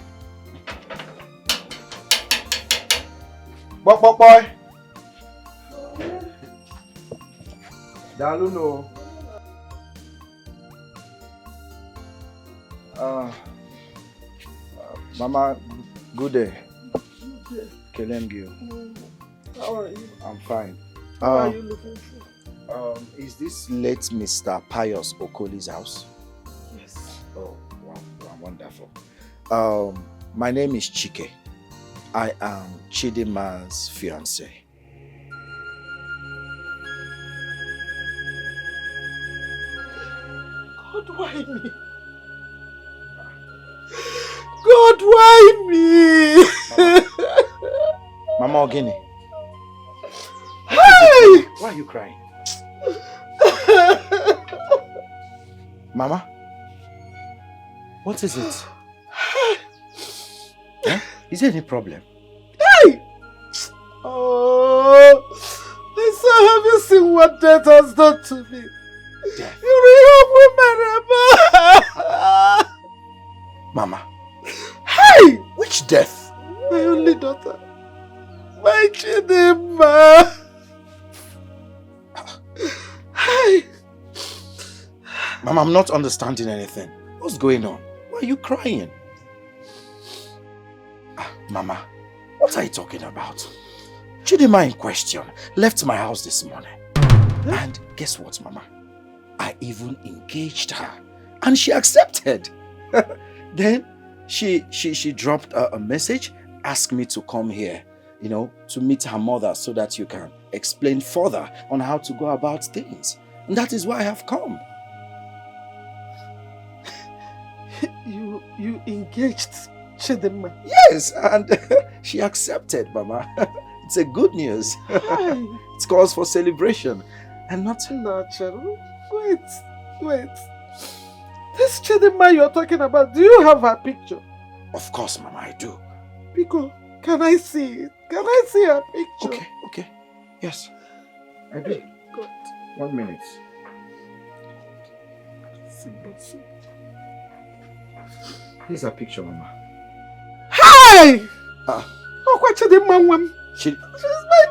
Boy. Daalụ no. Mama, good day. Kelem Gil. How are you? I'm fine. How are you looking for? Is this late Mr. Pius Okoli's house? Yes. Oh, wow, wonderful. My name is Chike. I am Chidima's fiancé. God, why me? God, why me? Mama Ogini. Hey! Why are you crying? Mama? What is it? Huh? Is there any problem? Hey! Oh, Lisa, have you seen what death has done to me? Death? You're a young woman, Mama. Hey! Which death? My only daughter. My Chidima. Hey! Mama, I'm not understanding anything. What's going on? Why are you crying? Mama, what are you talking about? Chidima in question left my house this morning. And guess what, Mama? I even engaged her. And she accepted. Then she dropped a message, asked me to come here, you know, to meet her mother so that you can explain further on how to go about things. And that is why I have come. You engaged Chidima? Yes, and she accepted, Mama. It's a good news. It's cause for celebration. And not natural. Wait. This Chidima you're talking about, do you have her picture? Of course, Mama, I do. Pico, can I see it? Can I see her picture? Okay. Yes. I do. Good. 1 minute. Here's her picture, Mama. Hey! Ah. Oh, what Chidima? She's my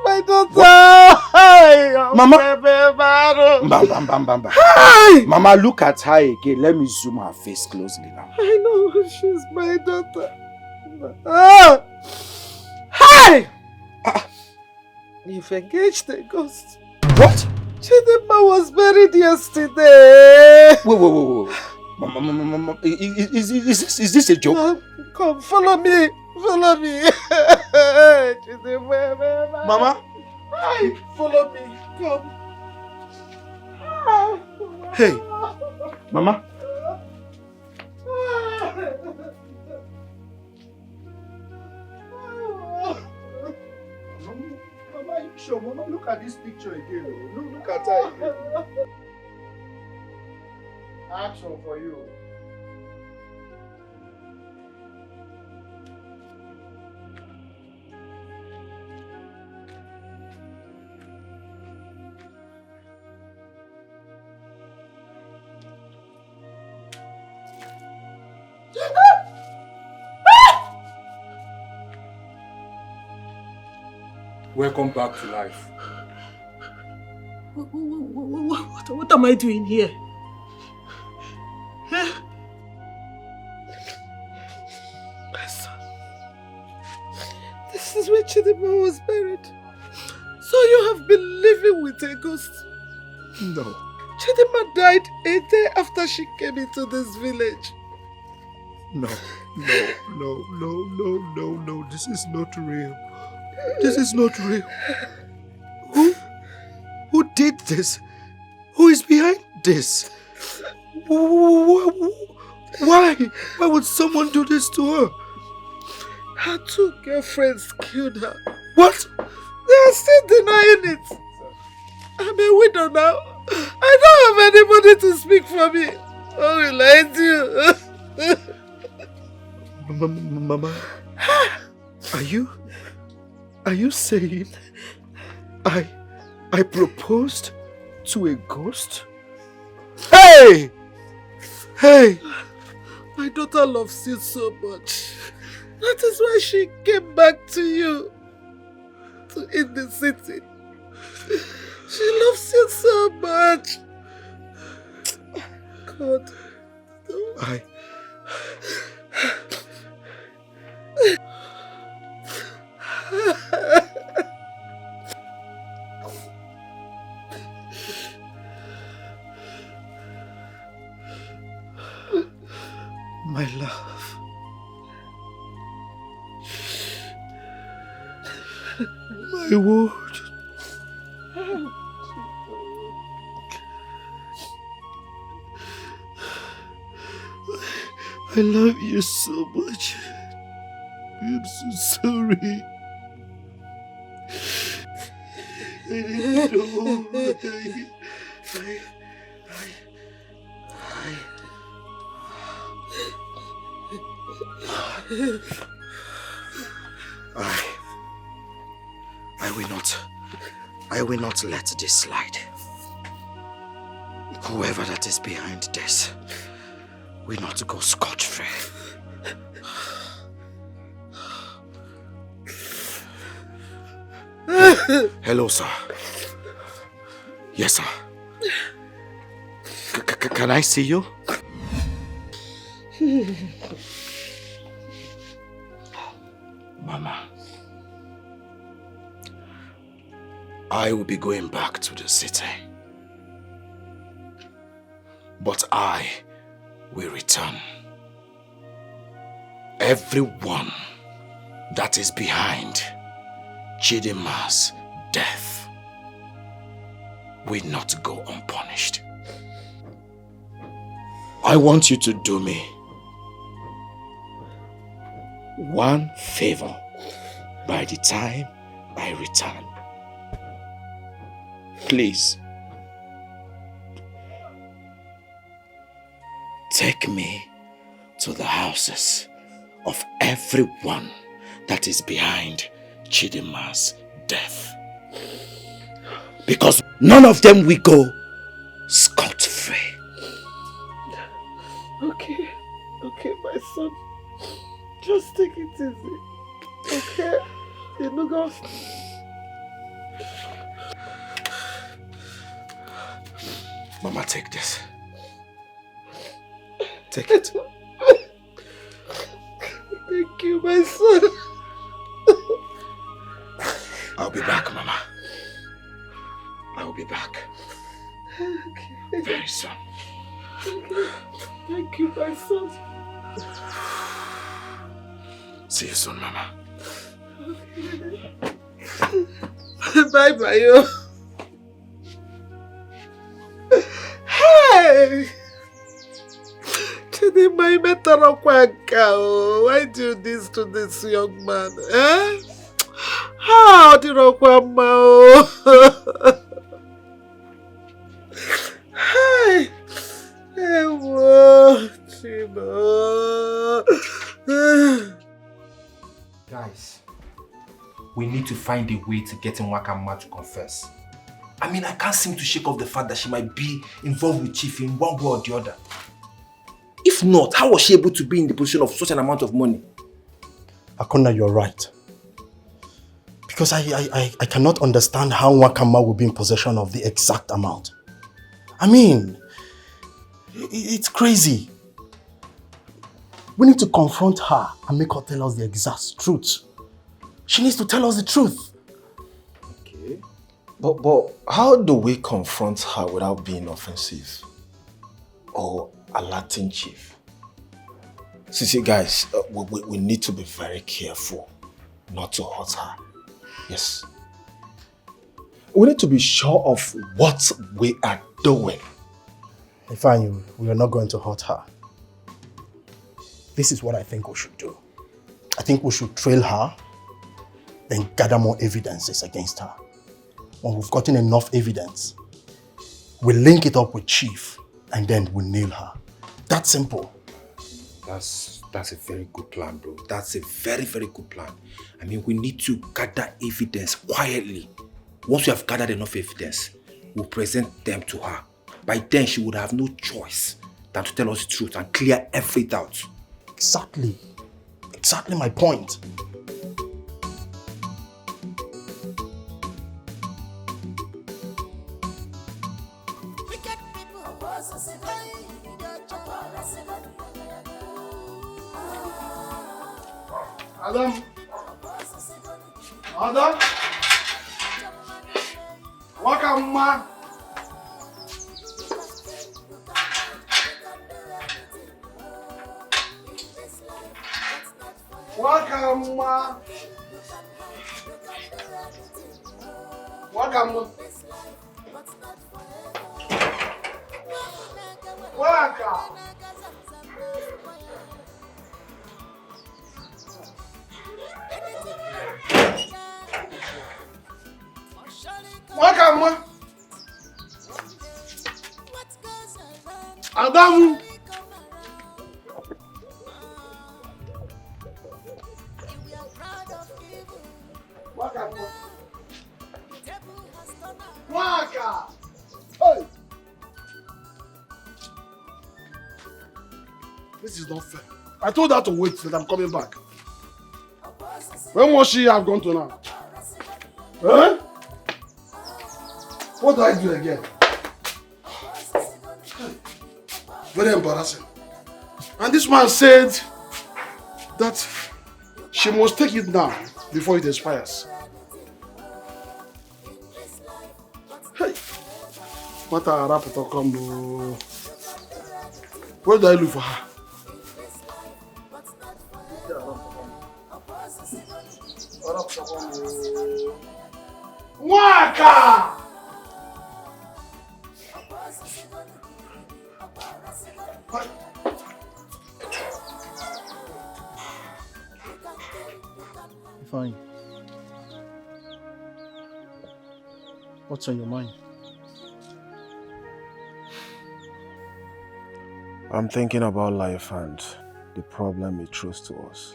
my daughter. Hey, Mama. Bam, Bam. Hey. Mama, look at her again. Let me zoom her face closely now. I know she's my daughter. Ah. Hey! You've engaged a ghost. What? Chidinma was buried yesterday. Whoa. Mama, is this a joke? Come, follow me. Mama? Hey, follow me. Come. Hey, Mama. Mama, you sure? Mama, look at this picture again. Look at her again. Action for you. Welcome back to life. What am I doing here? Huh? My son, this is where Chidinma was buried. So you have been living with a ghost? No. Chidinma died a day after she came into this village. No. This is not real. This is not real. Who did this? Who is behind this? Why? Why would someone do this to her? Her two girlfriends killed her. What? They are still denying it. I'm a widow now. I don't have anybody to speak for me. I will lie to you. Mama, are you saying I proposed to a ghost? Hey! My daughter loves you so much. That is why she came back to you. In the city. She loves you so much. God. My love. My word. I love you so much. I'm so sorry. I didn't know. I will not let this slide. Whoever that is behind this will not go scot-free. Hello, sir. Yes, sir. Can I see you? Mama, I will be going back to the city. But I will return. Everyone that is behind Chidinma's death will not go unpunished. I want you to do me one favor by the time I return. Please, take me to the houses of everyone that is behind Chidinma's death. Because none of them will go scot-free. Okay, my son. Just take it easy. Okay? You know, God, Mama, take this. Take it. Thank you, my son. I'll be back, Mama. I will be back. Very soon. Thank you, my son. See you soon, Mama. Bye-bye, yo. Hey! Why do this to this young man? Eh? How did I Hey! Hey, whoa, Guys, we need to find a way to get Nwakama to confess. I mean, I can't seem to shake off the fact that she might be involved with Chief in one way or the other. If not, how was she able to be in the position of such an amount of money? Akona, you're right. Because I cannot understand how Nwakama will be in possession of the exact amount. I mean, it's crazy. We need to confront her and make her tell us the exact truth. She needs to tell us the truth. Okay. But how do we confront her without being offensive? Or alerting Chief? See guys, we need to be very careful not to hurt her. Yes. We need to be sure of what we are doing. Ifeanyi, we are not going to hurt her. This is what I think we should do. I think we should trail her, then gather more evidences against her. When we've gotten enough evidence, we link it up with Chief, and then we nail her. That's simple. That's a very good plan, bro. That's a very, very good plan. I mean, we need to gather evidence quietly. Once we have gathered enough evidence, we'll present them to her. By then, she would have no choice than to tell us the truth and clear every doubt. Exactly. Exactly my point. Adam. Adam. Wakama. Wakama. Wakama. Waka. Wakama. Adamu. Wakama. Waka. Hey. This is not fair. I told her to wait till I'm coming back. When must she have gone to now? Huh? What do I do again? Very embarrassing. And this man said that she must take it now before it expires. Hey, what a rap to come. Where do I look for her? Waka! Fine. What's on your mind? I'm thinking about life and the problem it throws to us.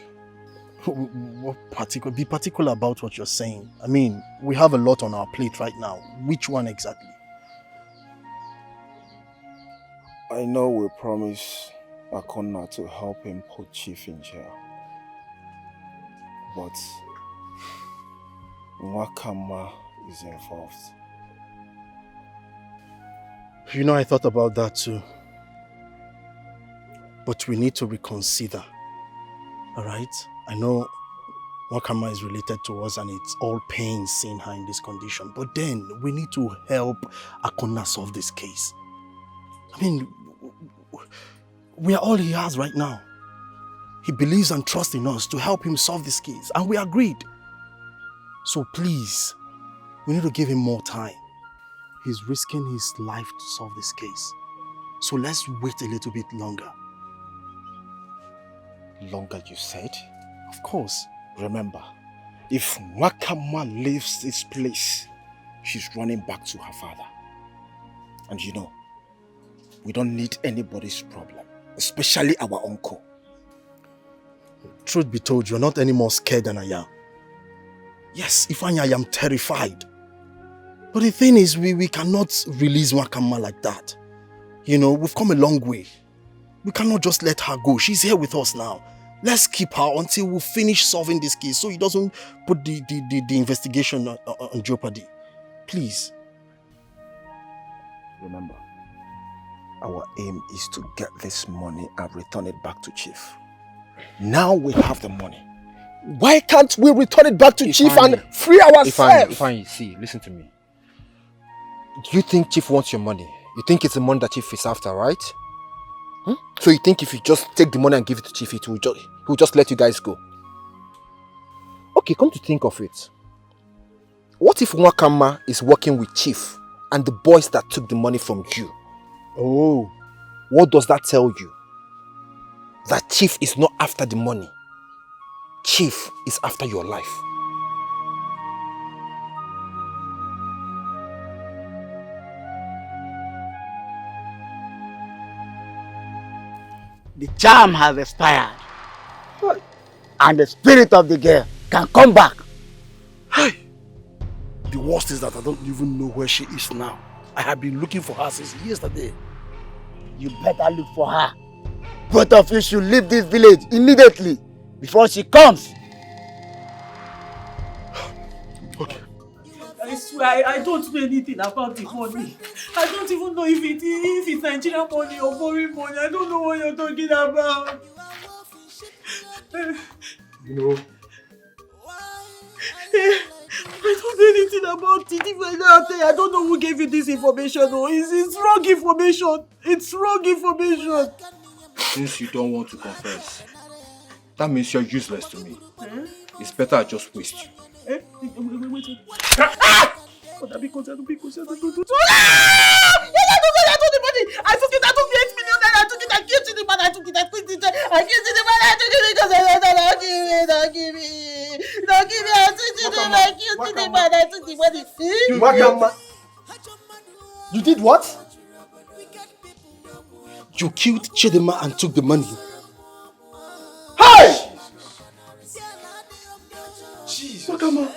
Be particular about what you're saying. I mean, we have a lot on our plate right now. Which one exactly? I know we promised Akonna to help him put Chief in jail. But Nwakama is involved. You know, I thought about that too. But we need to reconsider. Alright? I know Wakama is related to us and it's all pain seeing her in this condition. But then we need to help Akuna solve this case. I mean, we are all he has right now. He believes and trusts in us to help him solve this case. And we agreed. So please, we need to give him more time. He's risking his life to solve this case. So let's wait a little bit longer. Longer, you said? Of course. Remember, if Wakama leaves this place, she's running back to her father. And you know, we don't need anybody's problem, especially our uncle. Truth be told, you're not any more scared than I am. Yes, Ifeanyi, I am terrified. But the thing is, we cannot release Wakama like that. You know, we've come a long way. We cannot just let her go. She's here with us now. Let's keep her until we finish solving this case so it doesn't put the investigation on jeopardy. Please. Remember, our aim is to get this money and return it back to Chief. Now we have the money. Why can't we return it back to Chief and free ourselves? Ifeanyi, see, listen to me. Do you think Chief wants your money? You think it's the money that Chief is after, right? So you think if you just take the money and give it to Chief, he will just let you guys go? Okay, come to think of it. What if Wakama is working with Chief and the boys that took the money from you? Oh, what does that tell you? That Chief is not after the money. Chief is after your life. The charm has expired. And the spirit of the girl can come back. Hey! The worst is that I don't even know where she is now. I have been looking for her since yesterday. You better look for her. Both of you should leave this village immediately before she comes. Okay. I swear, I don't know anything about the money. I don't even know if it's Nigerian money or foreign money. I don't know what you're talking about. You know, I don't know anything about it. If I don't know who gave you this information. It's wrong information. It's wrong information. Since you don't want to confess, that means you're useless to me. It's better I just waste you. Wait. Because I don't. I took it. I took the 8 million. I took it. I gave to the man. I took it. I quit it. I gave to the man. I took it because I don't give me. Don't give me. I took it. I gave to the man. I took the money. Wakama. You did what? You killed Chidima and took the money. Hey! Jesus. Wakama.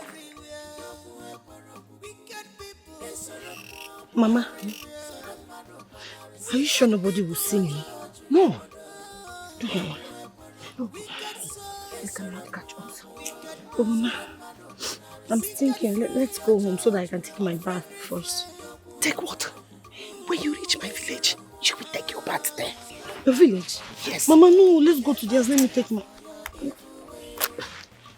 Mama, are you sure nobody will see me? No. No, Mama. No. I cannot catch us. Oh, Mama, I'm thinking, let's go home so that I can take my bath first. Take what? When you reach my village, you will take your bath there. The village? Yes. Mama, no, let's go to theirs. Let me take my...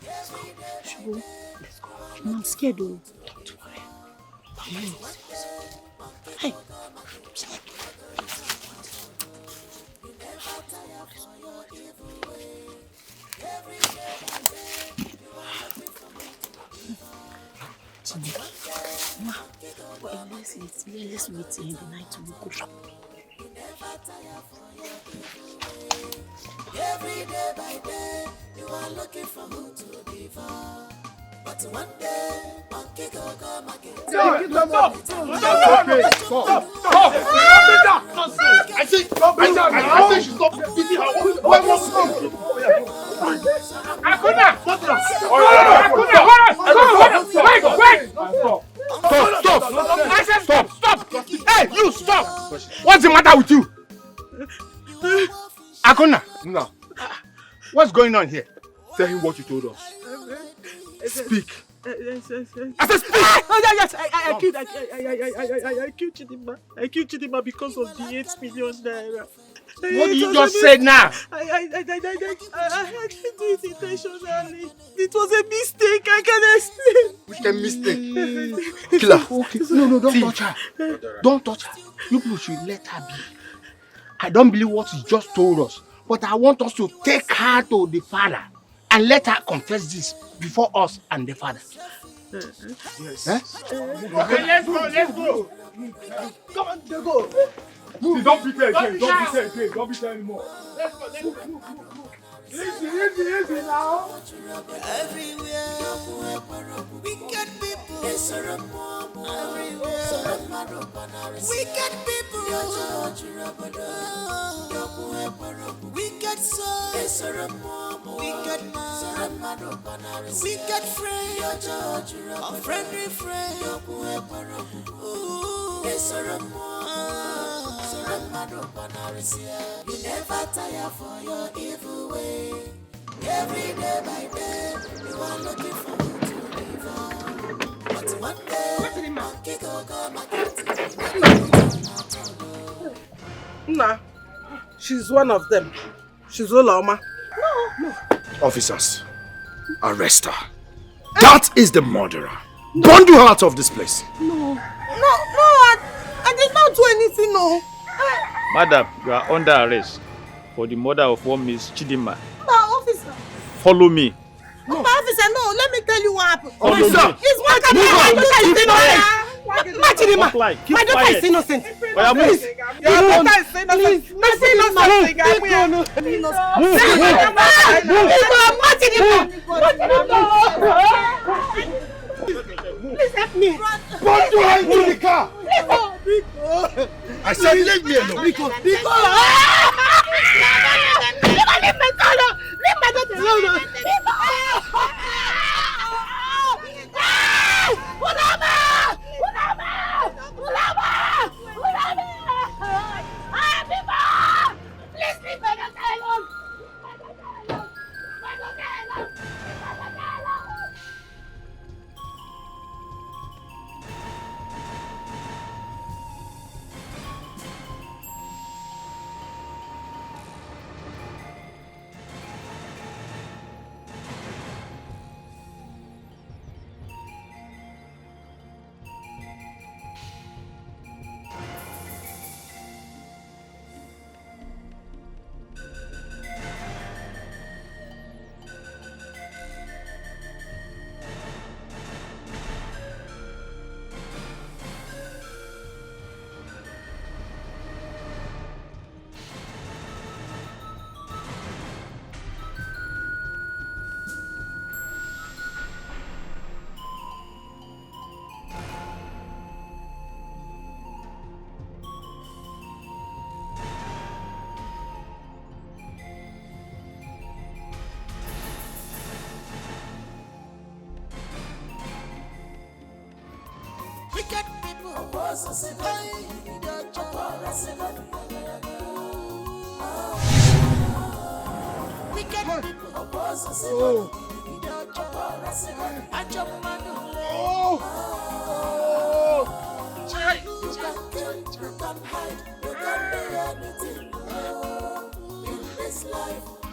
Let's go. Should go. Let's go. Mama, I'm scared though. Don't worry. Mama. Hey. Mama, let's wait in the night to go shop. Every day by day, you are looking for who to be for. But one day, monkey go market. Stop! I say stop! I say she stop beating her. What was wrong? Akuna! Stop! Hey, you stop! What's the matter with you? Akuna! No. What's going on here? Tell him what you told us. Speak. I said speak! Yes, I killed Chidima. I killed Chidima because of the 8 million naira. What did you just say now? I didn't do it intentionally. It was a mistake. I can explain. Which kind of mistake? Killer. Okay. No, don't touch her. Don't touch her. You people should let her be. I don't believe what she just told us, but I want us to take her to the father and let her confess this before us and the father. Yes. Eh? Okay, let's go. Come on, go. See, don't beat her again. Don't beat her anymore. Let's go. Easy now. Everywhere, wicked people. Everywhere, wicked people. Wicked souls, wicked man, wicked friend, unfriendly friend. You never tire for your evil way. Every day by day, you are looking forward to live on. But one day, monkey go market. Nah, she's one of them. She's Oloma. No. Officers, arrest her. That is the murderer. Bundle her out of this place. No, I did not do anything, no. Madam, you are under arrest for the murder of one Miss Chidima. No, officer. Follow me. No, officer, no, let me tell you what happened. Officer! It's one My daughter is innocent. Well, please. Your daughter is innocent. Please help me. Bundle her into the car. I said leave me alone. Leave my daughter alone. Please leave my daughter alone. Wicked people,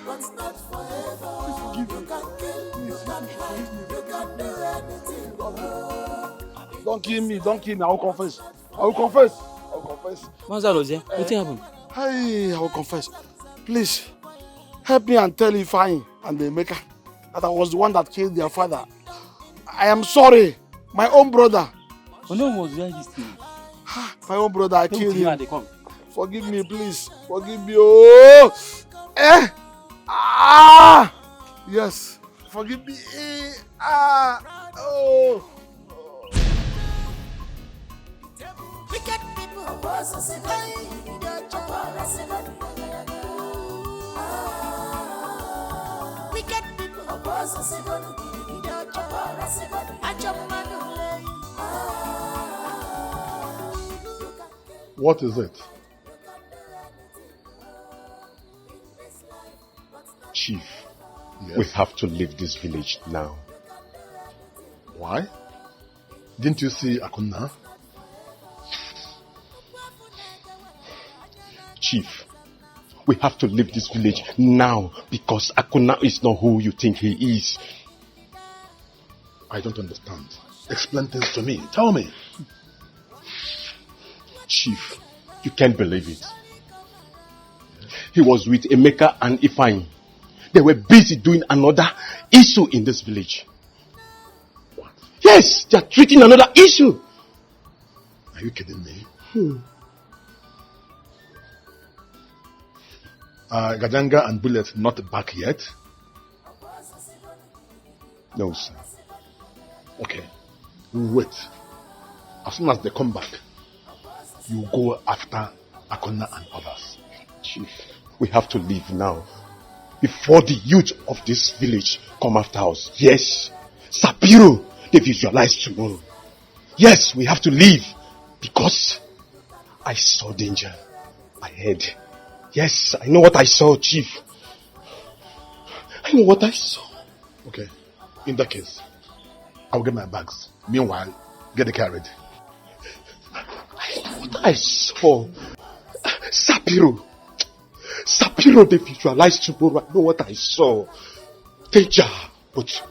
but not forever. You can kill, you can hide, you can do anything. Don't kill me. I will confess. What's that, Lizzy? What happened? Hey, I will confess. Please, help me and tell Ifeanyi and the maker that I was the one that killed their father. I am sorry. My own brother. Oh, no, was doing this thing. My own brother, I killed him. They come. Forgive me, please. Forgive me. Oh! Yes. Forgive me. Oh! Wicked people, wicked people, What is it? Chief, we have to leave this village now. Why? Didn't you see Akuna? Chief, we have to leave this village now because Akuna is not who you think he is. I don't understand. Explain things to me. Tell me. Chief, you can't believe it. He was with Emeka and Ifeanyi. They were busy doing another issue in this village. What? Yes, they are treating another issue. Are you kidding me? Gajanga and Bullet not back yet? No, sir. Okay. Wait. As soon as they come back, you go after Akona and others. Chief, we have to leave now before the youth of this village come after us. Yes, Sapiro, they visualize tomorrow. Yes, we have to leave because I saw danger ahead. Yes, I know what I saw, Chief. I know what I saw. Okay, in that case, I'll get my bags. Meanwhile, get the car ready. I know what I saw. Sapiro, they visualize tomorrow. I know what I saw. Danger, but...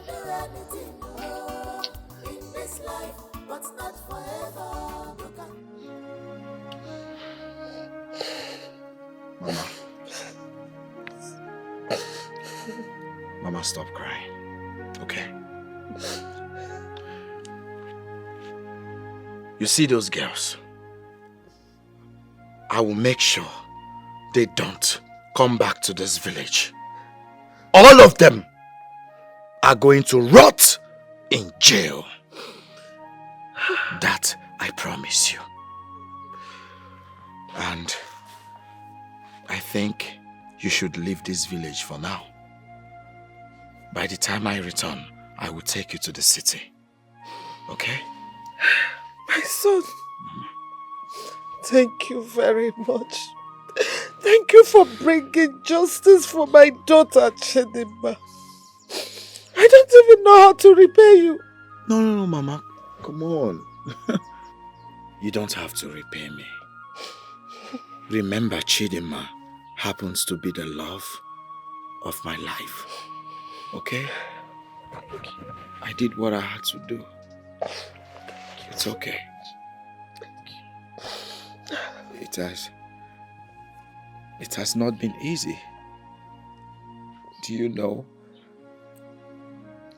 Mama, stop crying. Okay? You see those girls? I will make sure they don't come back to this village. All of them are going to rot in jail. That I promise you. And I think you should leave this village for now. By the time I return, I will take you to the city. Okay? My son, thank you very much. Thank you for bringing justice for my daughter, Chedima. I don't even know how to repay you. No, Mama. Come on. You don't have to repay me. Remember, Chidima happens to be the love of my life. Okay? I did what I had to do. It's okay. It has not been easy. Do you know?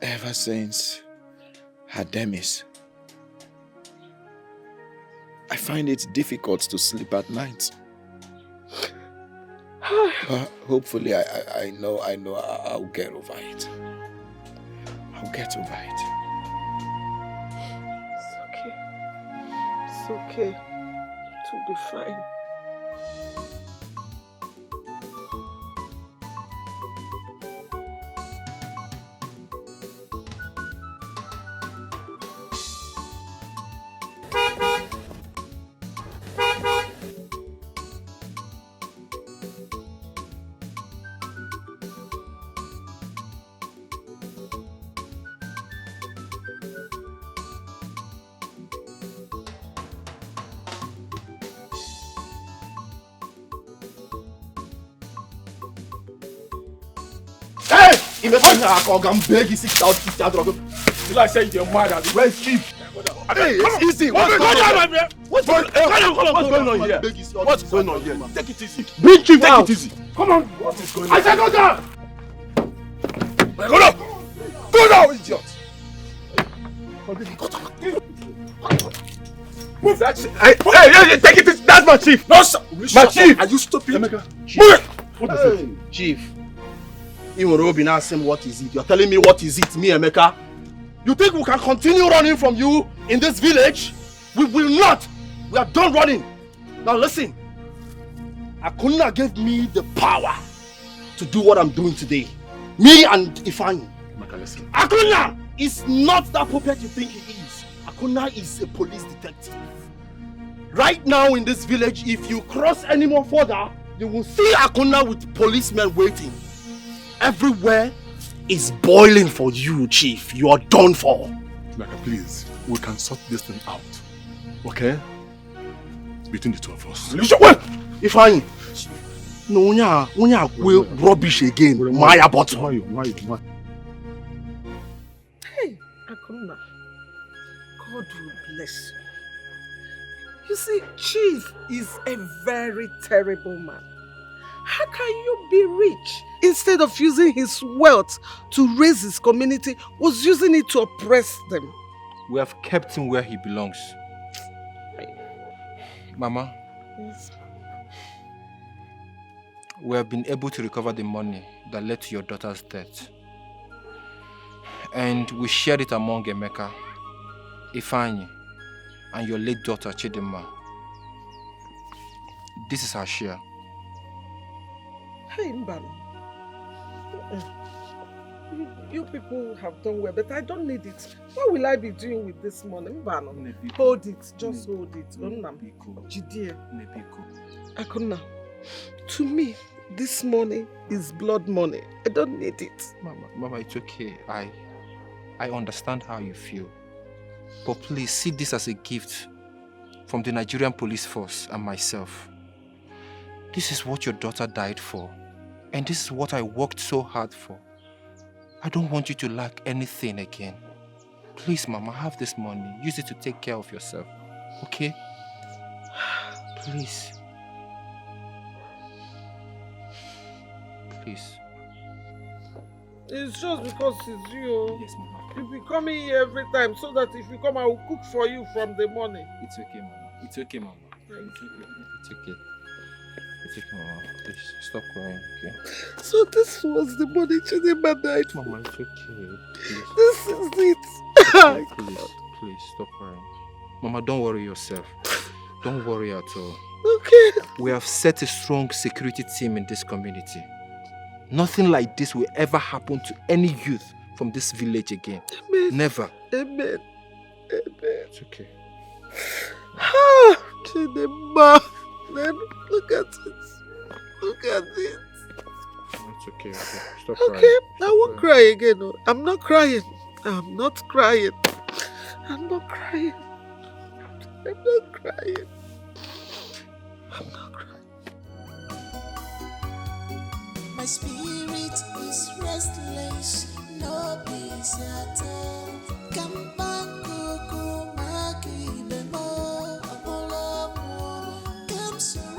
Ever since her demise, I find it difficult to sleep at night. But hopefully I know I'll get over it. I'll get over it. It's okay. It will be fine. Till I say you're mad at me. Where's Chief? Hey, it's easy. What's going on here? What's going on here? Take it easy. Bring Chief out. Take it easy. Come on. What is going on? I said go down. Go down. Go down, idiot. Move that shit. Hey, take it easy. That's my chief. No, sir. My chief. Are you stupid? Move it. What is it? Chief. Even now asking what is it? You're telling me what is it, me, Emeka? You think we can continue running from you in this village? We will not. We are done running. Now listen. Akuna gave me the power to do what I'm doing today. Me and Ifeanyi. Listen. Akuna is not that puppet you think he is. Akuna is a police detective. Right now in this village, if you cross any more further, you will see Akuna with policemen waiting. Everywhere is boiling for you, Chief. You are done for. Maka, please, we can sort this thing out. Okay? Between the two of us. Listen, what? If I no we rubbish again. My bottom. Why? Hey, Akuna. God will bless you. You see, Chief is a very terrible man. How can you be rich? Instead of using his wealth to raise his community, was using it to oppress them. We have kept him where he belongs. Mama, Yes. we have been able to recover the money that led to your daughter's death. And we shared it among Emeka, Ifeanyi, and your late daughter Chidinma. This is her share. Hey, Mbano. You people have done well, but I don't need it. What will I be doing with this money? Mbano, hold it. Just hold it. Jidie. Akuna, to me, this money is blood money. I don't need it. Mama, it's okay. I understand how you feel. But please see this as a gift from the Nigerian police force and myself. This is what your daughter died for. And this is what I worked so hard for. I don't want you to lack anything again. Please, Mama, have this money. Use it to take care of yourself. Okay? Please. Please. It's just because it's you. Yes, Mama. You be coming here every time so that if you come, I will cook for you from the morning. It's okay, Mama. It's okay, Mama. It's okay. It's okay, Mama. Please, stop crying, okay? So this was the money Chidinma died for. Mama, it's okay. Please. This is it. Please, stop crying. Mama, don't worry yourself. Don't worry at all. Okay. We have set a strong security team in this community. Nothing like this will ever happen to any youth from this village again. Amen. Never. Amen. It's okay. Chidinma. Then look at it. Look at it. It's okay. Stop Okay, crying. I won't cry again. No. I'm not crying. I'm not crying. I'm not crying. I'm not crying. I'm not crying. My spirit is restless, no peace at all. Come back, Coco, Maki, Bemo, Apollo, come soon.